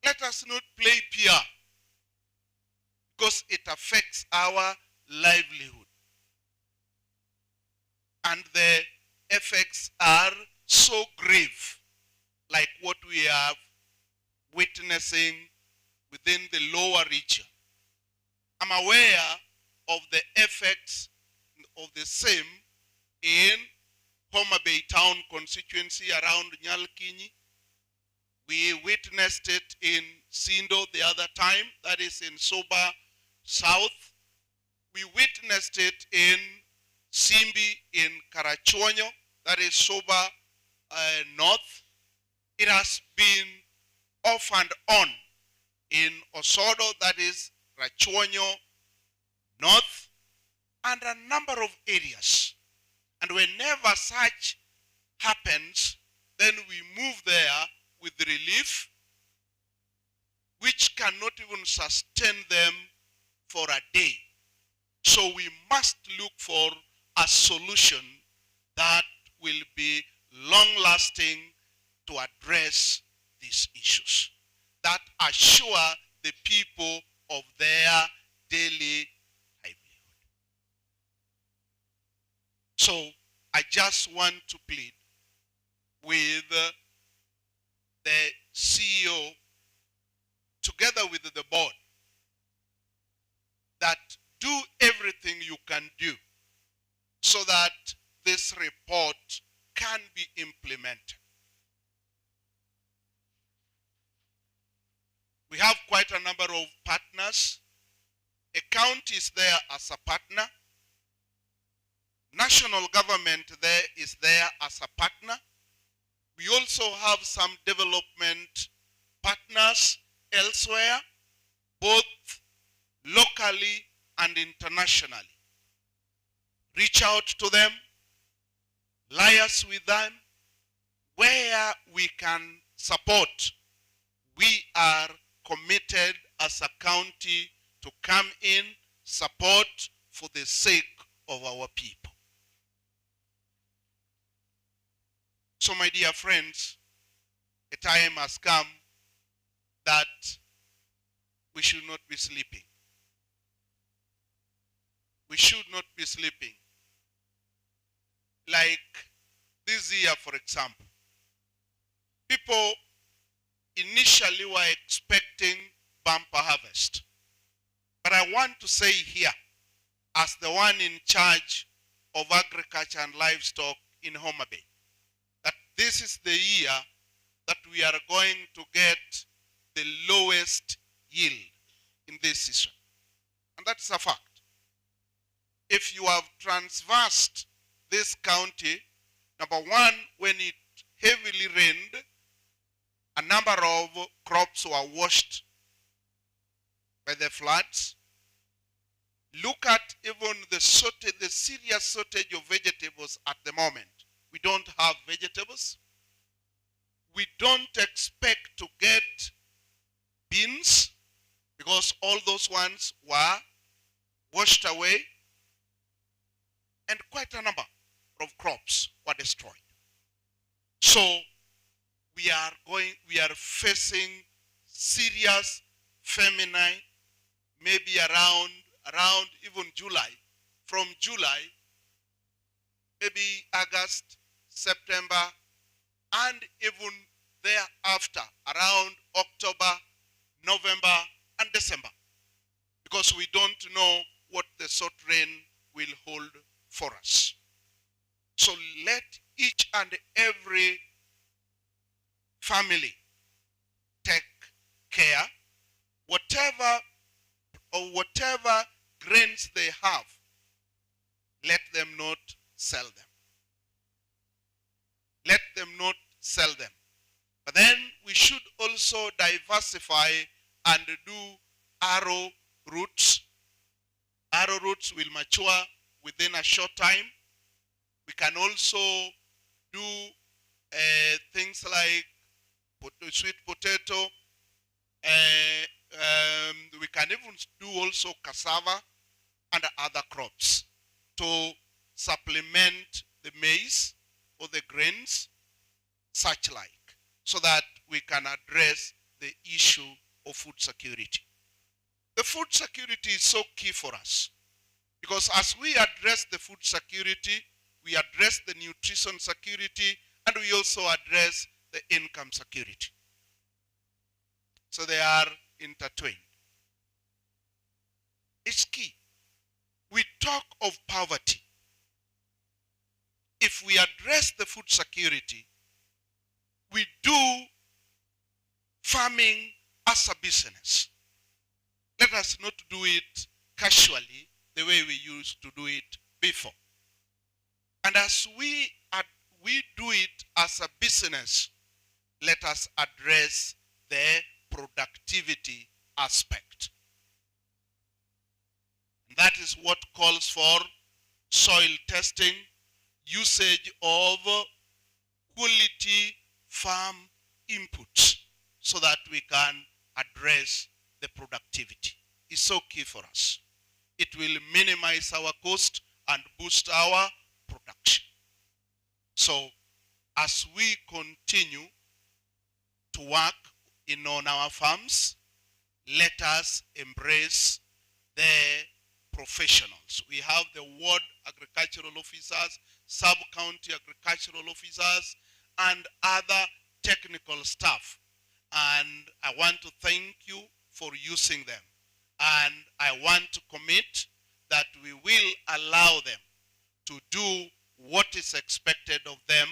Speaker 14: Let us not play PR, because it affects our livelihood. And the effects are so grave, like what we are witnessing within the lower region. I'm aware of the effects of the same in Homa Bay town constituency around Nyalkini. We witnessed it in Sindo the other time, that is in Soba South. We witnessed it in Simbi in Karachuonyo, that is Soba North. It has been off and on in Osodo, that is Rachuonyo North, and a number of areas. And whenever such happens, then we move there with relief, which cannot even sustain them for a day. So we must look for a solution that will be long-lasting to address these issues, that assure the people of their daily livelihood. So I just want to plead with the CEO, together with the board, that do everything you can do so that this report can be implemented. We have quite a number of partners. A county is there as a partner. National government there is there as a partner. We also have some development partners elsewhere, both locally and internationally. reach out to them, liaise with them, where we can support. We are committed as a county to come in, support for the sake of our people. So my dear friends, a time has come that we should not be sleeping. We should not be sleeping. Like this year, for example, people initially were expecting bumper harvest. But I want to say here, as the one in charge of agriculture and livestock in Homa Bay, that this is the year that we are going to get the lowest yield in this season. And that's a fact. If you have transversed this county, number one, when it heavily rained, a number of crops were washed by the floods. Look at even the serious shortage of vegetables at the moment. We don't have vegetables. We don't expect to get beans because all those ones were washed away, and quite a number of crops were destroyed. So we are facing serious famine, maybe around even July. From July, maybe August, September, and even thereafter, around October, November, and December. Because we don't know what the short rain will hold for us. So let each and every family take care. Whatever grains they have, let them not sell them. Let them not sell them. But then we should also diversify and do arrow roots. Arrow roots will mature within a short time. We can also do things like sweet potato. We can even do also cassava and other crops to supplement the maize or the grains, such like, so that we can address the issue of food security. The food security is so key for us because as we address the food security, we address the nutrition security, and we also address the income security. So they are intertwined. It's key. We talk of poverty. If we address the food security, we do farming as a business. Let us not do it casually the way we used to do it before. And as we do it as a business, let us address the productivity aspect. And that is what calls for soil testing, usage of quality farm inputs so that we can address the productivity. It's so key for us. It will minimize our cost and boost our production. So as we continue to work on our farms, let us embrace the professionals. We have the ward agricultural officers, sub-county agricultural officers, and other technical staff. And I want to thank you for using them. And I want to commit that we will allow them to do what is expected of them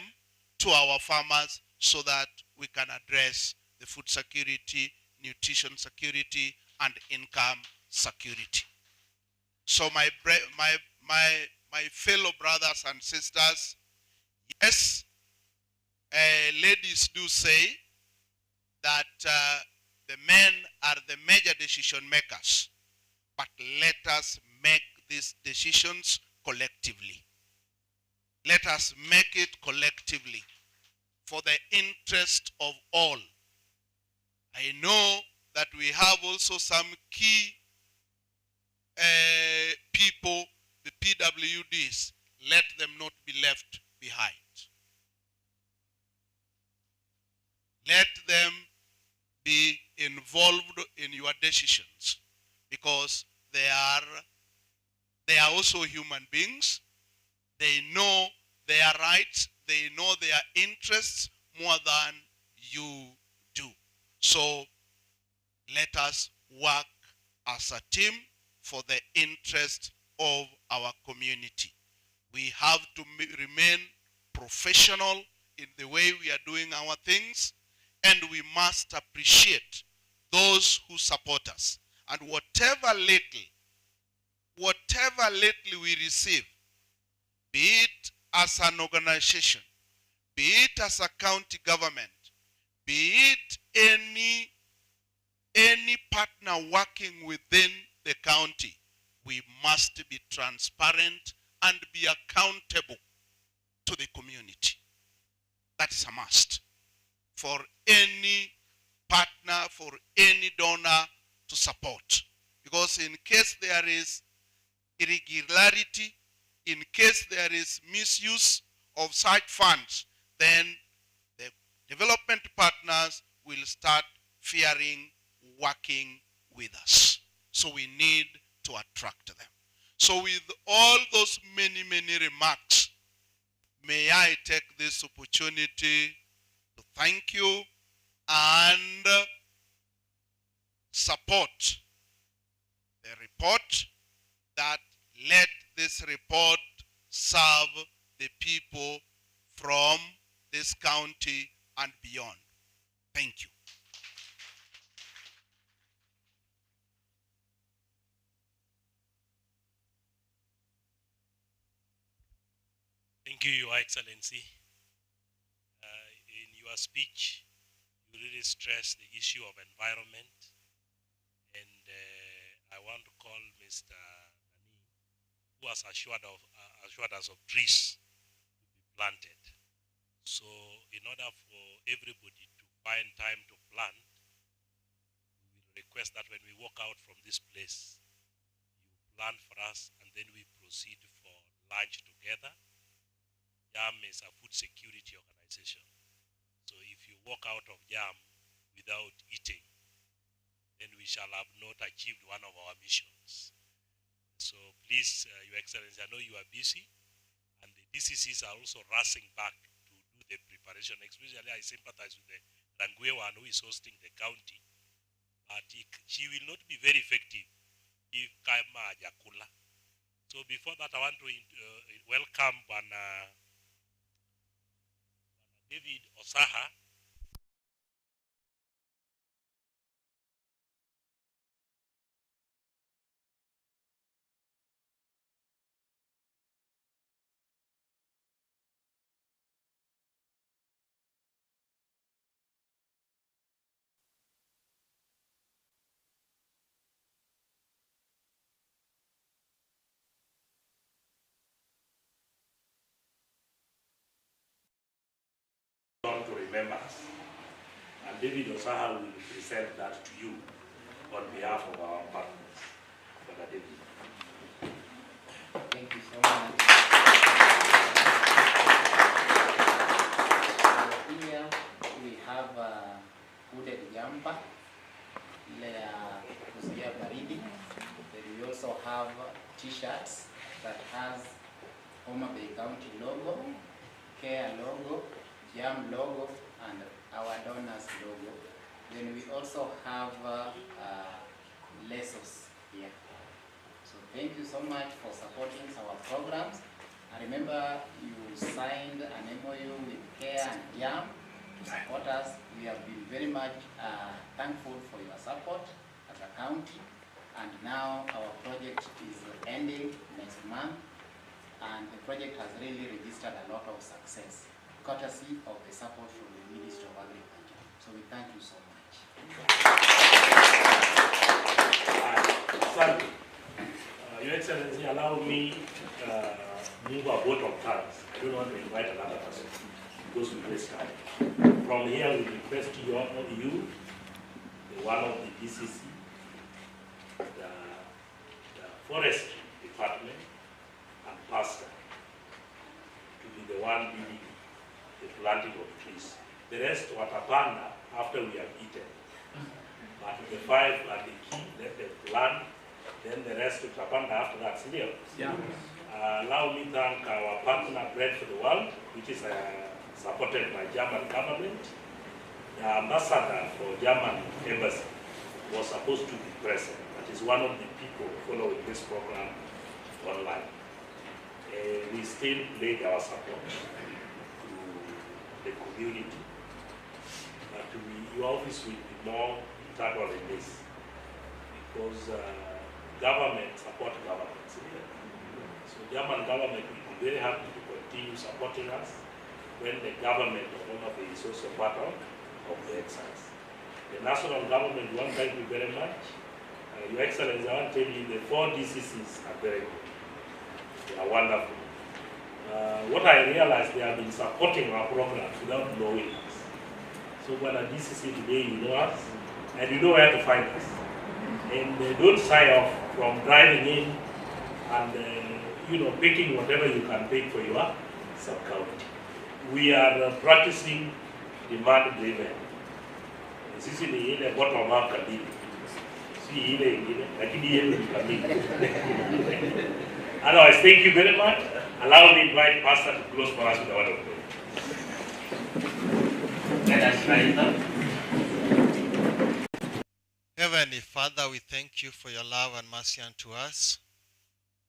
Speaker 14: to our farmers so that we can address the food security, nutrition security, and income security. So my fellow brothers and sisters, yes, ladies do say that the men are the major decision makers, but let us make these decisions collectively. Let us make it collectively for the interest of all. I know that we have also some key people, the PWDs. Let them not be left behind. Let them be involved in your decisions, because they are also human beings. They know their rights, they know their interests more than you do. So let us work as a team for the interest of our community. We have to remain professional in the way we are doing our things, and we must appreciate those who support us. And whatever little we receive, be it as an organization, be it as a county government, be it any partner working within the county, we must be transparent and be accountable to the community. That is a must for any partner, for any donor to support. Because in case there is irregularity, in case there is misuse of such funds, then the development partners will start fearing working with us. So we need to attract them. So with all those many remarks, may I take this opportunity to thank you and support the report, that let this report serve the people from this county and beyond. Thank you.
Speaker 3: Thank you, Your Excellency. In your speech, you really stressed the issue of environment, and I want to call Mr. Nani, who has assured us of trees to be planted. So in order for everybody to find time to plant, we will request that when we walk out from this place, you plant for us, and then we proceed for lunch together. YAM is a food security organization. So if you walk out of YAM without eating, then we shall have not achieved one of our missions. So please, Your Excellency, I know you are busy, and the DCCs are also rushing back to do the preparation. Especially I sympathize with the Rangwe one who is hosting the county. But she will not be very effective if Kaima Jakula. So before that, I want to welcome David Osaha. To remember us. And David Osaha will present that to you on behalf of our partners. Brother David.
Speaker 15: Thank you so much. So here we have hooded jumper, ile ya kuzuia baridi. Then we also have t-shirts that has Homa Bay County logo, CARE logo, YAM logo, and our donors logo. Then we also have lesos here. So thank you so much for supporting our programs. I remember you signed an MOU with CARE and YAM to support us. We have been very much thankful for your support as a county. And now our project is ending next month. And the project has really registered a lot of success, courtesy of the support from the Ministry of Agriculture. So we thank you so much.
Speaker 3: Your Excellency, allow me who are both of times. I don't want to invite another person because we waste time. From here, we request you, the one of the DCC, the Forest Department, and Pastor, to be the one leading the planting of trees. The rest, watapanda, after we have eaten. But the 5 are the key, let them plant, then the rest of Tapanda after that. Still. Yeah. Allow me to thank our partner Bread for the World, which is supported by German government. The ambassador for German embassy was supposed to be present, but is one of the people following this program online. We still pledge our support to the community, but your office will be more integral in this, because government support government. So German government will be very happy to continue supporting us when the government of one of the is also part of the exercise. The national government, we want to thank you very much. Your Excellency, I want to tell you the 4 DCCs are very good. They are wonderful. What I realized, they have been supporting our programs without knowing us. So when a DCC today, you know us, and you know where to find us. And don't shy off from driving in and picking whatever you can pick for your sub-county. We are practicing demand-driven. Sisi ni ile bottom up kabisa. Si ile ingine, lakini yeye ni kamili. Otherwise, thank you very much. Allow me to invite Pastor to close for us with the word of prayer.
Speaker 15: Let us rise up.
Speaker 1: Heavenly Father, we thank you for your love and mercy unto us.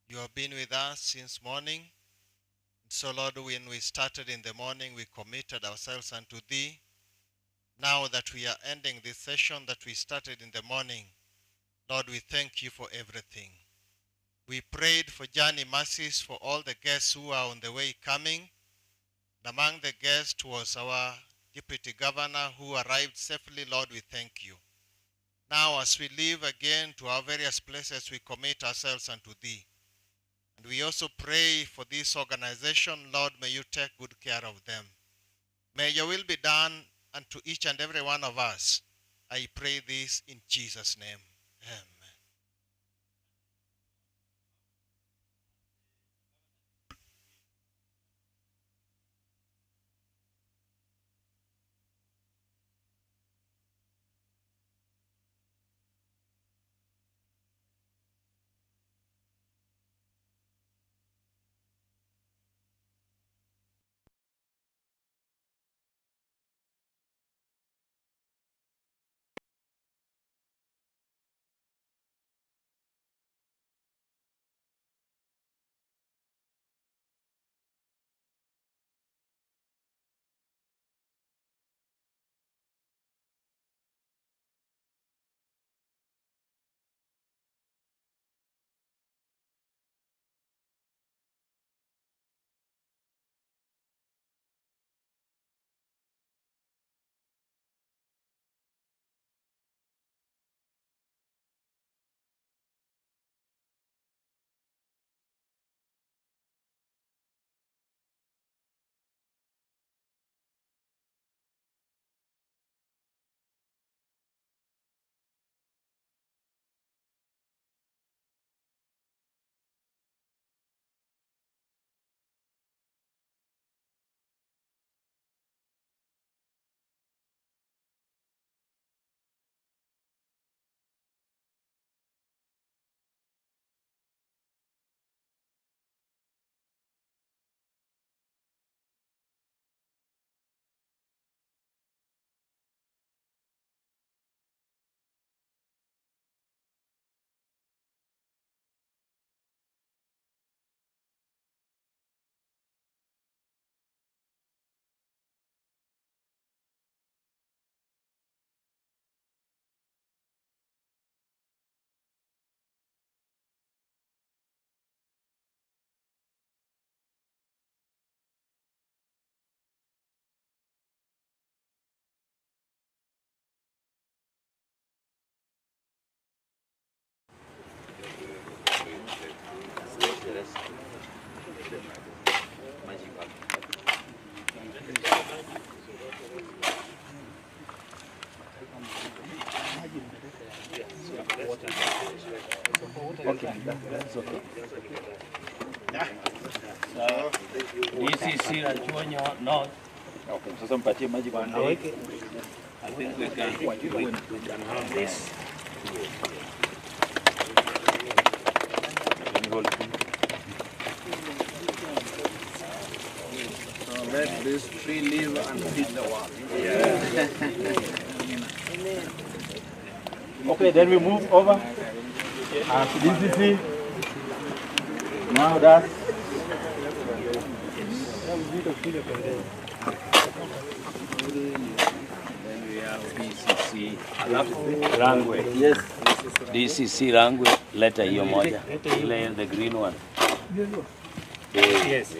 Speaker 1: You have been with us since morning. So, Lord, when we started in the morning, we committed ourselves unto Thee. Now that we are ending this session that we started in the morning, Lord, we thank you for everything. We prayed for journey mercies for all the guests who are on the way coming. And among the guests was our Deputy Governor who arrived safely. Lord, we thank you. Now, as we leave again to our various places, we commit ourselves unto Thee. And we also pray for this organization. Lord, may you take good care of them. May your will be done unto each and every one of us. I pray this in Jesus' name. Amen.
Speaker 8: Okay, that's okay. So, this is Sirachuonyo North. Okay, sasa mpatie maji kwa ndoo. I think we can have this.
Speaker 16: So let this tree live and feed the world.
Speaker 8: Yeah. Okay, then we move over. As DCC. Now that's then we have DCC Rangwe. Yes. DCC Rangwe, letter hiyo moja. Ile the green one. Yes.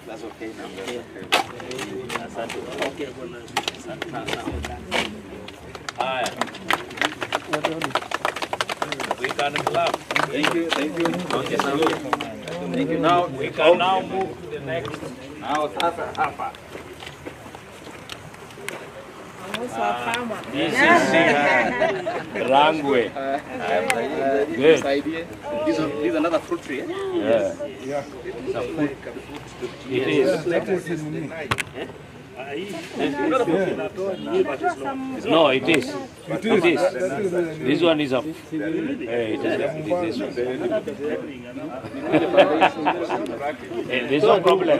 Speaker 8: That's okay now. Asante. Okay. Haya. We can clap. Thank you. Thank you. Okay, thank you. Now we can now move to the next. Now sasa hapa. This is Rangwe. Good.
Speaker 16: This is another fruit tree. Eh?
Speaker 8: Yeah. It's a fruit. It is. No, it is. It is. This one is a. It is this one. There's no problem.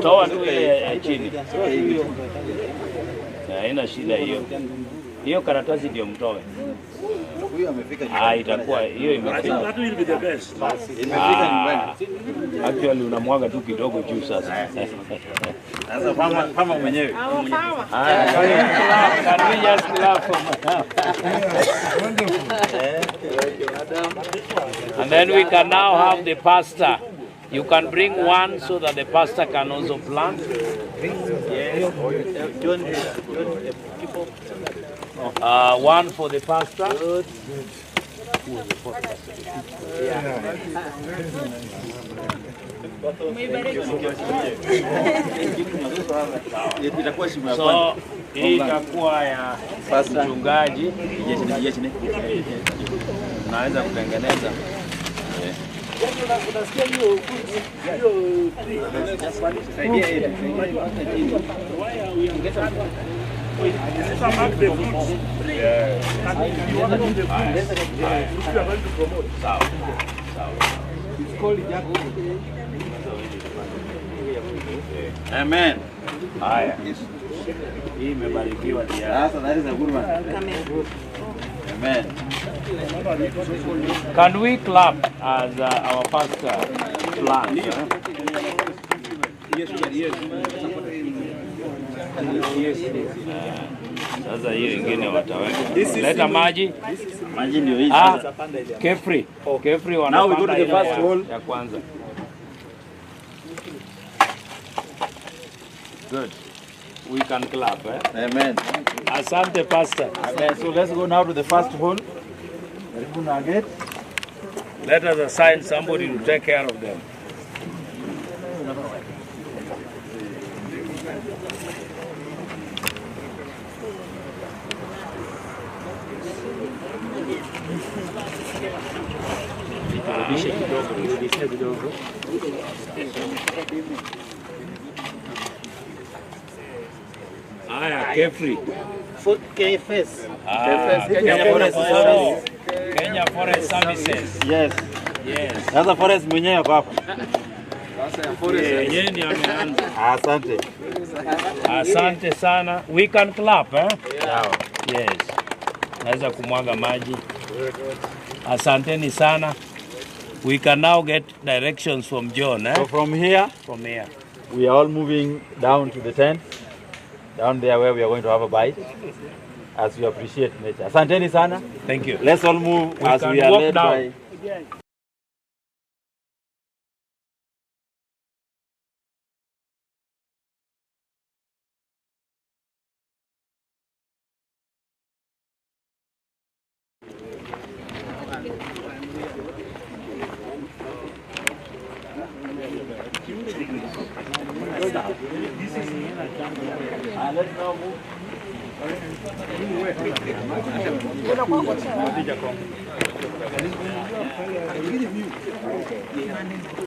Speaker 8: Toa tu chini. Haina shida hiyo. Hiyo karatasi ndio mtoe. Itakuwa hiyo imefika.
Speaker 3: That will be the best.
Speaker 8: Actually unamwaga tu kidogo juu sasa.
Speaker 16: Sasa pama mwenyewe.
Speaker 8: Can we just clap for And then we can now have the pastor. You can bring one so that the pastor can also plant. One for the pastor. So hii itakuwa ya mchungaji. Naweza kutengeneza.
Speaker 16: Amen.
Speaker 8: Haya. Hii imebarikiwa tayari.
Speaker 16: Sasa that is a good one. Amen.
Speaker 8: Can we clap as our pastor plans? Sasa hiyo ingine wataweka. Leta maji.
Speaker 16: Maji ndio hii.
Speaker 8: Kefri. Kefri wanapanda.
Speaker 16: Now we go to the first hole.
Speaker 8: Ya kwanza. Good. We can clap, eh?
Speaker 16: Amen.
Speaker 8: Asante, Pastor.
Speaker 16: Amen. So let's go now to the first hole.
Speaker 8: Let us assign somebody to take care of them. Haya, Kefri.
Speaker 16: Food KFS.
Speaker 8: Kenya Forest Services.
Speaker 16: Yes.
Speaker 8: Yes.
Speaker 16: Sasa forest mwenyewe kwa hapa.
Speaker 8: Yeye ndiye ameanza.
Speaker 16: Asante.
Speaker 8: Asante sana. We can clap, eh?
Speaker 16: Sawa.
Speaker 8: Yes. Naweza kumwaga maji. Asanteni sana. We can now get directions from John, eh?
Speaker 16: So from here, we are all moving down to the tent. Down there where we are going to have a bite. As we appreciate nature. Asanteni sana.
Speaker 8: Thank you.
Speaker 16: Let's all move
Speaker 8: We
Speaker 16: as
Speaker 8: can
Speaker 16: we are
Speaker 8: walk
Speaker 16: led
Speaker 8: down.
Speaker 16: by let's now move.